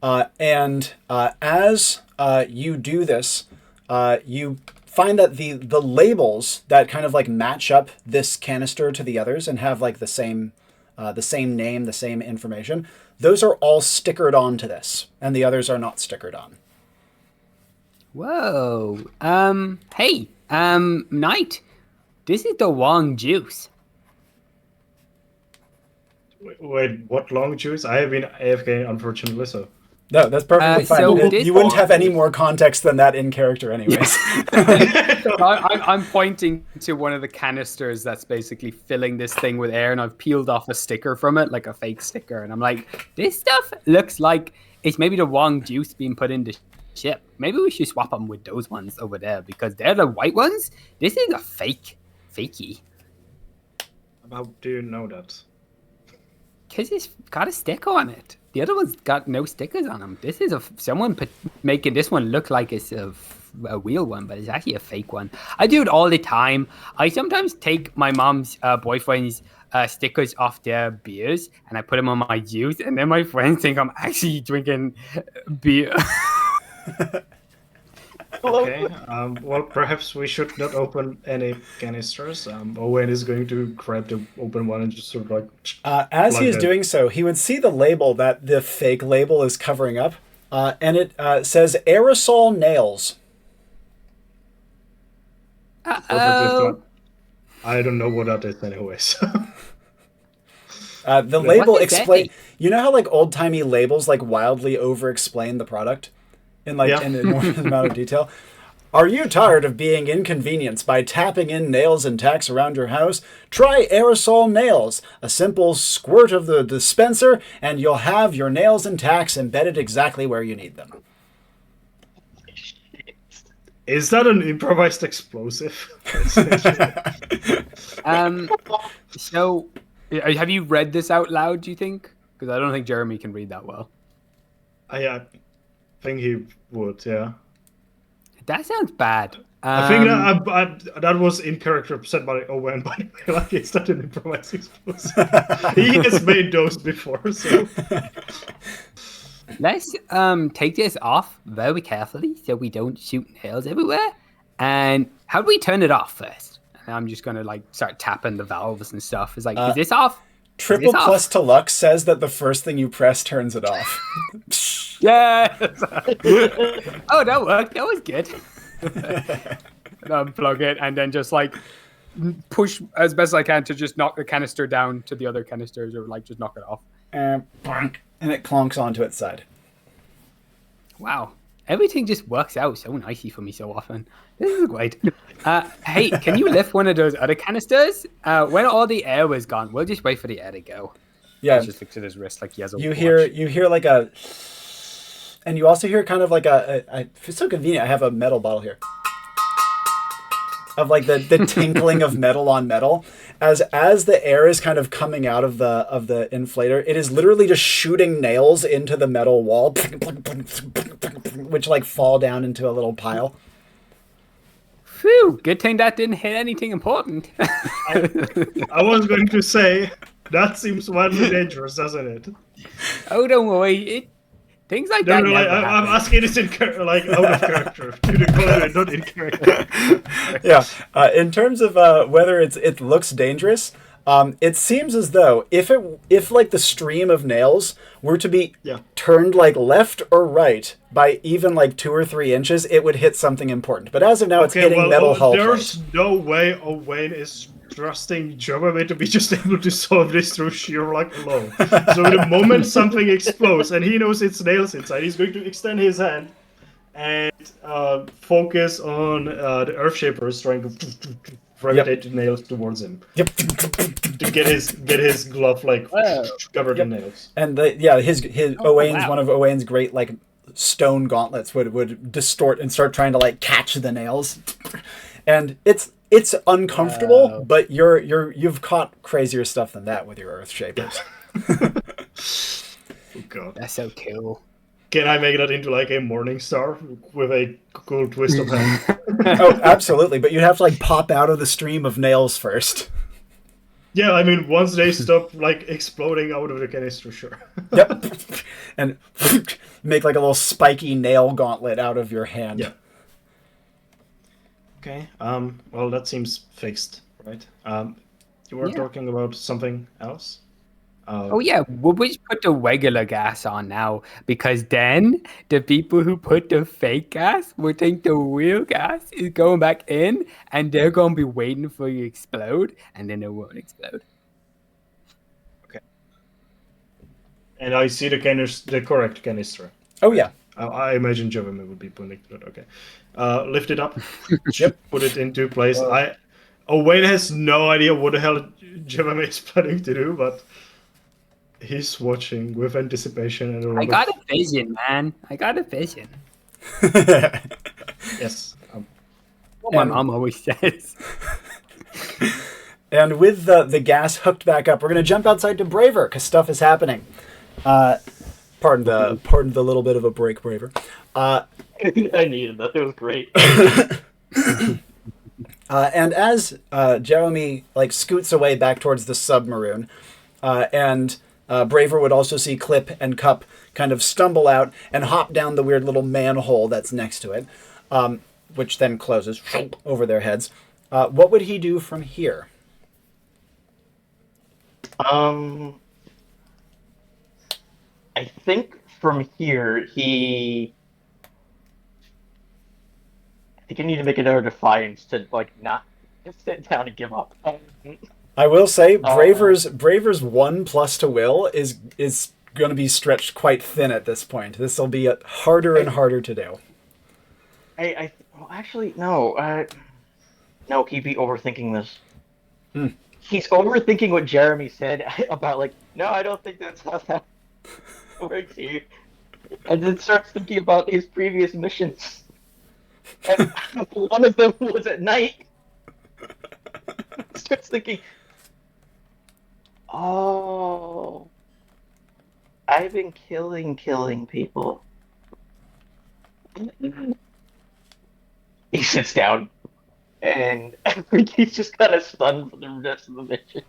And as you do this, you find that the labels that kind of like match up this canister to the others and have like the same name, the same information, those are all stickered onto this, and the others are not stickered on. Whoa. Hey, Knight, this is the Wong juice. Wait, what long juice? I have been AFK, unfortunately, so. No, that's perfectly fine. so You wouldn't have any more context than that in character anyways. I'm pointing to one of the canisters that's basically filling this thing with air, and I've peeled off a sticker from it, like a fake sticker, and I'm like, this stuff looks like it's maybe the Wong juice being put in the ship. Maybe we should swap them with those ones over there, because they're the white ones. This is a fakey. How do you know that? Because it's got a sticker on it. The other one's got no stickers on them. This is someone making this one look like it's a real one, but it's actually a fake one. I do it all the time. I sometimes take my mom's boyfriend's stickers off their beers and I put them on my juice, and then my friends think I'm actually drinking beer. Okay, well, perhaps we should not open any canisters. Owain is going to grab the open one and just sort of like... as he is doing so, he would see the label that the fake label is covering up, and it says aerosol nails. Uh-oh. I don't know what that is anyway, so... The label explain. You know how like old-timey labels like wildly over-explain the product? In an enormous amount of detail. Are you tired of being inconvenienced by tapping in nails and tacks around your house? Try aerosol nails. A simple squirt of the dispenser and you'll have your nails and tacks embedded exactly where you need them. Is that an improvised explosive? So, have you read this out loud, do you think? Because I don't think Jeremy can read that well. I think he would, yeah. That sounds bad. I think that was in character said by Owain, by the way. Like, it's not an improvised explosive. He has made those before, so... Let's take this off very carefully so we don't shoot nails everywhere. And how do we turn it off first? And I'm just going to like start tapping the valves and stuff. It's like, is this off? Triple plus to luck says that the first thing you press turns it off. Yeah. Oh, that worked. That was good. Unplug it and then just like push as best I can to just knock the canister down to the other canisters, or like just knock it off. And it clonks onto its side. Wow. Everything just works out so nicely for me so often. This is great. Hey, can you lift one of those other canisters? When all the air was gone, we'll just wait for the air to go. Yeah. He just looks at his wrist like he has a You watch. hear like a, and you also hear kind of like it's so convenient. I have a metal bottle here. Of like the tinkling of metal on metal, as the air is kind of coming out of the inflator, it is literally just shooting nails into the metal wall, which like fall down into a little pile. Phew, good thing that didn't hit anything important. I was going to say that seems wildly dangerous, doesn't it? Oh, don't worry. Things like that. No, I'm asking this out of character. To the comment, not in character. Yeah. In terms of whether it looks dangerous, it seems as though if like the stream of nails were to be turned like left or right by even like 2 or 3 inches, it would hit something important. But as of now, it's hitting metal hull plate. There's no way Owain is trusting Jewemy to be just able to solve this through sheer luck alone. So the moment something explodes and he knows it's nails inside, he's going to extend his hand and focus on the Earthshapers trying to gravitate the nails towards him. Yep. To get his glove like covered in nails. And his Owain's one of Owain's great like stone gauntlets would distort and start trying to like catch the nails. And it's uncomfortable, but you've caught crazier stuff than that with your Earth Shapers. Oh god. That's so cool. Can I make that into like a morning star with a cool twist of hand? Oh, absolutely, but you'd have to like pop out of the stream of nails first. Yeah, I mean once they stop like exploding out of the canister, sure. Yep. And make like a little spiky nail gauntlet out of your hand. Yeah. Okay. Well, that seems fixed, right? You were talking about something else. Oh yeah, we'll just put the regular gas on now, because then the people who put the fake gas will think the real gas is going back in, and they're gonna be waiting for you to explode, and then it won't explode. Okay. And I see the correct canister. Oh yeah. I imagine Jewemy would be putting it. Okay. Lift it up. Put it into place. Owain has no idea what the hell Jewemy is planning to do, but he's watching with anticipation and I got a vision, man. I got a vision. Yes. What my mom always says. And with the gas hooked back up, we're gonna jump outside to Braver because stuff is happening. Pardon the little bit of a break, Braver. I needed that. It was great. And as Jewemy like scoots away back towards the submarine, and Braver would also see Clip and Cup kind of stumble out and hop down the weird little manhole that's next to it, which then closes over their heads. What would he do from here? I think from here I think I need to make another defiance to like not just sit down and give up. I will say Braver's 1+ to will is going to be stretched quite thin at this point. This will be harder and harder to do. No, he'd be overthinking this. He's overthinking what Jeremy said about like, no, I don't think that's how that works here. And then starts thinking about his previous missions. And one of them was at night. Starts thinking, oh, I've been killing people. He sits down, and he's just kind of stunned for the rest of the mission.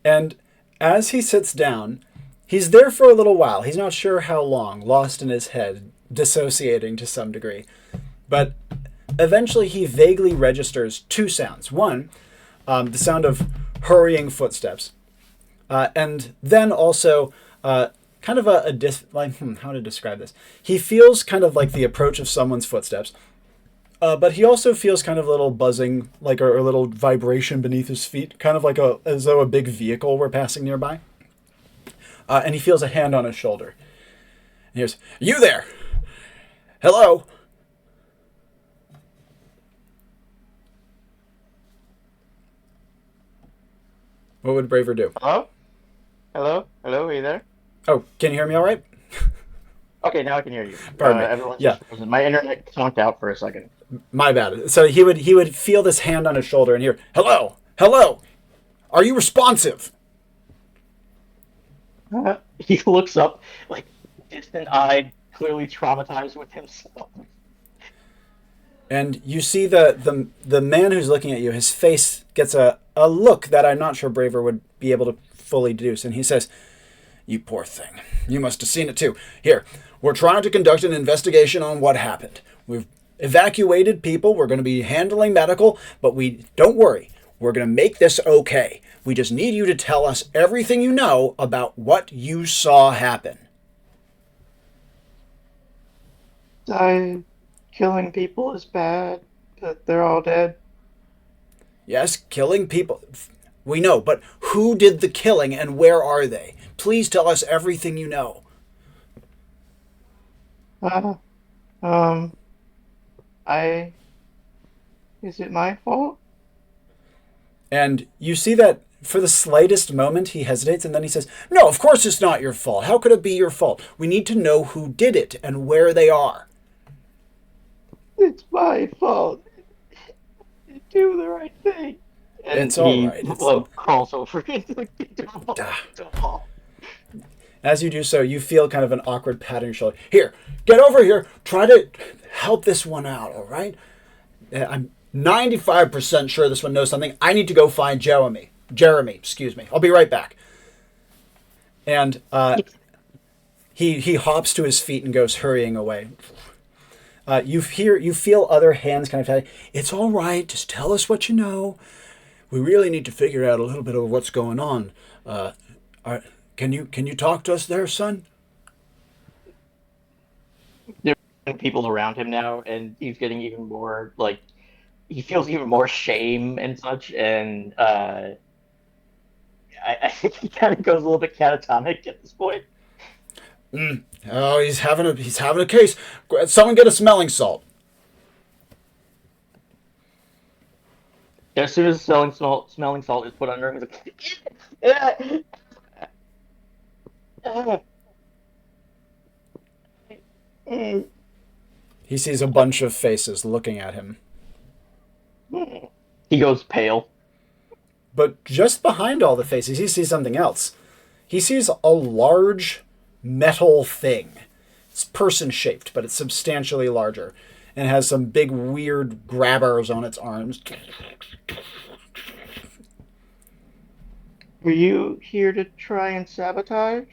And as he sits down, he's there for a little while. He's not sure how long, lost in his head, dissociating to some degree. But eventually he vaguely registers 2 sounds. One, the sound of hurrying footsteps. And then also kind of how to describe this? He feels kind of like the approach of someone's footsteps. But he also feels kind of a little buzzing, like a little vibration beneath his feet, kind of like as though a big vehicle were passing nearby. And he feels a hand on his shoulder. And he hears, "You there! Hello? What would Braver do? Hello? Hello? Hello? Are you there? Oh, can you hear me all right? Okay, now I can hear you. Pardon me. Everyone's Yeah. just frozen. My internet conked out for a second. My bad. So he would feel this hand on his shoulder and hear, "Hello? Hello? Are you responsive?" He looks up, like, distant-eyed, clearly traumatized with himself. And you see the man who's looking at you, his face gets a look that I'm not sure Braver would be able to fully deduce. And he says, "You poor thing. You must have seen it too. Here, we're trying to conduct an investigation on what happened. We've evacuated people. We're going to be handling medical, but don't worry. We're going to make this okay. We just need you to tell us everything you know about what you saw happen." Killing people is bad, but they're all dead. Yes, killing people. We know, but who did the killing and where are they? Please tell us everything you know. Is it my fault? And you see that for the slightest moment he hesitates and then he says, "No, of course it's not your fault. How could it be your fault? We need to know who did it and where they are." It's my fault. Do the right thing. And It's all right. Crawls over into the wall. As you do so, you feel kind of an awkward pat on your shoulder. "Here, get over here. Try to help this one out, all right? I'm 95% sure this one knows something. I need to go find Jewemy. Jeremy, excuse me. I'll be right back." And he hops to his feet and goes hurrying away. You feel other hands kind of tell you, "It's all right. Just tell us what you know. We really need to figure out a little bit of what's going on. Can you talk to us there, son?" There are people around him now, and he's getting even more, like, he feels even more shame and such, and I think he kind of goes a little bit catatonic at this point. Oh, he's having a case. Someone get a smelling salt. As soon as smelling salt is put under him, he's like, He sees a bunch of faces looking at him. he goes pale. But just behind all the faces, he sees something else. He sees a large metal thing. It's person-shaped, but it's substantially larger. And has some big, weird grabbers on its arms. Were you here to try and sabotage?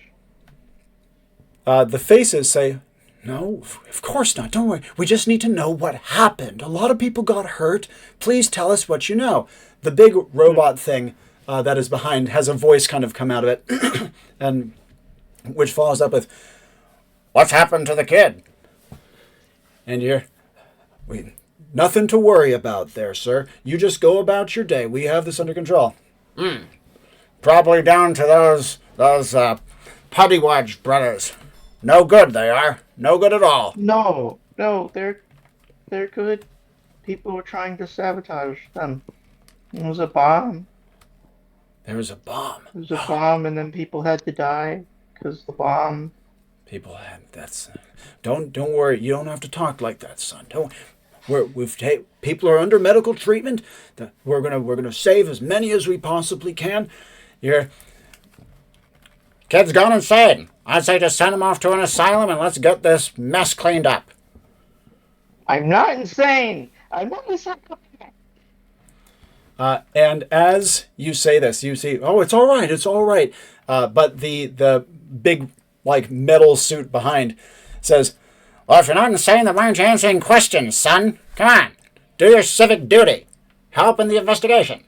The faces say, "No, of course not. Don't worry. We just need to know what happened. A lot of people got hurt. Please tell us what you know." The big robot thing that is behind has a voice kind of come out of it, and which follows up with, "What's happened to the kid?" And you're, "Nothing to worry about there, sir. You just go about your day. We have this under control." "Probably down to those Puddywudge brothers. No good they are. No good at all." No, they're good. People were trying to sabotage them. It was a bomb. There was a bomb. It was a bomb, and then people had to die because the bomb. People had that's. Don't worry. You don't have to talk like that, son. Don't. People are under medical treatment. We're gonna save as many as we possibly can. Kid's gone insane. I'd say just send him off to an asylum and let's get this mess cleaned up. I'm not insane. I'm not insane. And as you say this, you see, "Oh, it's all right. It's all right." But the big like metal suit behind says, "Well, if you're not insane, then why aren't you answering questions, son? Come on, do your civic duty. Help in the investigation."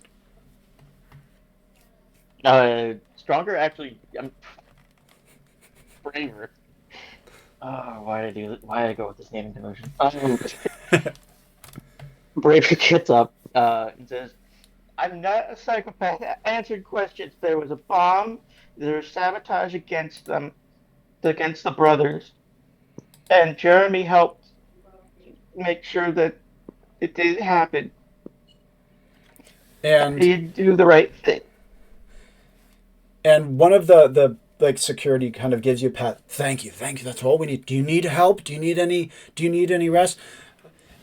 Stronger actually. I'm braver. Why did I do that? Why did I go with this naming convention? Braver gets up and says, "I'm not a psychopath. I answered questions. There was a bomb. There was sabotage against them, against the brothers, and Jeremy helped make sure that it did happen. And You do the right thing. And one of the like security kind of gives you a pat. Thank you. That's all we need. Do you need help? Do you need any rest?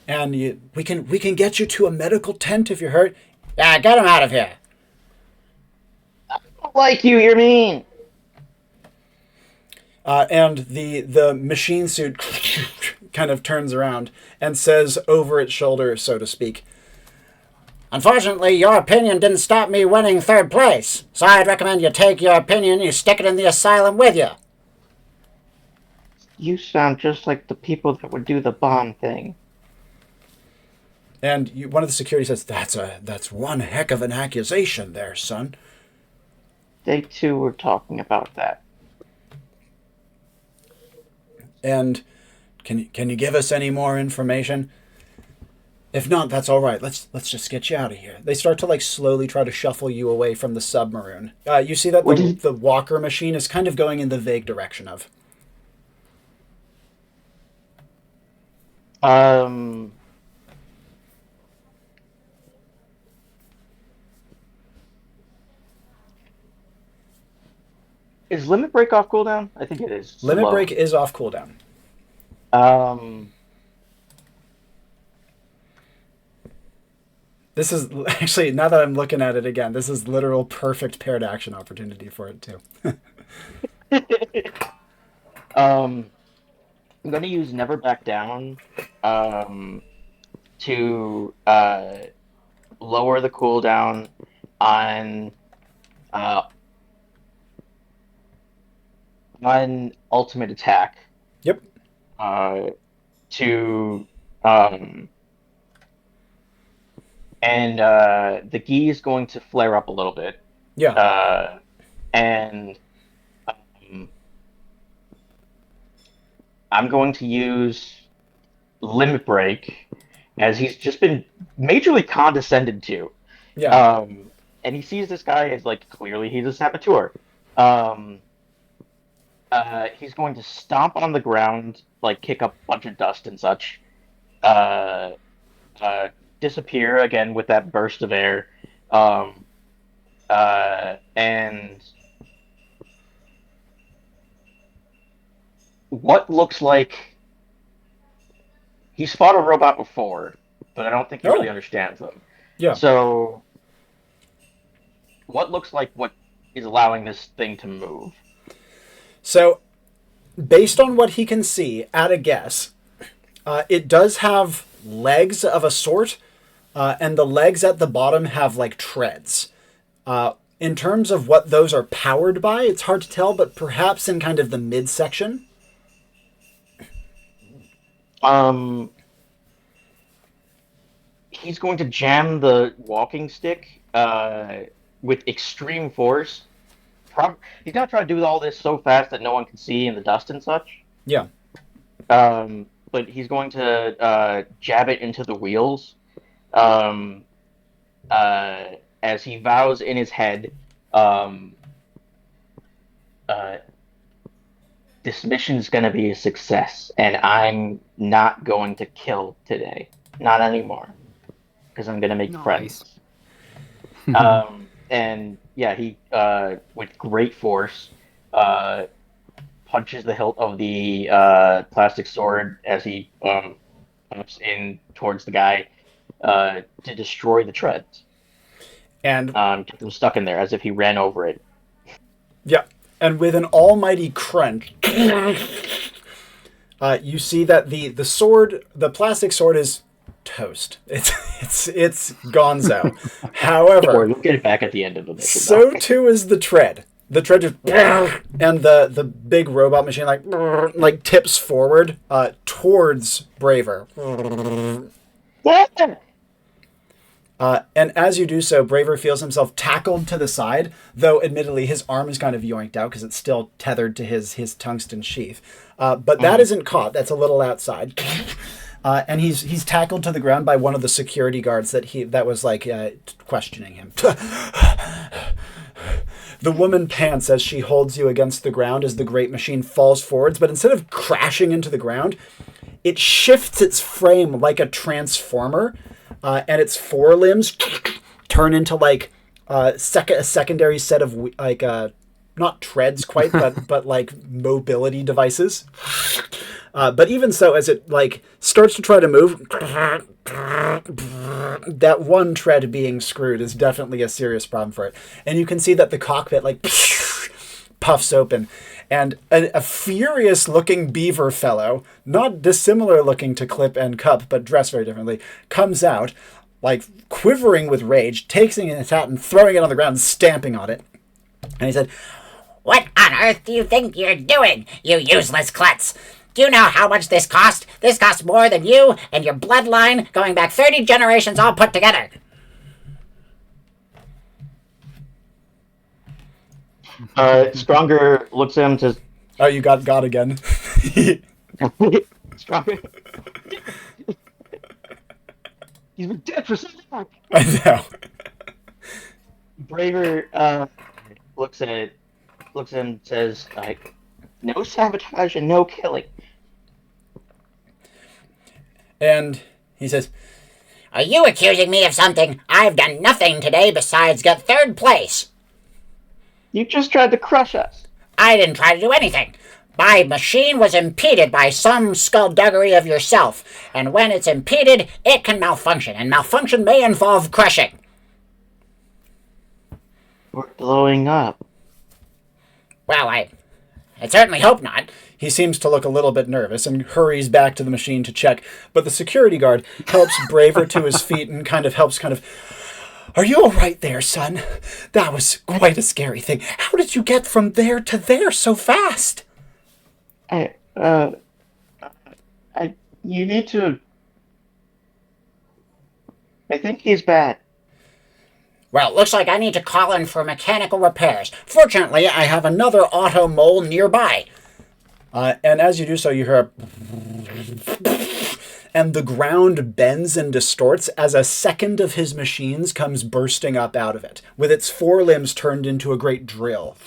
And we can get you to a medical tent if you're hurt. Yeah, get him out of here. I don't like you. You're mean. And the machine suit kind of turns around and says over its shoulder, so to speak, Unfortunately, your opinion didn't stop me winning 3rd place, so I'd recommend you take your opinion and you stick it in the asylum with you. You sound just like the people that would do the bomb thing. And one of the security says, that's one heck of an accusation there, son. They too were talking about that. And can you give us any more information? If not, that's all right. Let's just get you out of here. They start to like slowly try to shuffle you away from the submarine. You see that the walker machine is kind of going in the vague direction of. Is Limit Break off cooldown? I think it is. Limit Break is off cooldown. This is actually, now that I'm looking at it again, this is literal perfect paired action opportunity for it too. I'm going to use Never Back Down to lower the cooldown on ultimate attack. Yep. And the gi is going to flare up a little bit. Yeah. And I'm going to use Limit Break, as he's just been majorly condescended to. Yeah. And he sees this guy as, like, clearly he's a saboteur. He's going to stomp on the ground, like, kick up a bunch of dust and such. Disappear again with that burst of air, and what looks like he's fought a robot before, but I don't think he really understands them. Yeah. So, what looks like what is allowing this thing to move? So, based on what he can see, at a guess, it does have legs of a sort. And the legs at the bottom have like treads. In terms of what those are powered by, it's hard to tell, but perhaps in kind of the midsection. He's going to jam the walking stick with extreme force. He's going to try to do all this so fast that no one can see in the dust and such. Yeah. But he's going to jab it into the wheels. As he vows in his head, this mission's gonna be a success, and I'm not going to kill today. Not anymore. Because I'm gonna make friends. And yeah, he, with great force, punches the hilt of the plastic sword as he pops in towards the guy. To destroy the treads. And get them stuck in there as if he ran over it. Yeah. And with an almighty crunch, you see that the sword, the plastic sword, is toast. It's gonzo. However, we'll get it back at the end of the mission. So too is the tread. The tread just and the big robot machine like tips forward towards Braver. And as you do so, Braver feels himself tackled to the side, though admittedly his arm is kind of yoinked out because it's still tethered to his tungsten sheath. But that isn't caught. That's a little outside. And he's tackled to the ground by one of the security guards that was like questioning him. The woman pants as she holds you against the ground as the great machine falls forwards, but instead of crashing into the ground, it shifts its frame like a transformer, and its forelimbs turn into like a secondary set of like not treads quite, but like mobility devices. But even so, as it like starts to try to move, that one tread being screwed is definitely a serious problem for it. And you can see that the cockpit like puffs open, and a furious-looking beaver fellow, not dissimilar looking to Clip and Cup, but dressed very differently, comes out, like quivering with rage, taking his hat and throwing it on the ground, stamping on it. And he said, What on earth do you think you're doing, you useless klutz? Do you know how much this cost? This costs more than you and your bloodline going back 30 generations all put together. Stronger looks at him to... oh, you got God again. Stronger... He's been dead for so long. I know. Braver looks at him and says, like, no sabotage and no killing. And he says, Are you accusing me of something? I've done nothing today besides get 3rd place. You just tried to crush us. I didn't try to do anything. My machine was impeded by some skullduggery of yourself, and when it's impeded, it can malfunction, and malfunction may involve crushing. We're blowing up. Well, I certainly hope not. he seems to look a little bit nervous and hurries back to the machine to check, but the security guard helps Braver to his feet and helps are you all right there, son? That was quite a scary thing. How did you get from there to there so fast? You need to... I think he's bad. Well, it looks like I need to call in for mechanical repairs. Fortunately, I have another auto mole nearby. And as you do so, you hear and the ground bends and distorts as a second of his machines comes bursting up out of it, with its forelimbs turned into a great drill.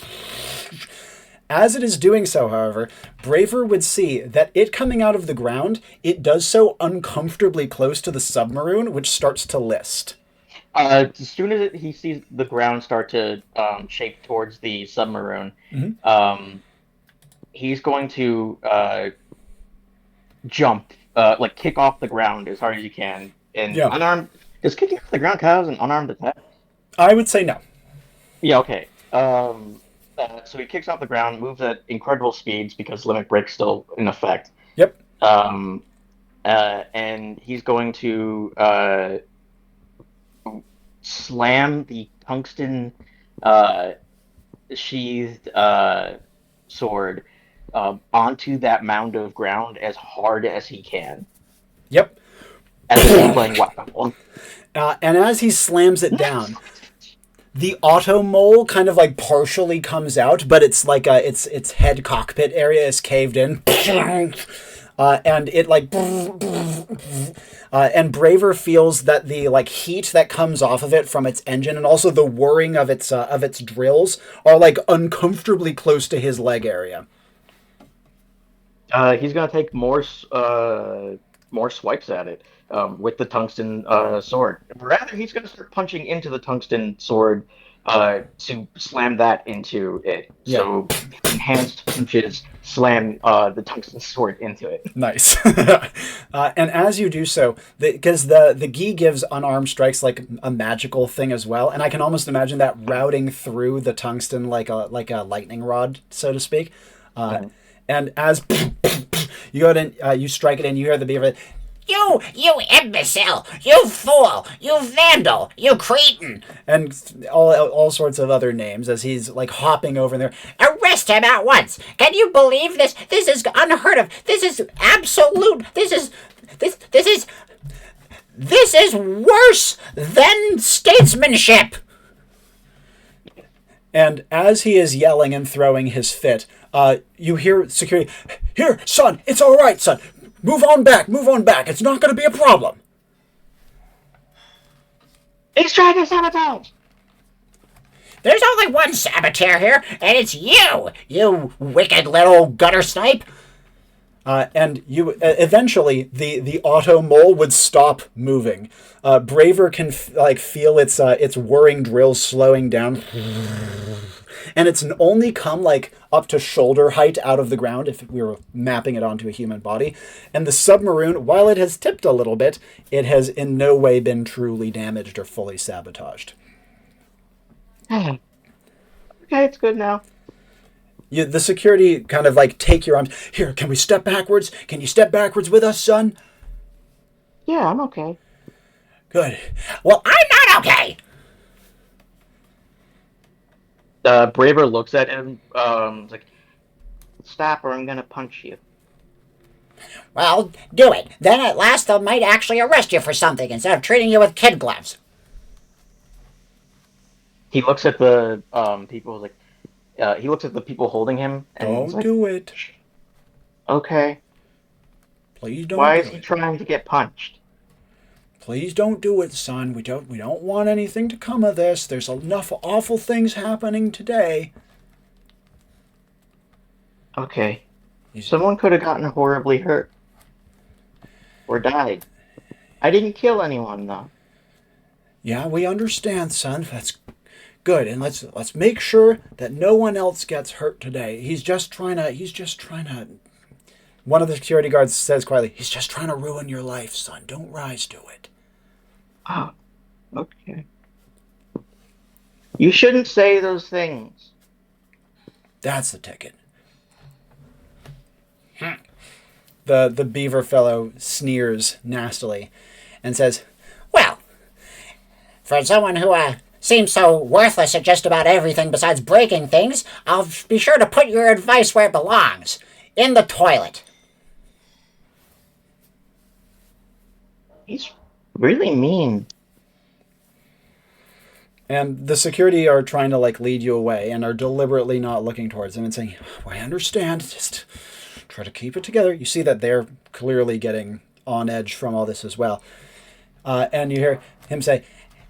As it is doing so, however, Braver would see that it coming out of the ground, it does so uncomfortably close to the submarine, which starts to list. As soon as he sees the ground start to shape towards the submarine, he's going to jump, kick off the ground as hard as he can. And unarmed... Does kicking off the ground count as an unarmed attack? I would say no. Yeah, okay. So he kicks off the ground, moves at incredible speeds because limit break's still in effect. Yep. And he's going to slam the tungsten sheathed sword onto that mound of ground as hard as he can. Yep. As a playing weapon. And as he slams it down, the auto mole partially comes out, but it's like its head cockpit area is caved in. And it and Braver feels that the heat that comes off of it from its engine and also the whirring of its drills are uncomfortably close to his leg area. He's gonna take more swipes at it with the tungsten sword. Rather, he's gonna start punching into the tungsten sword to slam that into it. Yeah. So enhanced punches slam the tungsten sword into it. Nice. And as you do so, because the gi gives unarmed strikes a magical thing as well, and I can almost imagine that routing through the tungsten like a lightning rod, so to speak. And as you go in, you strike it, and you hear the beaver. You imbecile! You fool! You vandal! You cretin! And all sorts of other names as he's hopping over there. Arrest him at once! Can you believe this? This is unheard of. This is absolute. This is worse than statesmanship. And as he is yelling and throwing his fit, you hear security. Here, son, it's all right, son. Move on back. It's not going to be a problem. He's trying to sabotage! There's only one saboteur here, and it's you, you wicked little gutter snipe. And you eventually the auto mole would stop moving. Braver can feel its whirring drills slowing down, and it's only come like up to shoulder height out of the ground if we were mapping it onto a human body. And the submaroon, while it has tipped a little bit, it has in no way been truly damaged or fully sabotaged. Okay, it's good now. The security kind of like take your arms. Here, can we step backwards? Can you step backwards with us, son? Yeah, I'm okay. Good. Well, I'm not okay. Braver looks at him, like, stop or I'm gonna punch you. Well, do it. Then at last they might actually arrest you for something instead of treating you with kid gloves. He looks at the people, like, he looks at the people holding him, and Don't he's like, do it. okay. Please don't. Why is he trying to get punched? Please don't do it, son. We don't want anything to come of this. There's enough awful things happening today. Okay. Someone could have gotten horribly hurt. Or died. I didn't kill anyone, though. Yeah, we understand, son. That's good. And let's make sure that no one else gets hurt today. He's just trying to. One of the security guards says quietly, he's just trying to ruin your life, son. Don't rise to it. Oh, okay. You shouldn't say those things. That's the ticket. The beaver fellow sneers nastily and says, well, for someone who seems so worthless at just about everything besides breaking things, I'll be sure to put your advice where it belongs. In the toilet. He's really mean. And the security are trying to like lead you away and are deliberately not looking towards him and saying, I understand, just try to keep it together. You see that they're clearly getting on edge from all this as well. And you hear him say,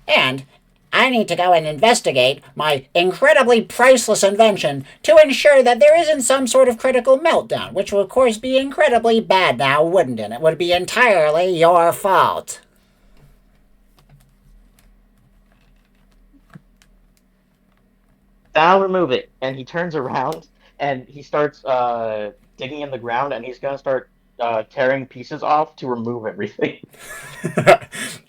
and I need to go and investigate my incredibly priceless invention to ensure that there isn't some sort of critical meltdown, which will of course be incredibly bad now, wouldn't it? It would be entirely your fault. I'll remove it. And he turns around and he starts digging in the ground, and he's gonna start tearing pieces off to remove everything.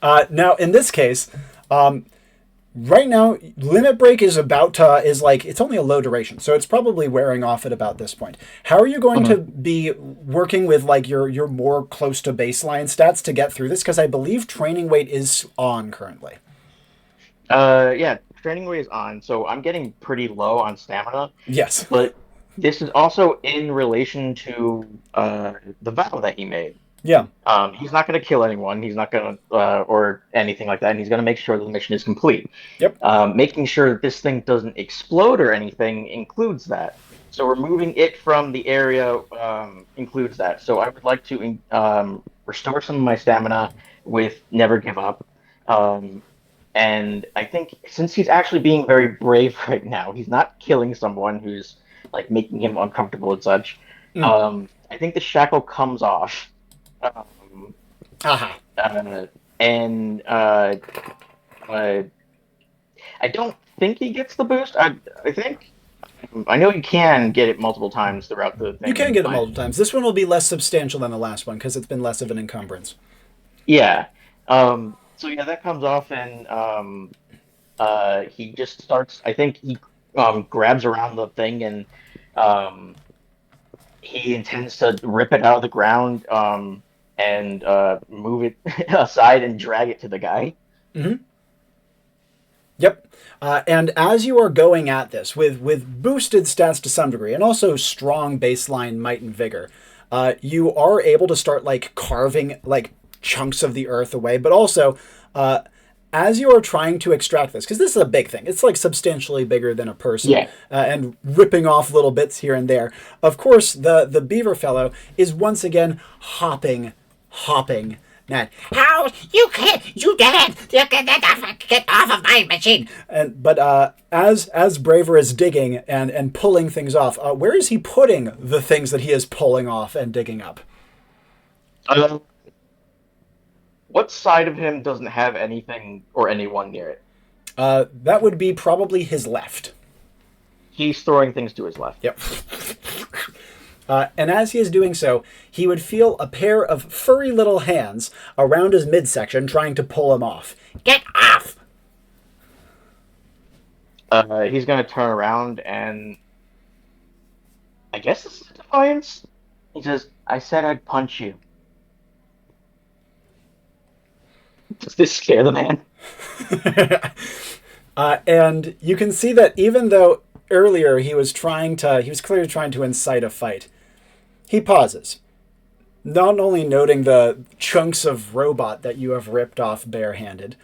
Now, in this case, right now, limit break is it's only a low duration, so it's probably wearing off at about this point. How are you going to be working with like your more close to baseline stats to get through this? Because I believe training weight is on currently. Yeah, training weight is on, so I'm getting pretty low on stamina. Yes. But this is also in relation to the vow that he made. Yeah. He's not going to kill anyone. He's not going to, or anything like that. And he's going to make sure the mission is complete. Yep. Making sure that this thing doesn't explode or anything includes that. So removing it from the area includes that. So I would like to restore some of my stamina with Never Give Up. And I think since he's actually being very brave right now, he's not killing someone who's like making him uncomfortable and such. I think the shackle comes off. And I don't think he gets the boost. I think I know you can get it multiple times throughout the thing. You can get it multiple times. This one will be less substantial than the last one because it's been less of an encumbrance. Yeah. So yeah, that comes off, and he just starts. I think he grabs around the thing, and he intends to rip it out of the ground and move it aside and drag it to the guy. Mm-hmm. Yep. And as you are going at this with boosted stats to some degree, and also strong baseline might and vigor, you are able to start like carving like chunks of the earth away, but also as you are trying to extract this, because this is a big thing, it's like substantially bigger than a person, and ripping off little bits here and there. Of course, the beaver fellow is once again hopping Nat. How? You can't. You can't. Get off of my machine. But as Braver is digging and pulling things off, where is he putting the things that he is pulling off and digging up? What side of him doesn't have anything or anyone near it? That would be probably his left. He's throwing things to his left. Yep. And as he is doing so, he would feel a pair of furry little hands around his midsection trying to pull him off. Get off. He's going to turn around and... I guess this is defiance? He says, I said I'd punch you. Does this scare the man? And you can see that even though earlier he was clearly trying to incite a fight, he pauses, not only noting the chunks of robot that you have ripped off barehanded,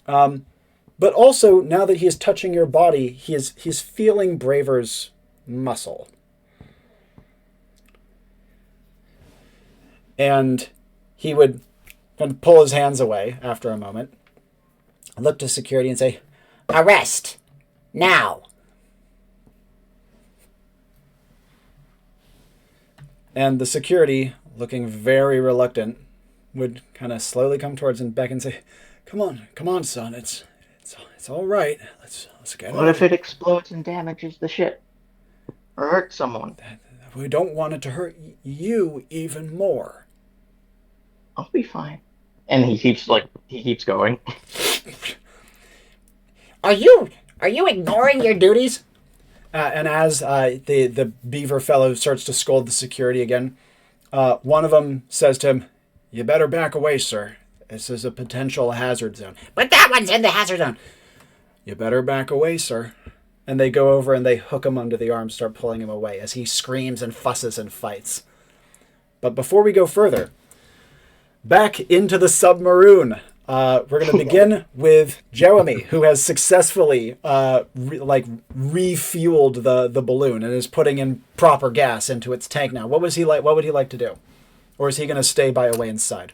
but also now that he is touching your body, he's feeling Braver's muscle. And he would kind of pull his hands away after a moment, look to security and say, Arrest. Now. and the security, looking very reluctant, would kind of slowly come towards him, beck and say, come on, son, it's all right. Let's get What if it explodes and damages the ship? Or hurts someone? We don't want it to hurt you even more. I'll be fine. And he keeps going. Are you ignoring your duties? And as the beaver fellow starts to scold the security again, one of them says to him, "You better back away, sir. This is a potential hazard zone." But that one's in the hazard zone. "You better back away, sir." And they go over and they hook him under the arm, start pulling him away as he screams and fusses and fights. But before we go further, back into the submarine. We're going to begin with Jewemy, who has successfully refueled the balloon and is putting in proper gas into its tank now. What would he like to do? Or is he going to stay by Owain's side?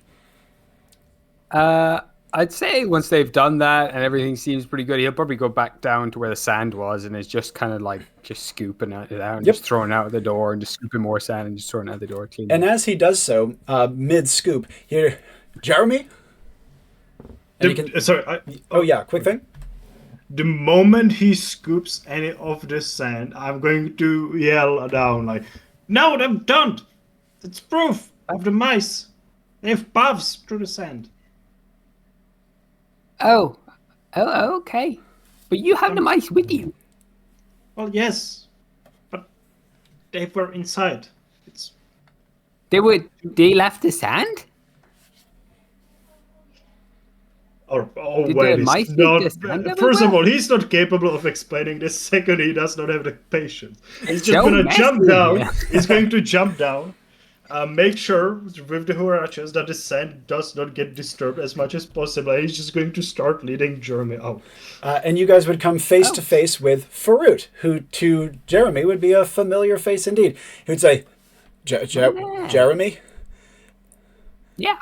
I'd say once they've done that and everything seems pretty good, he'll probably go back down to where the sand was and is just kind of just scooping it out and just throwing it out the door and just scooping more sand and just throwing it out the door. And as he does so, mid-scoop, here, Jeremy? Quick thing. The moment he scoops any of the sand, I'm going to yell down like, "No, they're done! It's proof of the mice. They have paths through the sand." Oh, okay. But you have the mice with you. Well, yes, but they were inside. They left the sand? Wait, first of all, he's not capable of explaining this. Second, he does not have the patience. He's just going to jump down. Yeah. He's going to jump down. Make sure with the huaraches that the sand does not get disturbed as much as possible. He's just going to start leading Jeremy out. And you guys would come face to face with Farut, who to Jeremy would be a familiar face indeed. He would say, Jeremy? Yeah.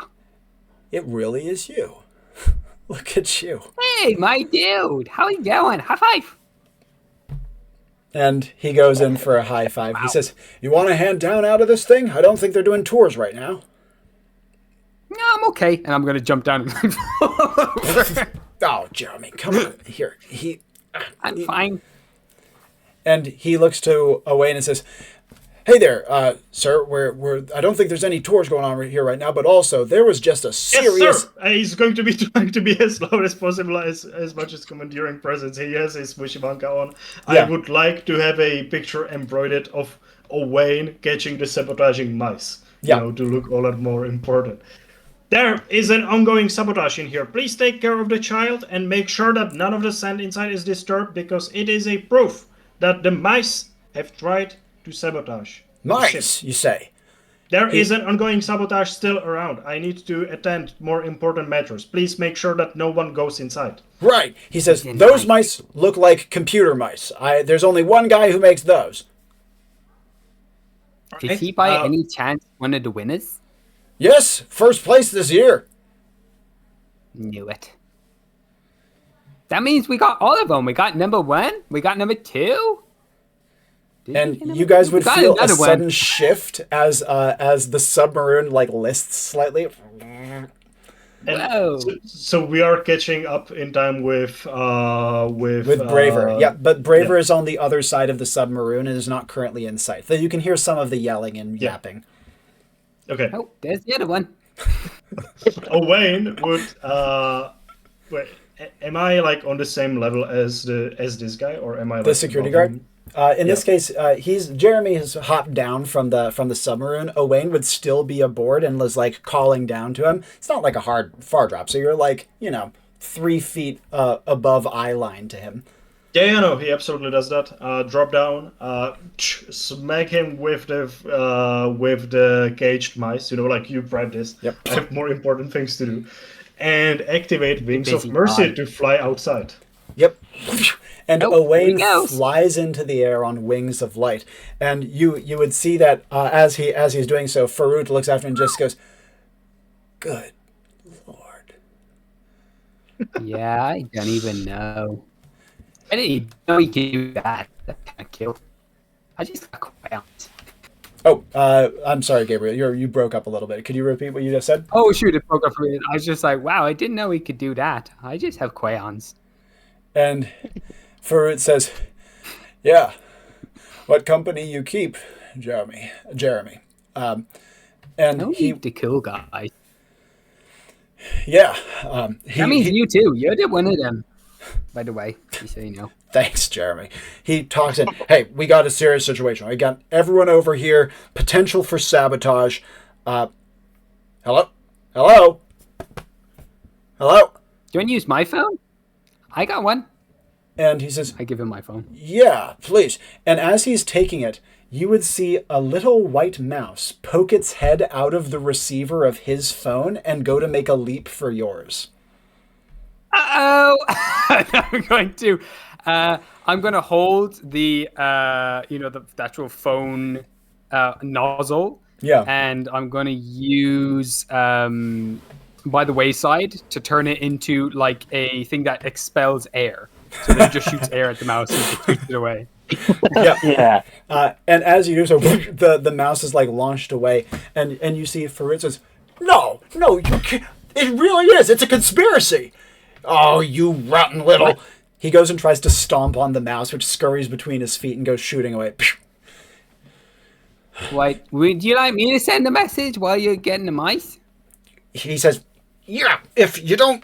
It really is you. Look at you. Hey, my dude. How you going? High five. And he goes in for a high five. Wow. He says, "You want a hand down out of this thing? I don't think they're doing tours right now." No, I'm okay. And I'm going to jump down. Oh, Jeremy, come on. Here. I'm fine. And he looks to Owain and says, "Hey there, sir, I don't think there's any tours going on right here right now, but also there was just a serious..." Yes, sir! He's going to be trying to be as loud as possible, as much as commandeering presence. He has his Wishibanka on. Yeah. I would like to have a picture embroidered of Owain catching the sabotaging mice. To look all that more important. There is an ongoing sabotage in here. Please take care of the child and make sure that none of the sand inside is disturbed, because it is a proof that the mice have tried to sabotage. Mice, you say? There is an ongoing sabotage still around. I need to attend more important matters. Please make sure that no one goes inside. Right. He says, those mice look like computer mice. There's only one guy who makes those. Did he by any chance one of the winners? Yes, first place this year. Knew it. That means we got all of them. We got number 1. We got number 2. And you guys would feel a sudden shift as the submarine like lists slightly. Whoa. So we are catching up in time with Braver. Yeah, but Braver is on the other side of the submarine and is not currently in sight. So you can hear some of the yelling and yapping. Okay. Oh, there's the other one. Owain would wait, am I like on the same level as this guy, or am I like The security above guard? him? In this case, Jeremy has hopped down from the submarine. Owain would still be aboard and was like calling down to him. It's not like a hard far drop, so you're like 3 feet above eye line to him. Yeah, no, he absolutely does that. Drop down, smack him with the caged mice. Like you grab this. Yep. I have more important things to do, and activate Wings of Mercy to fly outside. Yep. And Owain here he flies into the air on wings of light. And you would see that as he's doing so, Farouk looks after him and just goes, "Good Lord." Yeah, I don't even know. I didn't even know he could do that. That kind of killed. I just got quiet. Oh, I'm sorry, Gabriel. You broke up a little bit. Could you repeat what you just said? Oh, shoot, it broke up for me. I was just like, wow, I didn't know he could do that. I just have quaons. And Farouk says, "Yeah, what company you keep, Jeremy." And No he, need to kill guys. yeah, That means you too. You're the one of them. By the way, just so you know. Thanks, Jeremy. He talks in, "Hey, we got a serious situation. We got everyone over here, potential for sabotage. Hello? Hello? Hello?" Do you want to use my phone? I got one. And he says, I give him my phone. "Yeah, please." And as he's taking it, you would see a little white mouse poke its head out of the receiver of his phone and go to make a leap for yours. Uh-oh! I'm going to hold the, the actual phone nozzle. Yeah. And I'm going to use, by the wayside, to turn it into like a thing that expels air. So that it just shoots air at the mouse and just shoots it away. Yeah. And as you do so, the mouse is like launched away, and you see Farouk says, No, you can't. It really is. It's a conspiracy." "Oh, you rotten little." What? He goes and tries to stomp on the mouse, which scurries between his feet and goes shooting away. Wait, would you like me to send a message while you're getting the mice? He says, "Yeah, if you don't."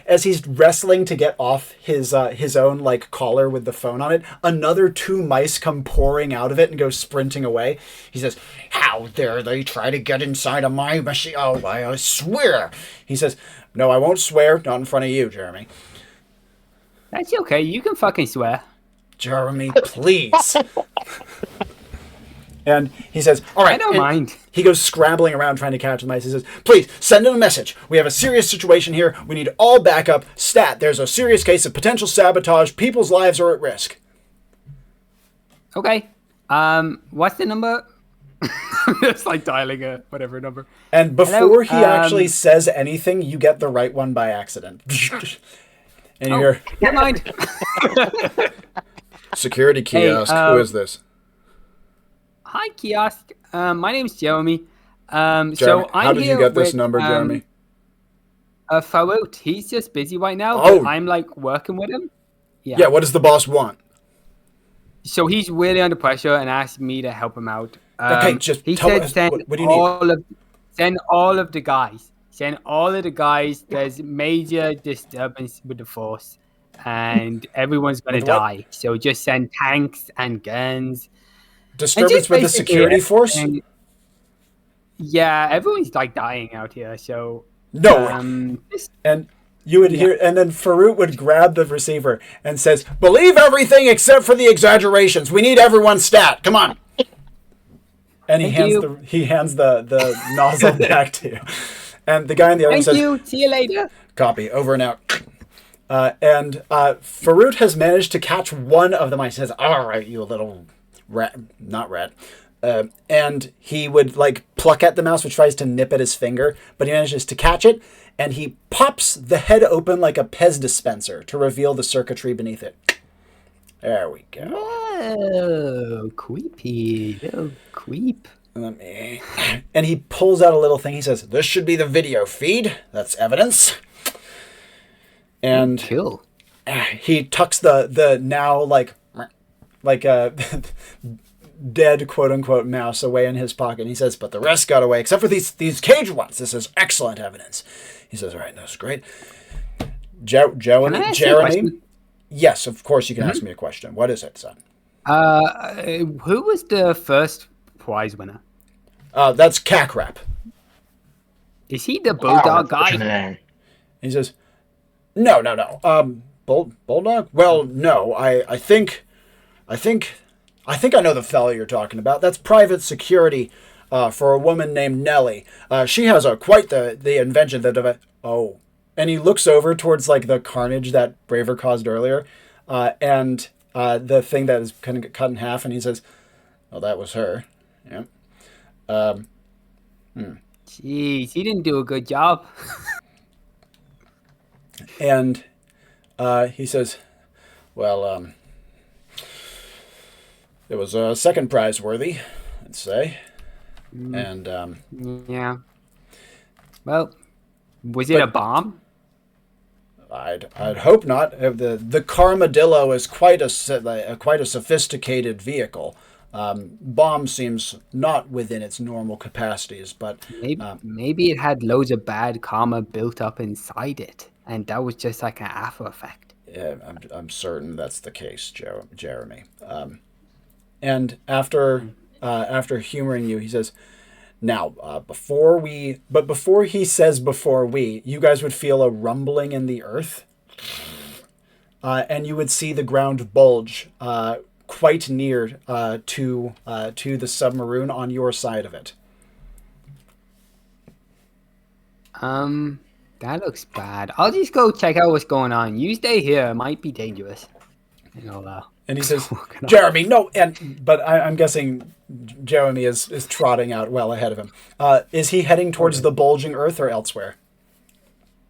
As he's wrestling to get off his own like collar with the phone on it, another 2 mice come pouring out of it and go sprinting away. He says, "How dare they try to get inside of my machine? Oh, I swear." He says, "No, I won't swear. Not in front of you, Jeremy." That's okay. You can fucking swear. "Jeremy, please." And he says, "All right." I don't mind. He goes scrambling around trying to catch the mice. He says, "Please, send in a message. We have a serious situation here. We need all backup. Stat, there's a serious case of potential sabotage. People's lives are at risk." Okay. What's the number? It's like dialing a whatever number. And before he actually says anything, you get the right one by accident. And you hear, Never mind. "Security kiosk. Who is this?" Hi, kiosk. My name's Jewemy. Jeremy, So I'm how did you here get this with, number, Jeremy? Farouk. He's just busy right now. Oh. But I'm like working with him. Yeah, what does the boss want? So he's really under pressure and asked me to help him out. Okay, just he tell said us, send what do you need? Send all of the guys. Send all of the guys. There's major disturbance with the force, and everyone's gonna With what? die. So just send tanks and guns. Disturbance with the security force? Yeah, everyone's like dying out here. So No. just- And you would hear, and then Farouk would grab the receiver and says, "Believe everything except for the exaggerations. We need everyone's stat. Come on." And he hands the nozzle back to you. And the guy in the other thank says, you. See you later. "Copy. Over and out." And Farouk has managed to catch one of the mice. He says, "All right, you little rat, not rat." And he would like pluck at the mouse, which tries to nip at his finger, but he manages to catch it and he pops the head open like a Pez dispenser to reveal the circuitry beneath it. There we go. Oh, creepy. Little creep. And he pulls out a little thing. He says, "This should be the video feed. That's evidence." And Cool. he tucks the now like a dead quote unquote mouse away in his pocket. And he says, "But the rest got away except for these cage ones. This is excellent evidence." He says, "All right, that's great." Jeremy. Yes, of course you can ask me a question. What is it, son? Who was the first prize winner? That's Cackrap. Is he the bulldog guy? He says, No. Bulldog? Well, no. I think I know the fellow you're talking about. That's private security for a woman named Nellie. She has quite the invention that and he looks over towards like the carnage that Braver caused earlier, and the thing that is kind of cut in half, and he says, "Oh, that was her." Yeah. Jeez, he didn't do a good job. And he says, "Well, it was second prize worthy, I'd say." And Yeah. Well, was it a bomb? I'd hope not. The Carmadillo is quite a sophisticated vehicle. Bomb seems not within its normal capacities, but Maybe it had loads of bad karma built up inside it, and that was just like an after effect. yeah, I'm certain that's the case, Jeremy. And after humoring you, he says, "Now, before he says before we, you guys would feel a rumbling in the earth, and you would see the ground bulge quite near to the submarine on your side of it." That looks bad. I'll just go check out what's going on. You stay here. It might be dangerous. And he says, "Jeremy, no." But I'm guessing Jewemy is trotting out well ahead of him. Is he heading towards the bulging earth or elsewhere?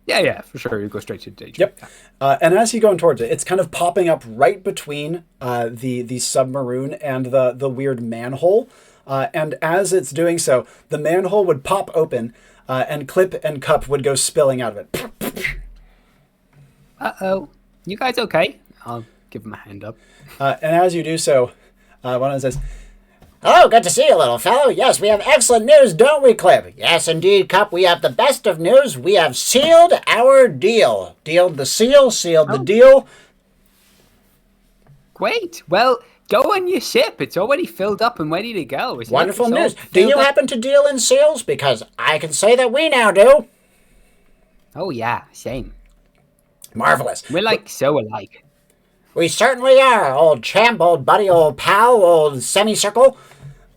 Yeah, for sure. You go straight to danger. Yep. And as he's going towards it, it's kind of popping up right between the submarine and the weird manhole. And as it's doing so, the manhole would pop open, and Clip and Cup would go spilling out of it. Uh-oh. You guys okay? I'll give him a hand up. And as you do so, one of them says, Oh, good to see you, little fellow. Yes, we have excellent news, don't we, Clip? Yes, indeed, Cup. We have the best of news. We have sealed our deal. Sealed the seal, sealed the deal. Great. Well, go on your ship. It's already filled up and ready to go. Wonderful news. Do you happen to deal in seals? Because I can say that we now do. Oh, yeah. Same. Marvelous. We're like so alike. We certainly are, old champ, old buddy, old pal, old semicircle.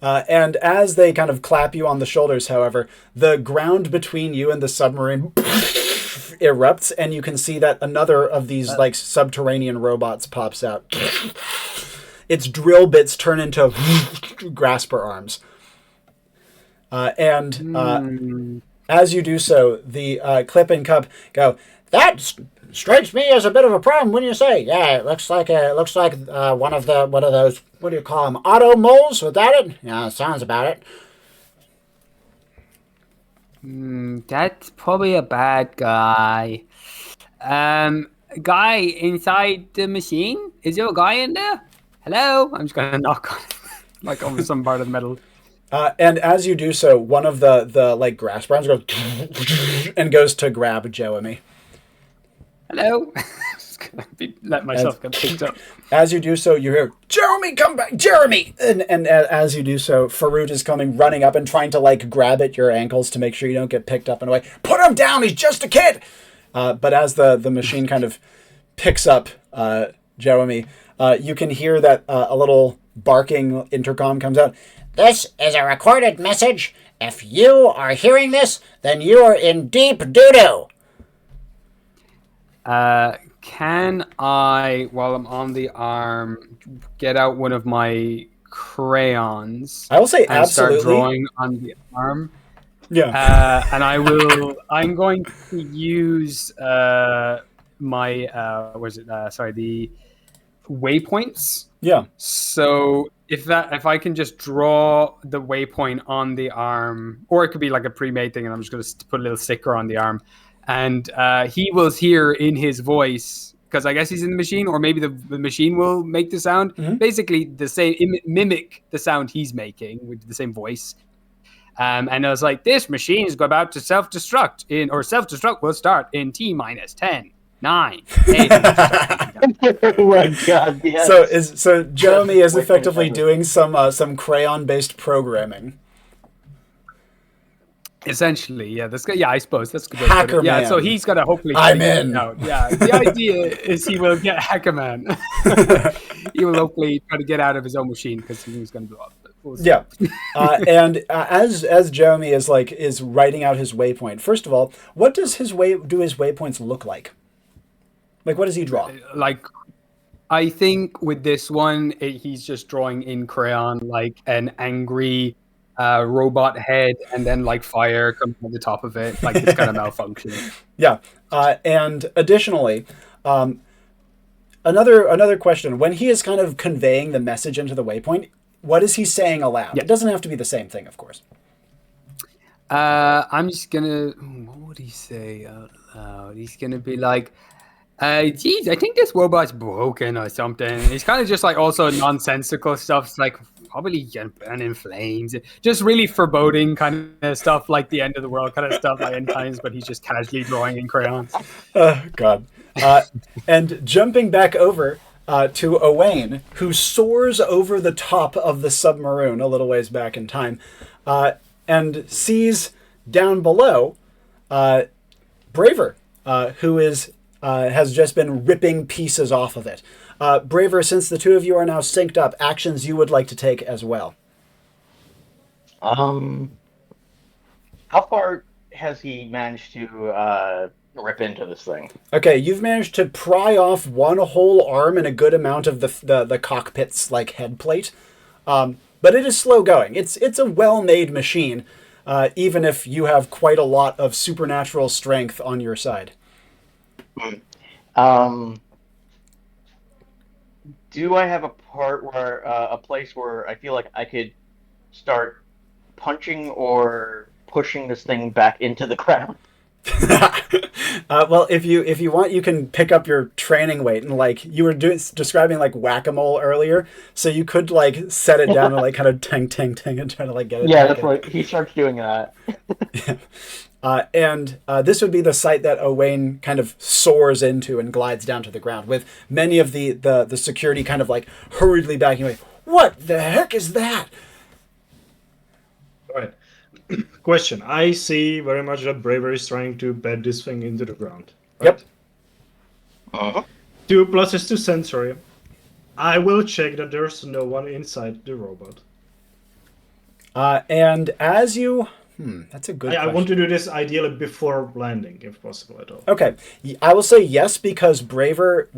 And as they kind of clap you on the shoulders, however, the ground between you and the submarine erupts, and you can see that another of these like subterranean robots pops out. Its drill bits turn into grasper arms. And as you do so, the Clip and Cup go, That strikes me as a bit of a problem, wouldn't you say? Yeah, it looks like one of those, what do you call them, auto moles? Was that it? Yeah, sounds about it. That's probably a bad guy. Guy inside the machine? Is there a guy in there? Hello? I'm just gonna knock on like over some part of the metal. And as you do so, one of the like grasp arms goes and goes to grab Jewemy. Hello? Just gonna let myself get picked up. As you do so, you hear, "Jewemy, come back, Jeremy!" And as you do so, Farouk is running up and trying to like grab at your ankles to make sure you don't get picked up in a way. "Put him down, he's just a kid!" But as the machine kind of picks up Jewemy, you can hear that a little barking intercom comes out. This is a recorded message. If you are hearing this, then you are in deep doo-doo. Can I, while I'm on the arm, get out one of my crayons? I will say and absolutely. start drawing on the arm. And I'm going to use the waypoints. Yeah. So if I can just draw the waypoint on the arm, or it could be like a pre-made thing, and I'm just going to put a little sticker on the arm, and he will hear in his voice, because I guess he's in the machine, or maybe the machine will make the sound. Basically, the same mimic the sound he's making with the same voice. And I was like, this machine is about to self-destruct self-destruct will start in T minus 10, 9, 8. Oh my god, yes. So Jewemy is effectively doing some crayon-based programming. Essentially, yeah. I suppose that's good. Hacker yeah, Man. so he's gonna hopefully. I'm in. Yeah, the idea is he will get Hacker Man. He will hopefully try to get out of his own machine because he's gonna blow up. Yeah, and as Jewemy is writing out his waypoint. First of all, what does his waypoints look like? Like, what does he draw? Like, I think with this one, he's just drawing in crayon like an angry robot head, and then like fire comes on the top of it, like it's kind of malfunctioning. Yeah, and additionally, another question: when he is kind of conveying the message into the waypoint, what is he saying aloud? Yeah. It doesn't have to be the same thing, of course. I'm just gonna. What would he say out loud? He's gonna be like, geez, I think this robot's broken or something. He's kind of just like also nonsensical stuff. It's like probably gonna burn in flames. Just really foreboding kind of stuff, like the end of the world kind of stuff, like end times. But he's just casually drawing in crayons. God. And jumping back over to Owain, who soars over the top of the submarine a little ways back in time, and sees down below Braver, who has just been ripping pieces off of it. Braver, since the two of you are now synced up, actions you would like to take as well. How far has he managed to rip into this thing? Okay, you've managed to pry off one whole arm and a good amount of the cockpit's like head plate, but it is slow going. It's a well-made machine, even if you have quite a lot of supernatural strength on your side. Do I have a part where a place where I feel like I could start punching or pushing this thing back into the ground? Well, if you want, you can pick up your training weight, and like you were describing like whack-a-mole earlier, so you could like set it down and like kind of ting and try to like get it. Yeah, that's right. He starts doing that. And this would be the site that Owain kind of soars into and glides down to the ground, with many of the security kind of like hurriedly backing away. What the heck is that? All right. Question. I see very much that Braver is trying to bed this thing into the ground. Right? Yep. 2 pluses to sensory. I will check that there's no one inside the robot. And as you... that's a good question. I want to do this ideally before landing, if possible at all. Okay. I will say yes, because Braver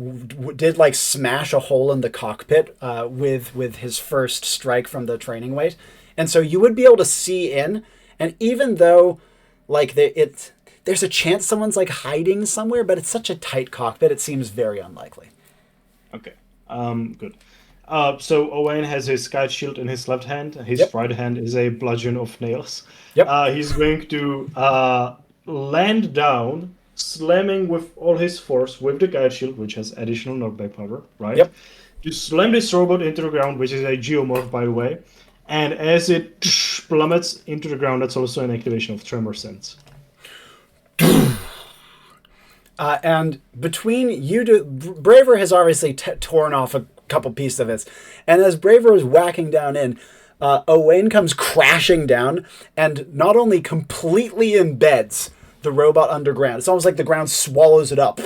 did like smash a hole in the cockpit with his first strike from the training weight. And so you would be able to see in, and even though like there's a chance someone's like hiding somewhere, but it's such a tight cockpit, it seems very unlikely. Okay. Good. So Owain has his guide shield in his left hand. His right hand is a bludgeon of nails. Yep. He's going to land down, slamming with all his force with the guide shield, which has additional knockback power, right? Yep. To slam this robot into the ground, which is a geomorph, by the way. And as it plummets into the ground, that's also an activation of Tremor Sense. And between you two, Braver has obviously torn off a couple pieces of it. And as Braver is whacking down in, Owain comes crashing down and not only completely embeds the robot underground. It's almost like the ground swallows it up,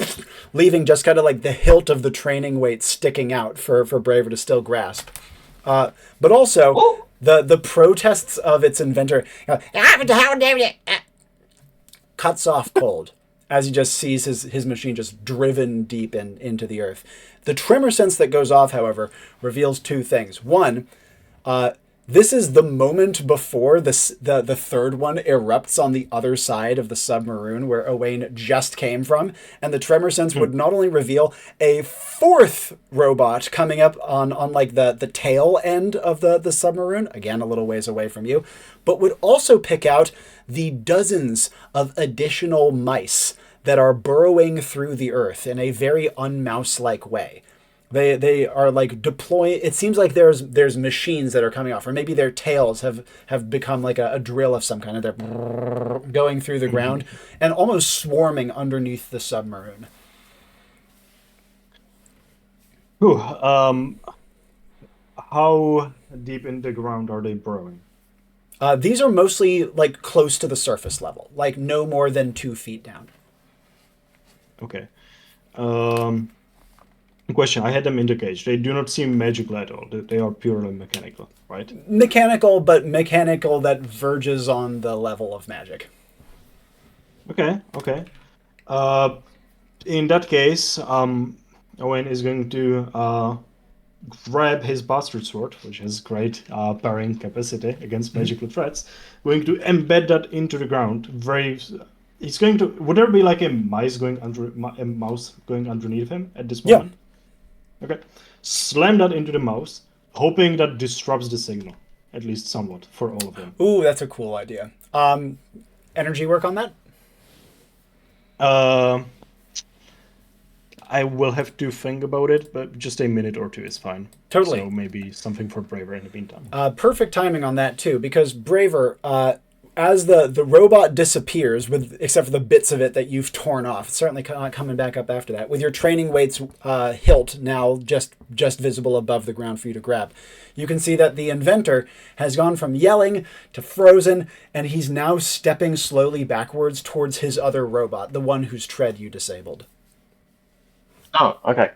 leaving just kind of like the hilt of the training weight sticking out for Braver to still grasp. But also, the protests of its inventor cuts off cold as he just sees his machine just driven deep into the earth. The tremor sense that goes off, however, reveals two things. One, This is the moment before the third one erupts on the other side of the submarine where Owain just came from, and the tremor sense would not only reveal a fourth robot coming up on like the tail end of the submarine, again a little ways away from you, but would also pick out the dozens of additional mice that are burrowing through the earth in a very unmouse-like way. They are like deploying. It seems like there's machines that are coming off, or maybe their tails have become like a drill of some kind, and they're going through the ground and almost swarming underneath the submarine. Ooh, how deep in the ground are they burrowing? These are mostly like close to the surface level, like no more than 2 feet down. Okay. Question, I had them in the cage. They do not seem magical at all. They are purely mechanical, right? Mechanical, but mechanical that verges on the level of magic. Okay. In that case, Owain is going to grab his bastard sword, which has great parrying capacity against magical threats, going to embed that into the ground. He's going to. Would there be like a mouse going underneath him at this moment? Yeah. Okay. Slam that into the mouse, hoping that disrupts the signal, at least somewhat, for all of them. Ooh, that's a cool idea. Energy work on that? I will have to think about it, but just a minute or two is fine. Totally. So maybe something for Braver in the meantime. Perfect timing on that, too, because Braver, as the robot disappears, except for the bits of it that you've torn off, it's certainly not coming back up after that, with your training weight's hilt now just visible above the ground for you to grab, you can see that the inventor has gone from yelling to frozen, and he's now stepping slowly backwards towards his other robot, the one whose tread you disabled. Oh, okay.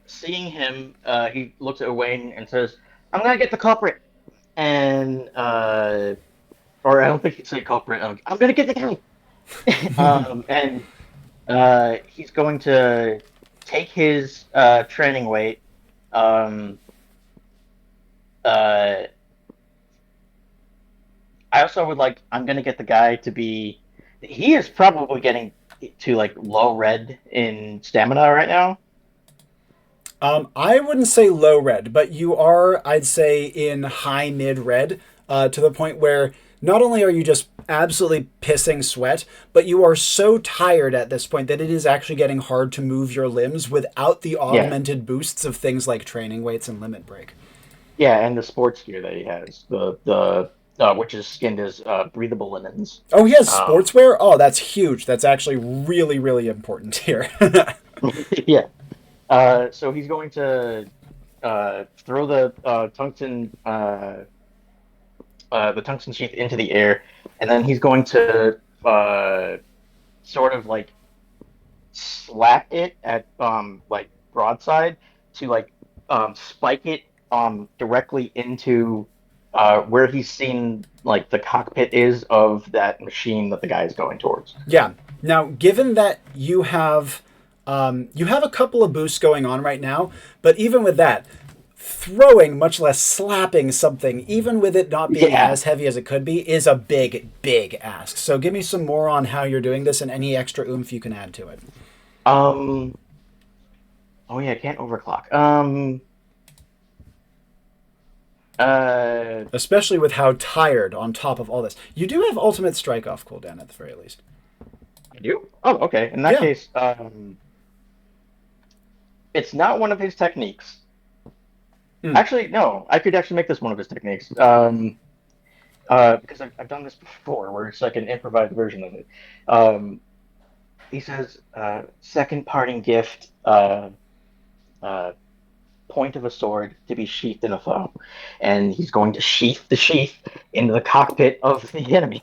Seeing him, he looks at Owain and says, "I'm gonna get the culprit." And, or I don't think he'd say culprit. I'm gonna get the guy. And he's going to take his training weight. I also would like. I'm gonna get the guy to be. He is probably getting to like low red in stamina right now. I wouldn't say low red, but you are, I'd say, in high mid red, to the point where not only are you just absolutely pissing sweat, but you are so tired at this point that it is actually getting hard to move your limbs without the augmented boosts of things like training weights and limit break. Yeah, and the sports gear that he has, the which is skinned as breathable linens. Oh, he has sportswear? Oh, that's huge. That's actually really, really important here. Yeah. So he's going to throw the tungsten sheath into the air, and then he's going to sort of like slap it at like broadside to like spike it directly into where he's seen like the cockpit is of that machine that the guy is going towards. Yeah. Now, given that you have a couple of boosts going on right now, but even with that, throwing, much less slapping something, even with it not being as heavy as it could be, is a big, big ask. So give me some more on how you're doing this and any extra oomph you can add to it. Oh yeah, I can't overclock. Especially with how tired on top of all this. You do have ultimate strike off cooldown at the very least. I do? Oh, okay. In that case, it's not one of his techniques. Actually, no. I could actually make this one of his techniques. Because I've done this before, where it's like an improvised version of it. He says, second parting gift, point of a sword to be sheathed in a foe. And he's going to sheath the sheath into the cockpit of the enemy.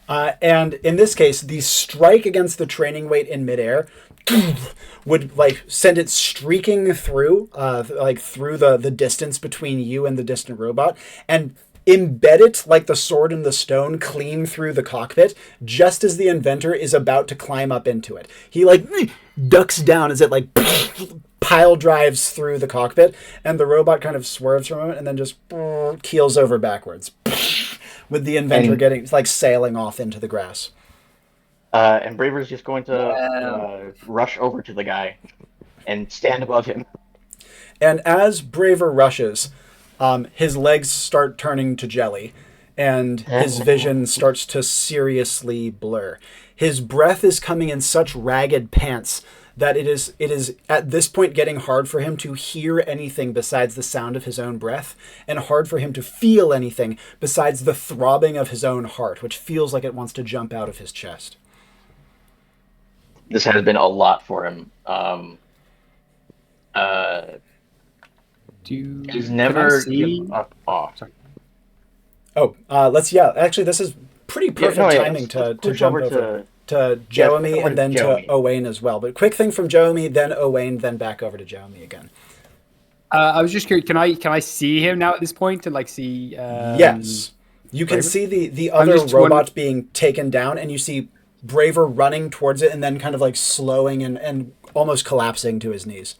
And in this case, the strike against the training weight in midair would like send it streaking through, through the distance between you and the distant robot, and embed it like the sword in the stone clean through the cockpit, just as the inventor is about to climb up into it. He like ducks down as it like pile drives through the cockpit, and the robot kind of swerves from it and then just keels over backwards, with the inventor getting like sailing off into the grass. And Braver's just going to rush over to the guy and stand above him. And as Braver rushes, his legs start turning to jelly, and his vision starts to seriously blur. His breath is coming in such ragged pants that it is at this point getting hard for him to hear anything besides the sound of his own breath, and hard for him to feel anything besides the throbbing of his own heart, which feels like it wants to jump out of his chest. This has been a lot for him. He's never given up. Sorry. Actually, this is pretty perfect timing to jump over to Jewemy and then to Owain as well. But quick thing from Jewemy, then Owain, then back over to Jewemy again. I was just curious. Can I see him now at this point and like see? Yes, you can see the other robot being taken down, and you see Braver running towards it and then kind of like slowing and almost collapsing to his knees.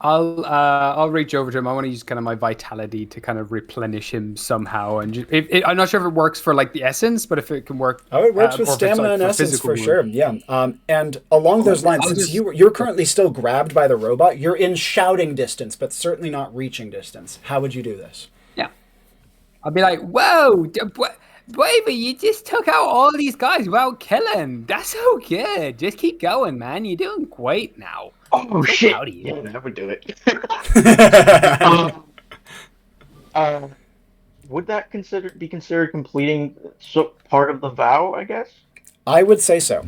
I'll reach over to him. I want to use kind of my vitality to kind of replenish him somehow. And I'm not sure if it works for like the essence, but if it can work. Oh, it works with stamina and essence for sure. Yeah. And along those lines, since you're currently still grabbed by the robot, you're in shouting distance, but certainly not reaching distance. How would you do this? Yeah. I'll be like, whoa, Braver, you just took out all these guys without killing. That's so good. Just keep going, man. You're doing great now. Oh, shit. Yeah, that would do it. Would that be considered completing part of the vow, I guess? I would say so.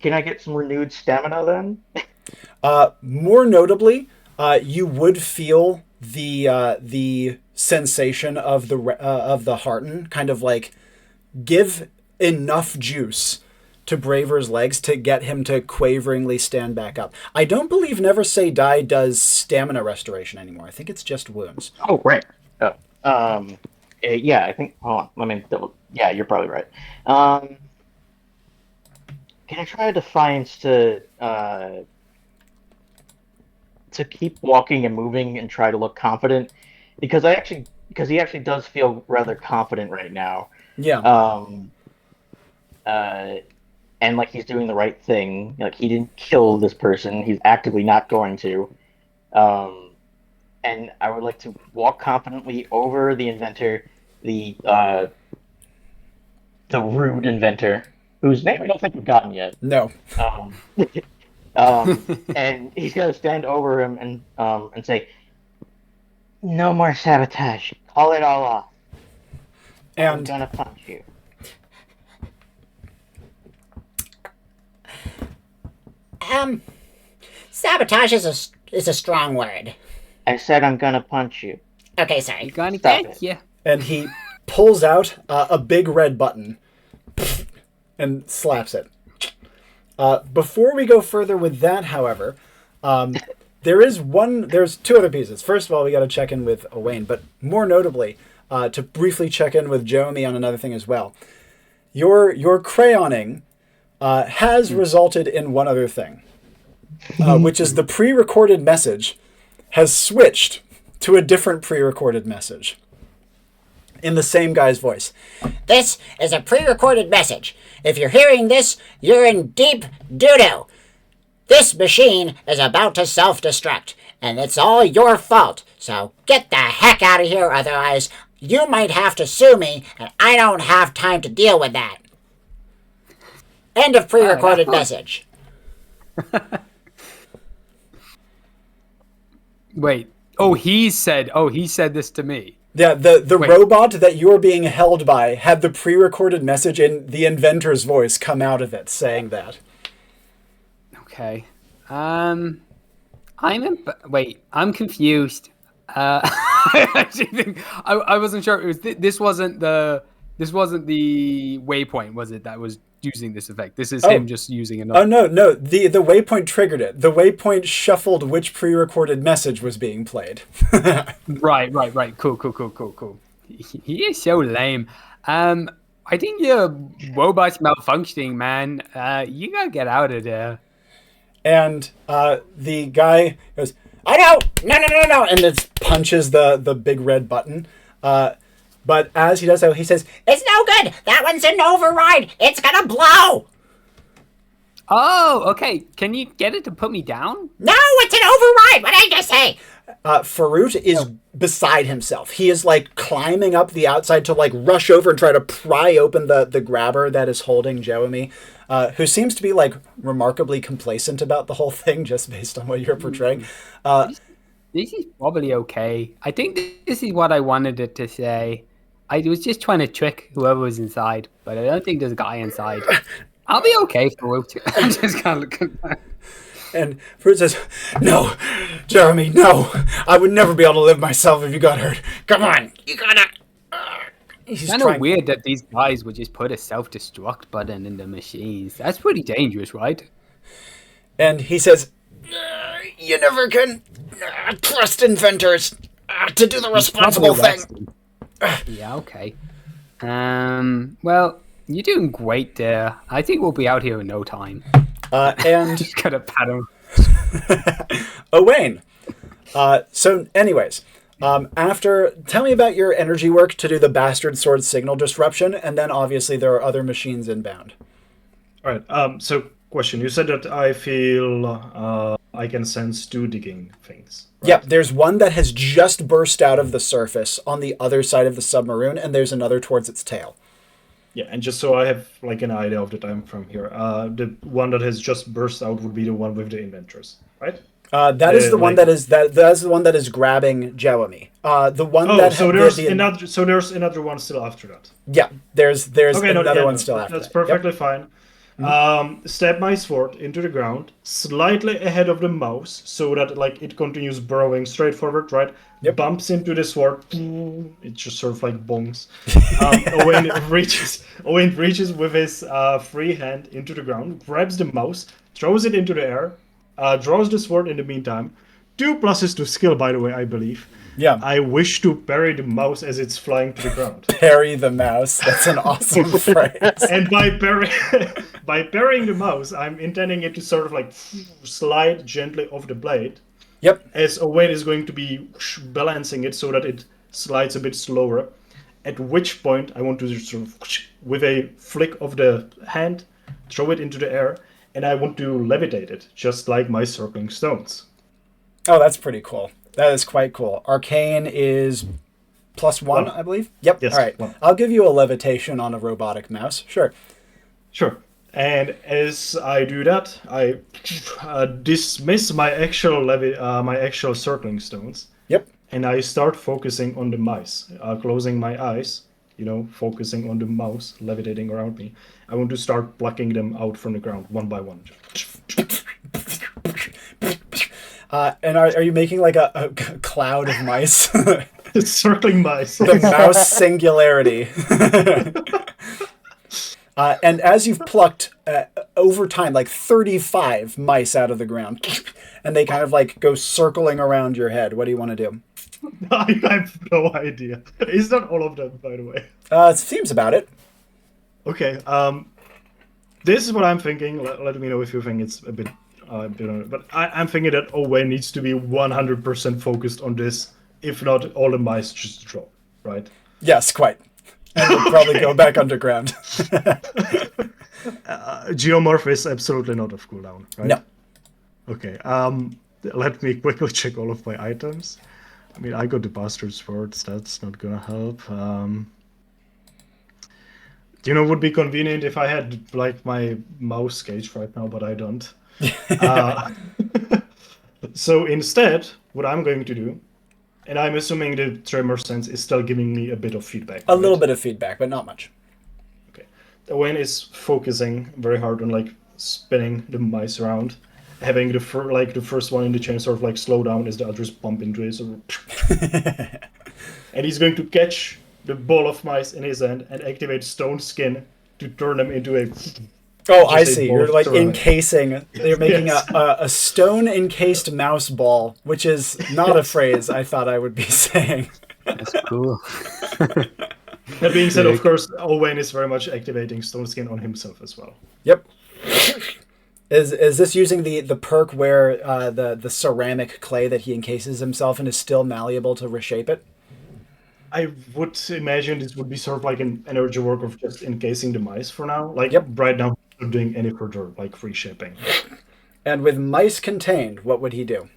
Can I get some renewed stamina then? More notably, you would feel the sensation of the hearten kind of like give enough juice to Braver's legs to get him to quaveringly stand back up. I don't believe Never Say Die does stamina restoration anymore. I think it's just wounds. Oh, right. Yeah, I think. Hold on. Let me double. Yeah, you're probably right. Can I try Defiance to keep walking and moving and try to look confident? Because he actually does feel rather confident right now. Yeah. And like he's doing the right thing. Like he didn't kill this person. He's actively not going to. And I would like to walk confidently over the inventor, the rude inventor, whose name I don't think we've gotten yet. No. And he's gonna stand over him and say, "No more sabotage. Call it all off. I'm gonna punch you." Sabotage is a strong word. I said I'm gonna punch you. Okay, sorry. Gonna get you. And he pulls out a big red button and slaps it. Before we go further with that, however, there's two other pieces. First of all, we got to check in with Owain, but more notably, to briefly check in with Jewemy on another thing as well. Your crayoning has resulted in one other thing, which is the pre-recorded message has switched to a different pre-recorded message in the same guy's voice. This is a pre-recorded message. If you're hearing this, you're in deep doo-doo. This machine is about to self-destruct, and it's all your fault. So get the heck out of here, otherwise you might have to sue me, and I don't have time to deal with that. End of pre-recorded message. Wait. He said this to me. Yeah, the robot that you're being held by had the pre-recorded message in the inventor's voice come out of it saying that. Okay. I'm confused. I actually think I wasn't sure. It was this wasn't the waypoint, was it? That was using this effect. This is him just using another. Oh no! The waypoint triggered it. The waypoint shuffled which pre-recorded message was being played. Right. Cool. He is so lame. I think your robot's malfunctioning, man. You gotta get out of there. And the guy goes, "I know, no," and it punches the big red button. But as he does so, he says, It's no good. That one's an override. It's gonna blow. Oh, okay. Can you get it to put me down? No, it's an override. What did I just say? Farouk is beside himself. He is like climbing up the outside to like rush over and try to pry open the grabber that is holding Jewemy, who seems to be like remarkably complacent about the whole thing just based on what you're portraying. This is probably okay. I think this is what I wanted it to say. I was just trying to trick whoever was inside, but I don't think there's a guy inside. I'll be okay for it. I'm just kind of looking back. And Farouk says, "No, Jewemy, no. I would never be able to live myself if you got hurt. Come on, you gotta." It's kind of weird that these guys would just put a self-destruct button in the machines. That's pretty dangerous, right? And he says, "You never can trust inventors to do the responsible thing." Yeah, okay. Well, you're doing great there. I think we'll be out here in no time. And Just gotta pat him. Owain. So, anyways, tell me about your energy work to do the bastard sword signal disruption, and then obviously there are other machines inbound. All right. So, question. You said that I feel I can sense two digging things. Right? Yep, there's one that has just burst out of the surface on the other side of the submarine, and there's another towards its tail. Yeah, and just so I have like an idea of the time from here, the one that has just burst out would be the one with the inventors, right? That is the one that is that's the one that is grabbing Jewemy. The one that so there's another one still after that. Yeah, there's another one still after. That's perfectly fine. Stab my sword into the ground, slightly ahead of the mouse, so that like it continues burrowing straight forward, right? Yep. Bumps into the sword, it just sort of like bongs. Owain reaches with his free hand into the ground, grabs the mouse, throws it into the air, draws the sword in the meantime. 2 pluses to skill, by the way, I believe. Yeah. I wish to bury the mouse as it's flying to the ground. Parry the mouse. That's an awesome phrase. And by burying the mouse, I'm intending it to sort of like slide gently off the blade. Yep. As Owain is going to be balancing it so that it slides a bit slower. At which point I want to just sort of, with a flick of the hand, throw it into the air, and I want to levitate it, just like my circling stones. Oh, that's pretty cool. That is quite cool. Arcane is +1, I believe. Yep. Yes, all right. 1. I'll give you a levitation on a robotic mouse. Sure. Sure. And as I do that, I dismiss my actual circling stones. Yep. And I start focusing on the mice, closing my eyes, focusing on the mouse levitating around me. I want to start plucking them out from the ground one by one. And are you making like a cloud of mice? Circling mice. The mouse singularity. And as you've plucked over time, like 35 mice out of the ground, and they kind of like go circling around your head, what do you want to do? I have no idea. It's not all of them, by the way. It seems about it. Okay. This is what I'm thinking. Let me know if you think it's a bit... but I'm thinking that Owain needs to be 100% focused on this. If not, all the mice just drop, right? Yes, quite. And we'll probably go back underground. Geomorph is absolutely not off cooldown, right? No. Okay, let me quickly check all of my items. I mean, I got the bastard swords, that's not gonna help. Would be convenient if I had, like, my mouse cage right now, but I don't. So instead, what I'm going to do, and I'm assuming the tremor sense is still giving me a bit of feedback. A little bit of feedback, but not much. Okay. Owain is focusing very hard on like spinning the mice around, having the first one in the chain sort of like slow down as the others bump into it. So and he's going to catch the ball of mice in his hand and activate stone skin to turn them into a... Oh, I see. You're like encasing. You're making a stone encased mouse ball, which is not a phrase I thought I would be saying. That's cool. That being said, of course, Owain is very much activating stone skin on himself as well. Yep. Is this using the perk where the ceramic clay that he encases himself in is still malleable to reshape it? I would imagine this would be sort of like an energy work of just encasing the mice for now. Like Yep. right now, not doing any further like reshaping. And with mice contained, what would he do?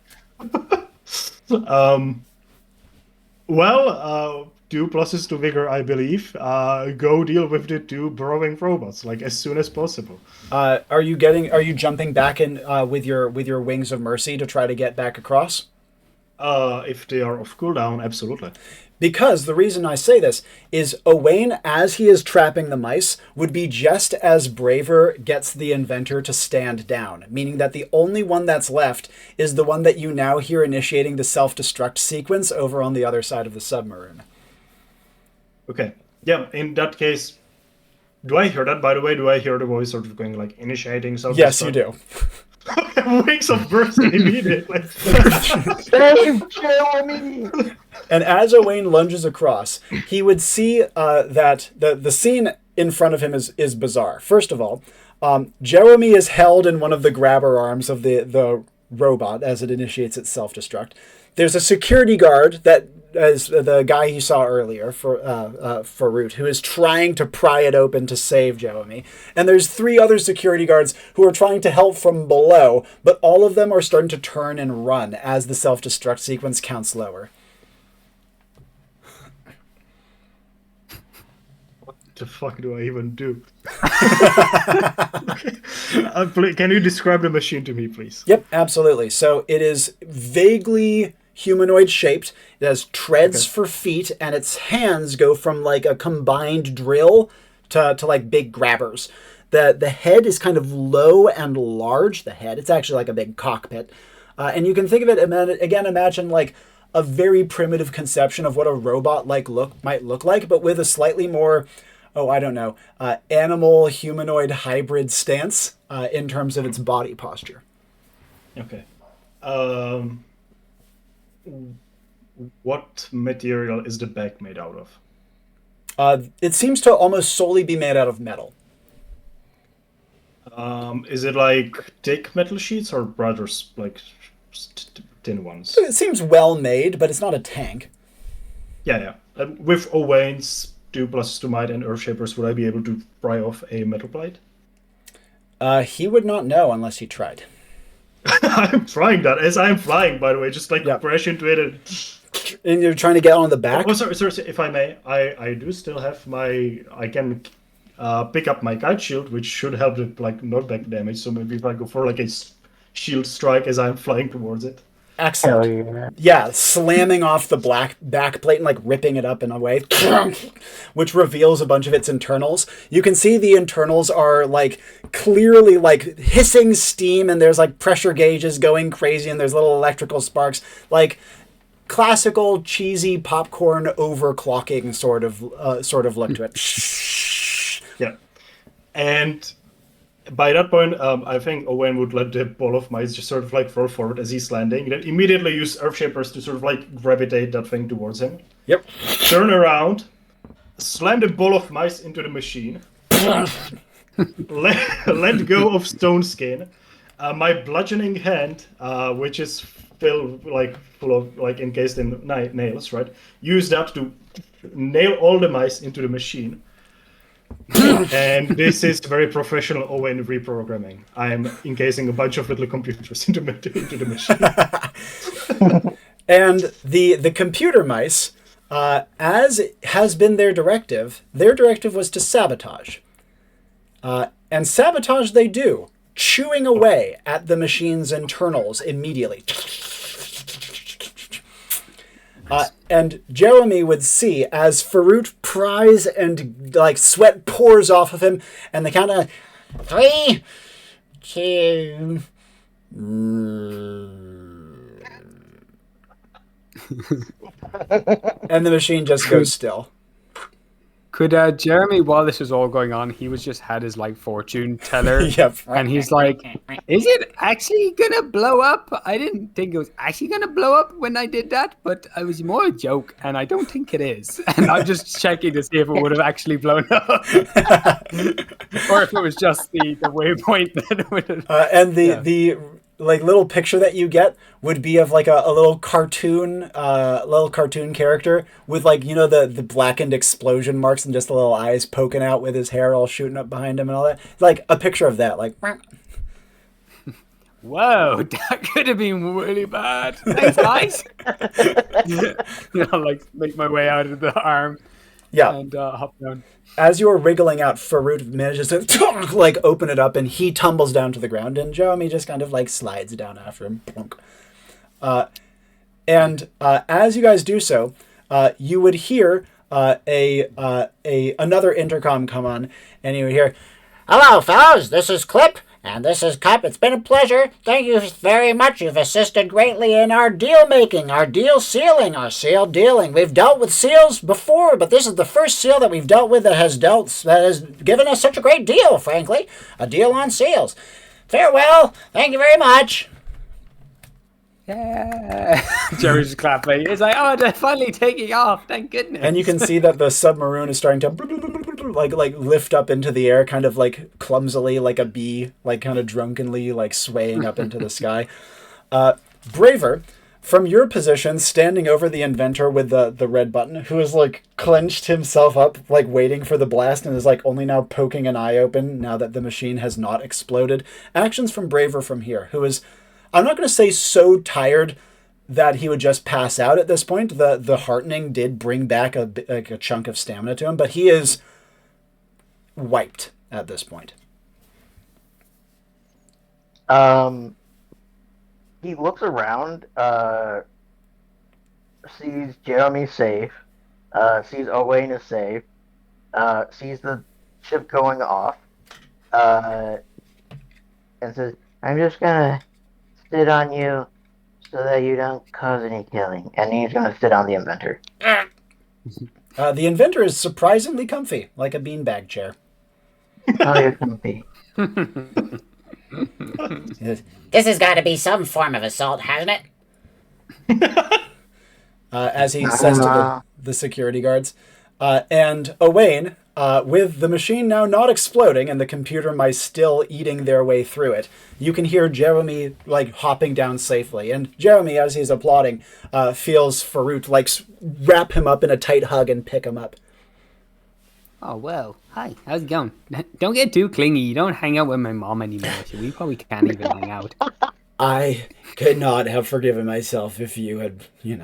Well, 2 pluses to vigor, I believe. Go deal with the 2 burrowing robots like as soon as possible. Are you jumping back in with your wings of mercy to try to get back across? If they are off cooldown, absolutely. Because the reason I say this is Owain, as he is trapping the mice, would be just as Braver gets the inventor to stand down, meaning that the only one that's left is the one that you now hear initiating the self-destruct sequence over on the other side of the submarine. Okay. Yeah, in that case, do I hear that, by the way? Do I hear the voice sort of going like initiating self-destruct? Yes, you do. Wings of mercy immediately. Save Jewemy! And as Owain lunges across, he would see that the scene in front of him is bizarre. First of all, Jewemy is held in one of the grabber arms of the robot as it initiates its self-destruct. There's a security guard that is the guy you saw earlier, Faroot, who is trying to pry it open to save Jewemy. And there's 3 other security guards who are trying to help from below, but all of them are starting to turn and run as the self-destruct sequence counts lower. What the fuck do I even do? Can you describe the machine to me, please? Yep, absolutely. So it is vaguely humanoid shaped. It has treads for feet, and its hands go from like a combined drill to like big grabbers. The head is kind of low and large. The head, it's actually like a big cockpit. And you can think of it, again, imagine like a very primitive conception of what a robot might look like, but with a slightly more, animal humanoid hybrid stance in terms of its body posture. Okay. What material is the back made out of? It seems to almost solely be made out of metal. Is it like thick metal sheets or rather like thin ones? It seems well made, but it's not a tank. Yeah. With Owain's 2 pluses to might and Earthshapers, would I be able to pry off a metal plate? He would not know unless he tried. I'm trying that as I'm flying, by the way. Just like crash into it And you're trying to get on the back? Oh, sorry, if I may. I do still have I can pick up my kite shield, which should help with like knockback damage. So maybe if I go for like a shield strike as I'm flying towards it. Excellent. Yeah, slamming off the black back plate and like ripping it up in a way, which reveals a bunch of its internals. You can see the internals are like clearly like hissing steam, and there's like pressure gauges going crazy, and there's little electrical sparks, like classical cheesy popcorn overclocking sort of look to it. Yeah, and by that point, I think Owain would let the ball of mice just sort of like roll forward as he's landing, then immediately use Earthshapers to sort of like gravitate that thing towards him. Yep. Turn around, slam the ball of mice into the machine, let go of Stone Skin. My bludgeoning hand, which is full of like encased in nails, right? Use that to nail all the mice into the machine. And this is very professional Owain reprogramming. I am encasing a bunch of little computers into the machine. And the computer mice, as has been their directive was to sabotage. And sabotage they do, chewing away at the machine's internals immediately. And Jewemy would see as Faroot pries and like sweat pours off of him, and they kind of 3, 2. and the machine just goes still. Could Jeremy, while this was all going on, he was just had his like fortune teller, Yep. and he's like, "Is it actually gonna blow up? I didn't think it was actually gonna blow up when I did that, but it was more a joke, and I don't think it is." And I'm just checking to see if it would have actually blown up, or if it was just the waypoint that it would have. And the like little picture that you get would be of like a little cartoon character with like, you know, the blackened explosion marks and just the little eyes poking out with his hair all shooting up behind him and all that. Like a picture of that, like. Whoa, that could have been really bad. Thanks, guys. Like make my way out of the arm. Yeah. And hop down. As you're wriggling out, Farouk manages to like open it up, and he tumbles down to the ground, and Jewemy just kind of like slides down after him. And as you guys do so, you would hear another intercom come on, and you would hear, Hello, fellows. This is Clip, and this is Cup. It's been a pleasure. Thank you very much. You've assisted greatly in our deal making, our deal sealing, our seal dealing. We've dealt with seals before, but this is the first seal that we've dealt with that has given us such a great deal, frankly. A deal on seals. Farewell. Thank you very much. Yeah. Jerry's just clapping. It's like, oh, they're finally taking off. Thank goodness. and you can see that the submarine is starting to like lift up into the air, kind of like clumsily, like a bee, like kind of drunkenly, like swaying up into the sky. Braver, from your position, standing over the inventor with the red button, who has like clenched himself up, like waiting for the blast, and is like only now poking an eye open now that the machine has not exploded. Actions from Braver from here, who is, I'm not going to say so tired that he would just pass out at this point. The heartening did bring back a chunk of stamina to him, but he is wiped at this point. He looks around, sees Jewemy safe, sees Owain is safe, sees the ship going off, and says, I'm just gonna sit on you so that you don't cause any killing. And he's gonna sit on the inventor. The inventor is surprisingly comfy, like a beanbag chair. Oh, you're comfy. This has got to be some form of assault, hasn't it? As he says to the security guards. And Owain, with the machine now not exploding and the computer mice still eating their way through it, you can hear Jewemy like hopping down safely. And Jewemy, as he's applauding, feels Farouk like wrap him up in a tight hug and pick him up. Oh, well, hi, how's it going? Don't get too clingy. You don't hang out with my mom anymore, so we probably can't even hang out. I could not have forgiven myself if you had, you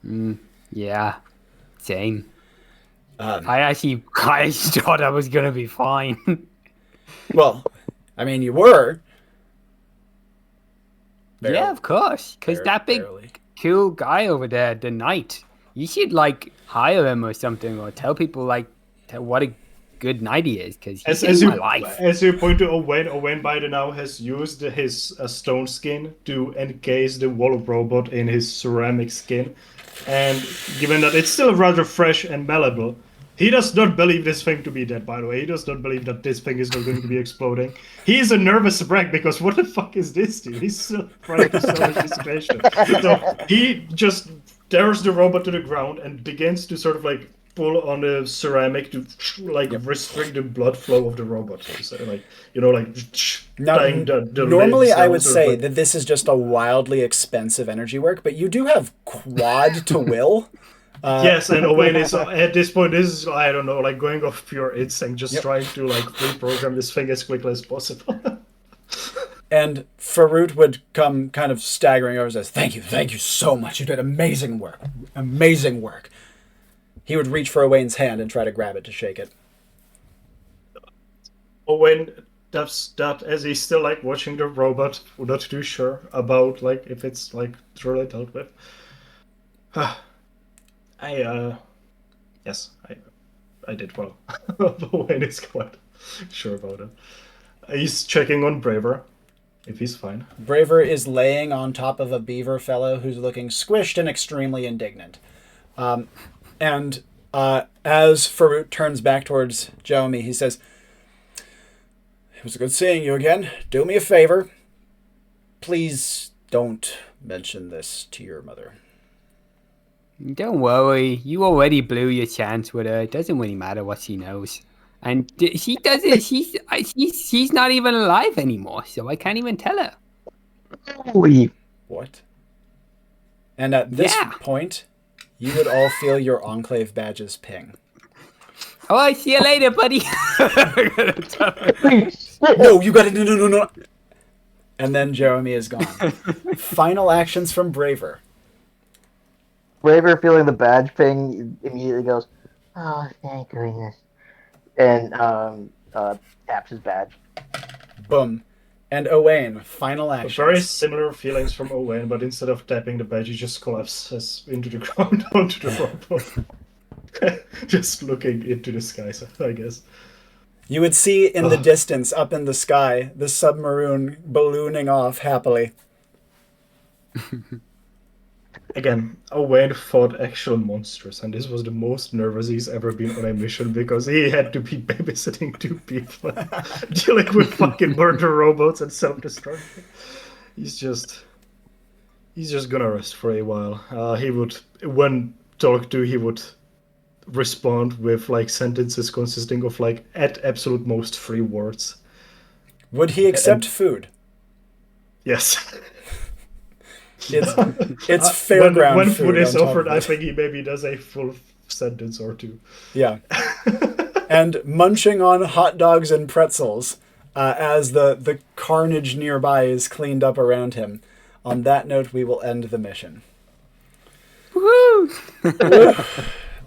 know. Yeah, same. I actually thought I was going to be fine. Well, I mean, you were. Barely. Yeah, of course, because that big cool guy over there, the knight, you should, like, hire him or something, or tell people, like, what a good knight he is, because he's in my life. As you point to Owain by now has used his stone skin to encase the wall robot in his ceramic skin. And given that it's still rather fresh and malleable, he does not believe this thing to be dead, by the way. He does not believe that this thing is not going to be exploding. He is a nervous wreck because what the fuck is this, dude? He's still trying to solve the situation. So he just tears the robot to the ground and begins to sort of like pull on the ceramic to like restrict the blood flow of the robot. So like, you know, like now, normally I would say that this is just a wildly expensive energy work, but you do have quad to will. Yes, and Owain is at this point is, I don't know, like going off pure instinct, just trying to like reprogram this thing as quickly as possible. And Farouk would come kind of staggering over and says, thank you so much. You did amazing work. Amazing work. He would reach for Owain's hand and try to grab it to shake it. Owain does that as he's still like watching the robot, not too sure about like if it's like truly dealt with. Yes, I did well. Owain is quite sure about it. He's checking on Braver, if he's fine. Braver is laying on top of a beaver fellow who's looking squished and extremely indignant. And As Farouk turns back towards Jewemy, he says, "It was good seeing you again. Do me a favor. Please don't mention this to your mother." Don't worry, you already blew your chance with her. It doesn't really matter what she knows. And she doesn't. She's not even alive anymore, so I can't even tell her. Holy. What? And at this point, you would all feel your Enclave badges ping. All right, see you later, buddy. No, you gotta no. And then Jewemy is gone. Final actions from Braver. Braver, feeling the badge ping, immediately goes, "Oh, thank goodness," and taps his badge. Boom. And Owain, final actions. Very similar feelings from Owain, but instead of tapping the badge, he just collapses into the ground onto the robot. Just looking into the skies, I guess. You would see in the distance, up in the sky, the submarine ballooning off happily. Again, Owain fought actual monsters, and this was the most nervous he's ever been on a mission because he had to be babysitting 2 people, dealing with fucking murder robots and self-destruction. He's just gonna rest for a while. He would, when talked to, he would respond with like sentences consisting of like at absolute most 3 words. Would he accept food? Yes. It's fairground when food. food is on top offered, of I it. think he maybe does a full sentence or 2. Yeah. And munching on hot dogs and pretzels as the carnage nearby is cleaned up around him. On that note, we will end the mission. Woo!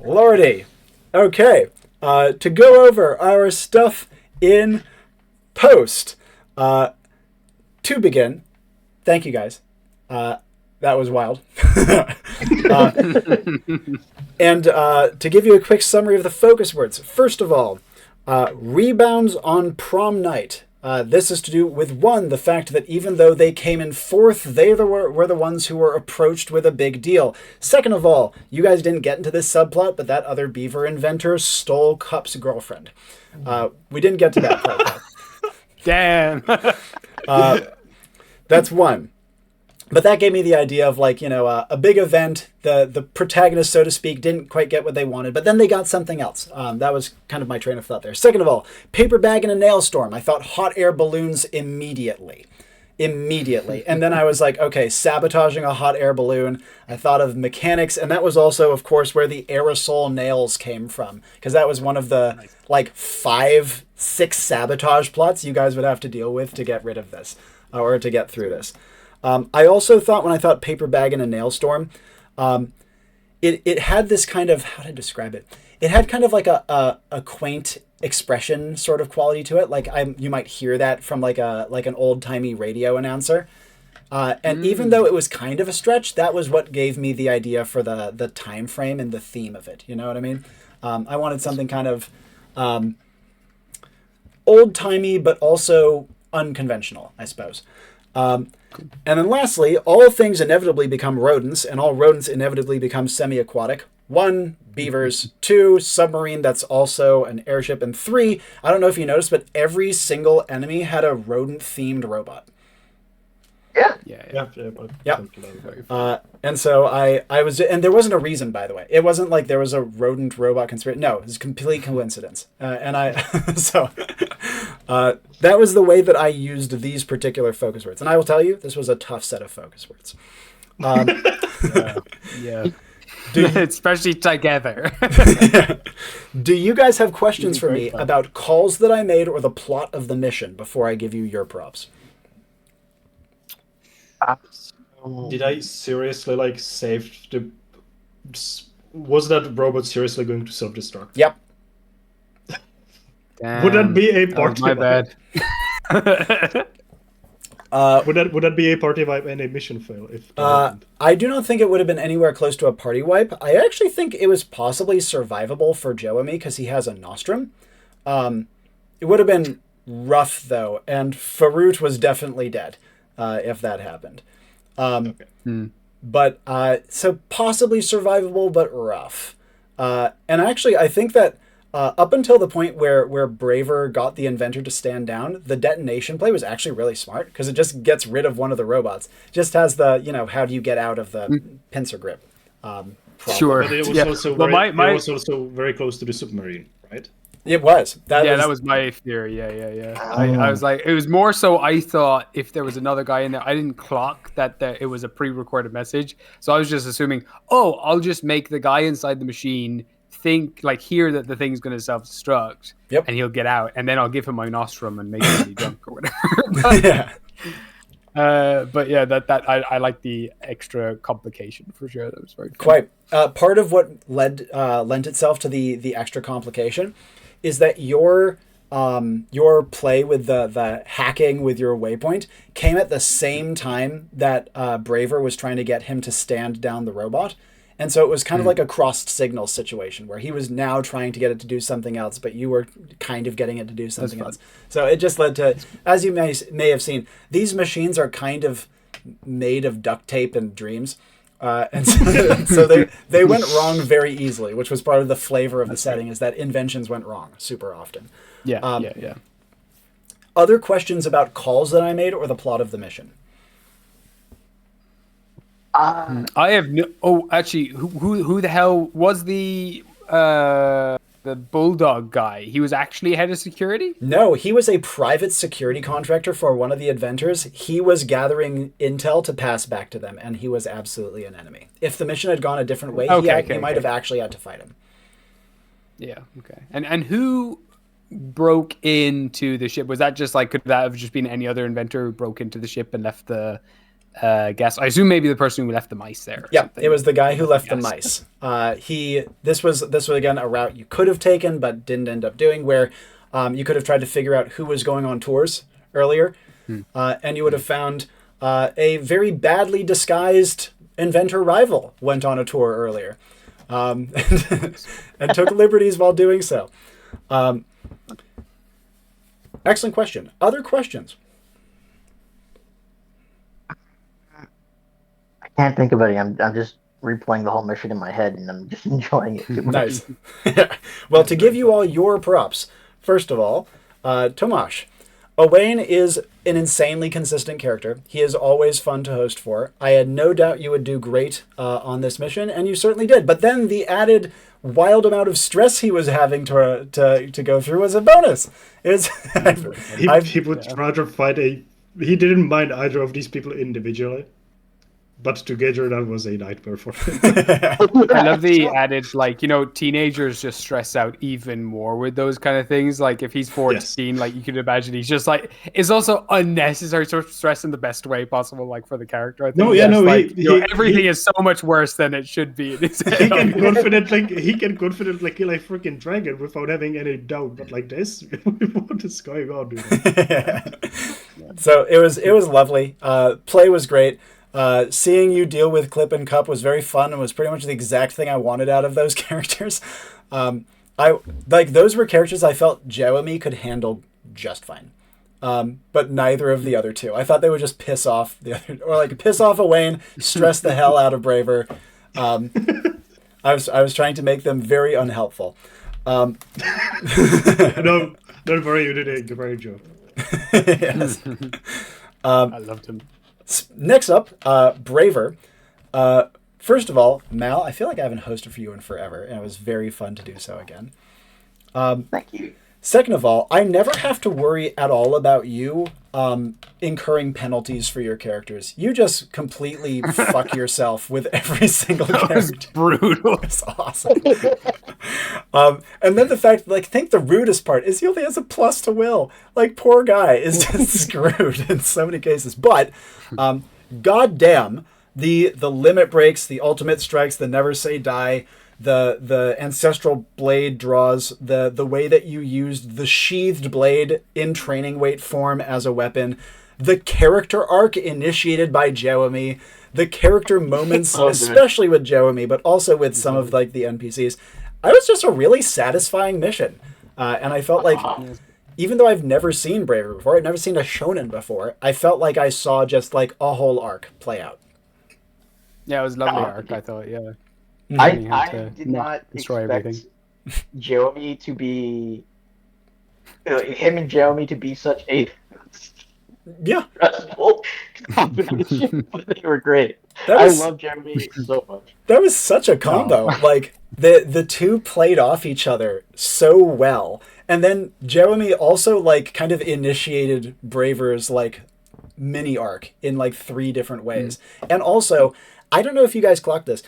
Lordy. Okay. To go over our stuff in post. To begin, thank you guys. That was wild. And to give you a quick summary of the focus words. First of all, rebounds on prom night. This is to do with, 1, the fact that even though they came in 4th, they were the ones who were approached with a big deal. Second of all, you guys didn't get into this subplot, but that other beaver inventor stole Cup's girlfriend. We didn't get to that part, though. Damn. That's 1. But that gave me the idea of, like, a big event. The protagonist, so to speak, didn't quite get what they wanted, but then they got something else. That was kind of my train of thought there. Second of all, paper bag and a nail storm. I thought hot air balloons immediately. And then I was like, okay, sabotaging a hot air balloon. I thought of mechanics, and that was also, of course, where the aerosol nails came from, because that was one of the, 5, 6 sabotage plots you guys would have to deal with to get rid of this, or to get through this. I also thought, when I thought paper bag and a nail storm, it had this kind of, how to describe it? It had kind of like a quaint expression sort of quality to it. Like you might hear that from like an old timey radio announcer. And even though it was kind of a stretch, that was what gave me the idea for the time frame and the theme of it. You know what I mean? I wanted something kind of old timey, but also unconventional, I suppose. And then lastly, all things inevitably become rodents, and all rodents inevitably become semi-aquatic. 1, beavers. 2, submarine that's also an airship. And 3, I don't know if you noticed, but every single enemy had a rodent-themed robot. Yeah. And so I was, and there wasn't a reason, by the way. It wasn't like there was a rodent robot conspiracy. No, it was complete coincidence. That was the way that I used these particular focus words. And I will tell you, this was a tough set of focus words. Yeah. Especially together. Do you guys have questions for me about calls that I made or the plot of the mission before I give you your props? Did I seriously save the? Was that robot seriously going to self-destruct? Yep. Damn, Would that be a party? My bad. Would that be a party wipe and a mission fail? If I do not think it would have been anywhere close to a party wipe. I actually think it was possibly survivable for Jewemy because he has a nostrum. It would have been rough though, and Farouk was definitely dead if that happened. But so possibly survivable, but rough. And actually, I think that up until the point where Braver got the inventor to stand down, the detonation play was actually really smart because it just gets rid of one of the robots. Just has the, how do you get out of the pincer grip? Problem. Sure. But it was Yeah. also Well, very, my- it was also very close to the submarine, right? It was. That was my theory. Yeah. I was like, it was more so I thought if there was another guy in there, I didn't clock that it was a pre-recorded message. So I was just assuming, I'll just make the guy inside the machine hear that the thing's going to self-destruct, Yep. and he'll get out, and then I'll give him my nostrum and make him be drunk or whatever. Yeah. But yeah, that I like the extra complication for sure. That was very fun. Quite. Part of what lent itself to the extra complication is that your play with the hacking with your waypoint came at the same time that Braver was trying to get him to stand down the robot. And so it was kind of like a crossed signal situation where he was now trying to get it to do something else, but you were kind of getting it to do something else. So it just led to, as you may have seen, these machines are kind of made of duct tape and dreams. And so they went wrong very easily, which was part of the flavor of the setting, is that inventions went wrong super often. Yeah. Other questions about calls that I made or the plot of the mission? I have no. Oh, actually, who the hell was the bulldog guy? He was actually head of security? No, he was a private security contractor for one of the inventors. He was gathering intel to pass back to them, and he was absolutely an enemy. If the mission had gone a different way, he might have actually had to fight him. Yeah. Okay. And who broke into the ship? Was that just could that have just been any other inventor who broke into the ship and left the gas? I assume maybe the person who left the mice there. Yeah, it was the guy who left the mice. This was again a route you could have taken but didn't end up doing, where you could have tried to figure out who was going on tours earlier, and you would have found a very badly disguised inventor rival went on a tour earlier, and took liberties while doing so. Excellent question. Other questions? Can't think of any. I'm just replaying the whole mission in my head, and I'm just enjoying it too much. Nice. Well, to give you all your props, first of all, Tomáš, Owain is an insanely consistent character. He is always fun to host for. I had no doubt you would do great on this mission, and you certainly did. But then the added wild amount of stress he was having to go through was a bonus. He would rather fight he didn't mind either of these people individually. But together, that was a nightmare for him. I love the added, teenagers just stress out even more with those kind of things. Like, if he's 14, you can imagine he's just it's also unnecessary sort of stress in the best way possible, for the character. I think. Everything is so much worse than it should be. He can confidently kill a freaking dragon without having any doubt. But like this, what is going on, dude? So it was lovely. Play was great. Seeing you deal with Clip and Cup was very fun and was pretty much the exact thing I wanted out of those characters. Those were characters I felt Jewemy could handle just fine. But neither of the other two. I thought they would just piss off the other, or piss off Owain, stress the hell out of Braver. I was trying to make them very unhelpful. No, don't worry, you did a great job. Yes. I loved him. Next up, Braver. First of all, Mal, I feel like I haven't hosted for you in forever, and it was very fun to do so again. Thank you. Second of all, I never have to worry at all about you incurring penalties for your characters. You just completely fuck yourself with every single character. Was brutal. It's awesome. And then the fact, think the rudest part is he only has a plus to will. Poor guy is just screwed in so many cases. But, goddamn, the limit breaks, the ultimate strikes, the never say die, the ancestral blade draws, the way that you used the sheathed blade in training weight form as a weapon, the character arc initiated by Jewemy, the character moments, especially with Jewemy, but also with some of the NPCs. It was just a really satisfying mission. And I felt even though I've never seen Braver before, I've never seen a shonen before, I felt like I saw just a whole arc play out. Yeah, it was a lovely arc, I thought, yeah. learning how I to did not destroy expect everything. Jewemy to be him and Jewemy to be such a Yeah, stressful combination, but they were great. That I was- love Jewemy so much. that was such a combo. Like the two played off each other so well, and then Jeremy also like kind of initiated Braver's like mini arc in like 3 different ways, and also I don't know if you guys clocked this.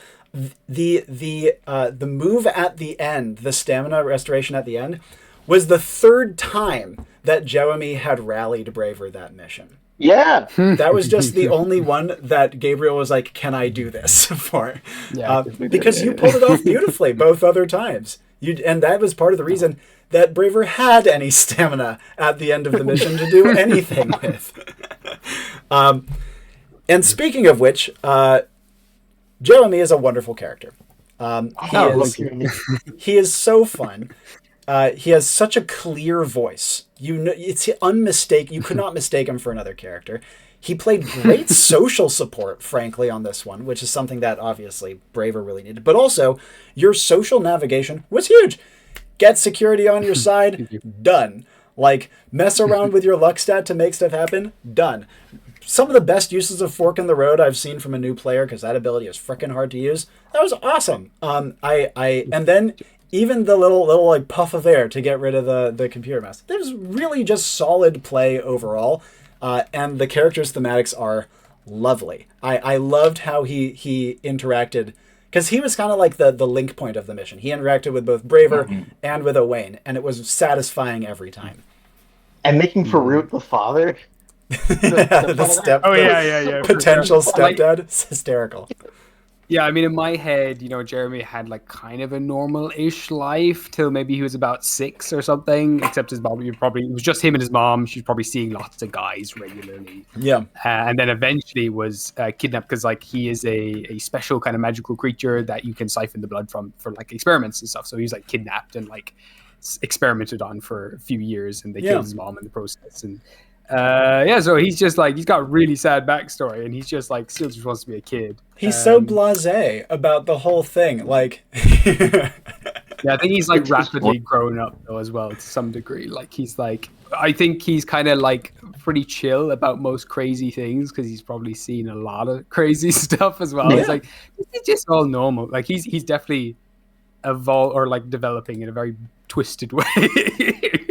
The move at the end, the stamina restoration at the end, was the 3rd time that Jewemy had rallied Braver that mission. Yeah, That was just the only one that Gabriel was like, "Can I do this for?" Yeah, Because you pulled it off beautifully both other times. And that was part of the reason that Braver had any stamina at the end of the mission to do anything with. And speaking of which, Jewemy is a wonderful character. He is so fun. He has such a clear voice. You know, it's unmistakable. You could not mistake him for another character. He played great social support, frankly, on this one, which is something that obviously Braver really needed. But also, your social navigation was huge. Get security on your side, done. Like, mess around with your luck stat to make stuff happen, done. Some of the best uses of Fork in the Road I've seen from a new player, because that ability is freaking hard to use. That was awesome. And then even the little like puff of air to get rid of the computer mouse. It was really just solid play overall. And the character's thematics are lovely. I loved how he interacted, because he was kind of like the link point of the mission. He interacted with both Braver and with Owain, and it was satisfying every time. and making Farouk the father. Potential stepdad. It's hysterical. Yeah, I mean, in my head, you know, Jeremy had like kind of a normal-ish life till maybe he was about 6 or something. Except his mom, it was just him and his mom. She's probably seeing lots of guys regularly. Yeah, and then eventually was kidnapped because like he is a special kind of magical creature that you can siphon the blood from for like experiments and stuff. So he was like kidnapped and like experimented on for a few years, and they killed his mom in the process. And so he's just like, he's got really sad backstory, and he's just like still just wants to be a kid. He's so blasé about the whole thing. Like, yeah, I think he's like rapidly grown up though as well to some degree. Like he's like, I think he's kind of like pretty chill about most crazy things because he's probably seen a lot of crazy stuff as well. Yeah. It's like it's just all normal. Like he's definitely evolved or like developing in a very twisted way.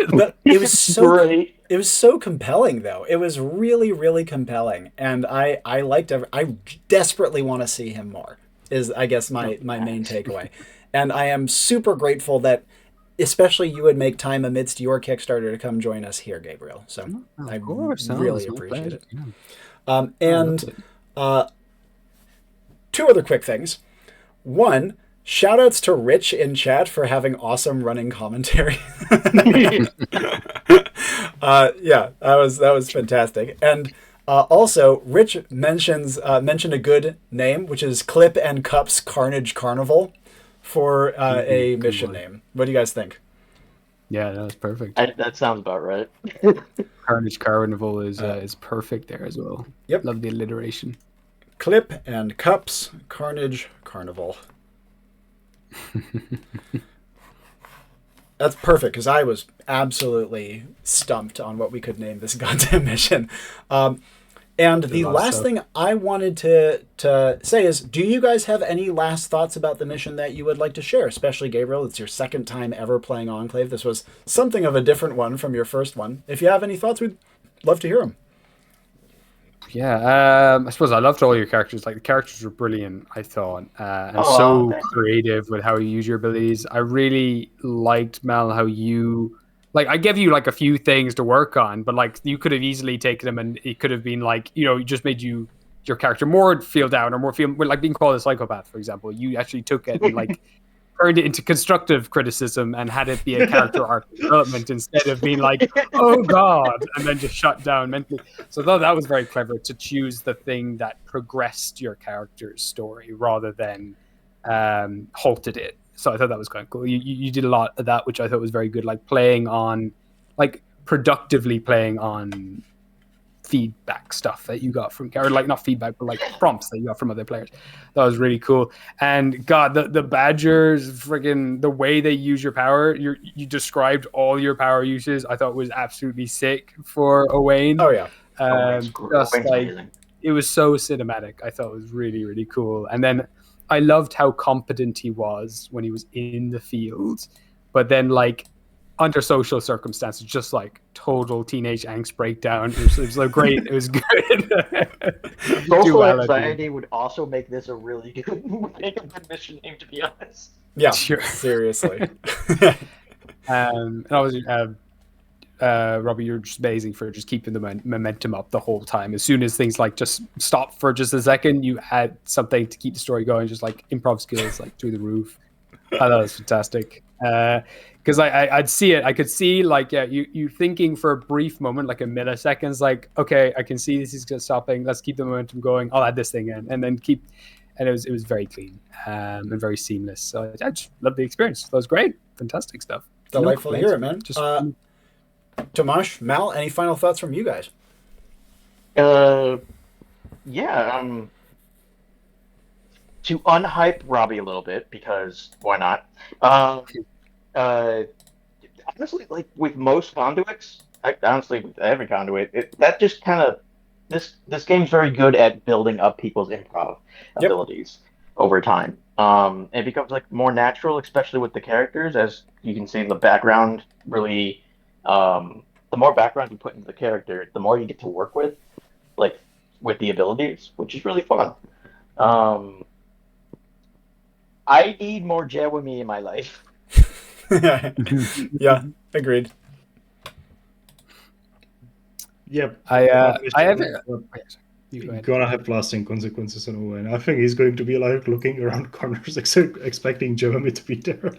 but it was so Great. it was so compelling though. It was really, really compelling, and I liked I desperately want to see him more. Is I guess my main takeaway, and I am super grateful that especially you would make time amidst your Kickstarter to come join us here, Gabriel. So I really appreciate it. Yeah. And 2 other quick things. One, shoutouts to Rich in chat for having awesome running commentary. That was fantastic. And also, Rich mentioned a good name, which is Clip and Cup's Carnage Carnival for a mission name. What do you guys think? Yeah, that was perfect. That sounds about right. Carnage Carnival is perfect there as well. Yep. Love the alliteration. Clip and Cup's Carnage Carnival. That's perfect, because I was absolutely stumped on what we could name this goddamn mission. And the last thing I wanted to say is, do you guys have any last thoughts about the mission that you would like to share? Especially Gabriel, it's your 2nd time ever playing Enclave. This was something of a different one from your first one. If you have any thoughts, we'd love to hear them. Yeah, I suppose I loved all your characters. Like the characters were brilliant, I thought, and so creative with how you use your abilities. I really liked, Mel, how you like. I gave you like a few things to work on, but like you could have easily taken them, and it could have been like, you know, it just made your character more feel down or more feel like being called a psychopath, for example. You actually took it and like turned it into constructive criticism and had it be a character arc development instead of being like, oh god, and then just shut down mentally. So I thought that was very clever to choose the thing that progressed your character's story rather than halted it. So I thought that was kind of cool. You did a lot of that, which I thought was very good, like productively playing on feedback stuff that you got from, or like not feedback, but like prompts that you got from other players. That was really cool. And God, the badgers, freaking the way they use your power, you described all your power uses. I thought was absolutely sick for Owain. Oh yeah. Just like amazing. it was so cinematic. I thought it was really, really cool. And then I loved how competent he was when he was in the field, but then like under social circumstances, just like total teenage angst breakdown. It was like great. It was good. Social anxiety would also make this a really good mission name, to be honest. Yeah, Sure. seriously. And obviously, Robbie, you're just amazing for just keeping the momentum up the whole time. As soon as things like just stop for just a second, you add something to keep the story going, just like improv skills like through the roof. I thought it was fantastic. Because I'd see it. I could see like you thinking for a brief moment, like a milliseconds, like, okay, I can see this is just stopping. Let's keep the momentum going. I'll add this thing in, and then keep. And it was very clean and very seamless. So I just loved the experience. That was great. Fantastic stuff. Delightful to hear it, man. Just Tomáš, Mal, any final thoughts from you guys? Yeah. To unhype Robbie a little bit, because why not? Honestly, like with most conduits, honestly with every conduit, that just kind of this game's very good at building up people's improv abilities over time. It becomes like more natural, especially with the characters, as you can see in the background. Really, the more background you put into the character, the more you get to work with, like with the abilities, which is really fun. I need more Jewemy in my life. Yeah, agreed. Yep. I haven't. Gonna have lasting consequences on Owain. I think he's going to be like looking around corners, expecting Jewemy to be there.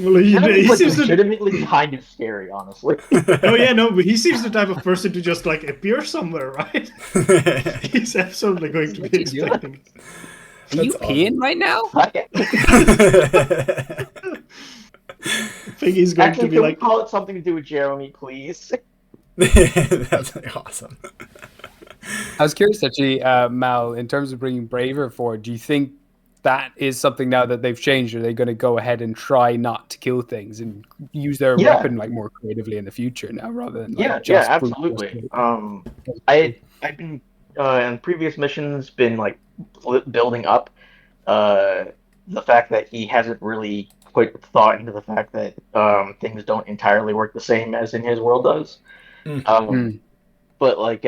Well, he seems legitimately kind of scary, honestly. No, but he seems the type of person to just like appear somewhere, right? He's absolutely going to be expecting. Are you peeing right now? I think he's going to be like. Call it something to do with Jewemy, please. That's awesome. I was curious, actually, Mal, in terms of bringing Braver forward, do you think that is something now that they've changed? Are they going to go ahead and try not to kill things and use their weapon like more creatively in the future now, rather than just absolutely. I've been in previous missions been like building up the fact that he hasn't really put thought into the fact that things don't entirely work the same as in his world does. But like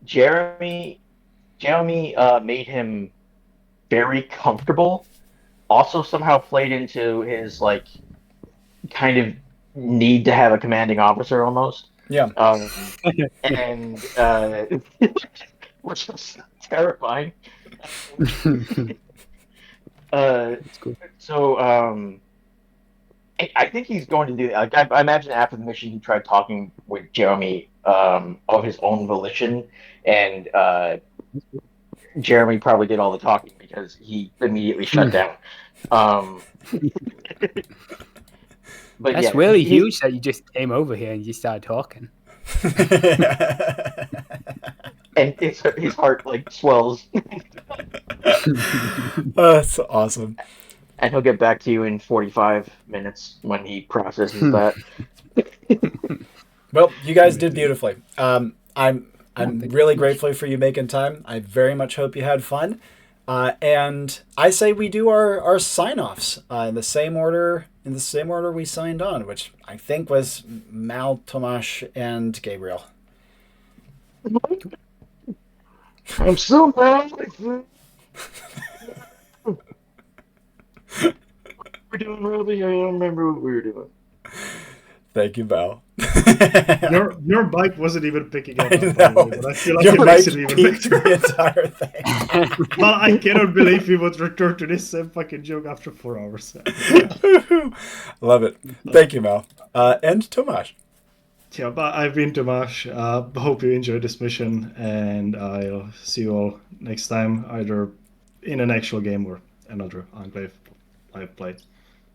Jewemy made him very comfortable. Also somehow played into his like kind of need to have a commanding officer almost. Yeah. And which was terrifying. Cool. So I think he's going to do that. I imagine after the mission he tried talking with Jewemy of his own volition, and Jewemy probably did all the talking because he immediately shut down. But that's really huge that you just came over here and you started talking. And his heart like swells. That's awesome. And he'll get back to you in 45 minutes when he processes that. Well, you guys did beautifully. I'm really grateful for you making time. I very much hope you had fun. And I say we do our sign-offs in the same order we signed on, which I think was Mal, Tomáš, and Gabriel. I'm so mad. We're doing Robbie. I don't remember what we were doing. Thank you, Mal. Your mic wasn't even picking up. But I feel like your it makes mic it even peaked better. the entire thing. Well, I cannot believe we would return to this same fucking joke after 4 hours. Love it. Thank you, Mal. And Tomáš. Yeah, but I've been Tomáš. Hope you enjoyed this mission, and I'll see you all next time, either in an actual game or another Enclave I've played.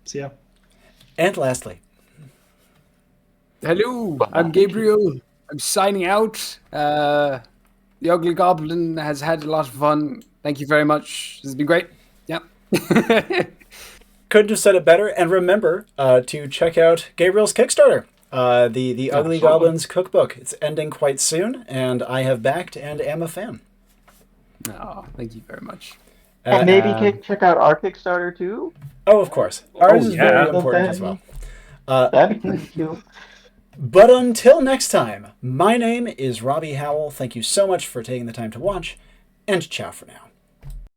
See ya. And lastly, Hello, I'm Gabriel. I'm signing out. The Ugly Goblin has had a lot of fun. Thank you very much. This has been great. Yeah. couldn't have said it better. And remember to check out Gabriel's Kickstarter, the Ugly Goblins cookbook. It's ending quite soon, and I have backed and am a fan. Oh, thank you very much. And maybe check out our Kickstarter too. Oh, of course. Ours is yeah. very important as well. That'd be nice too. But until next time, my name is Robbie Howell. Thank you so much for taking the time to watch, and ciao for now.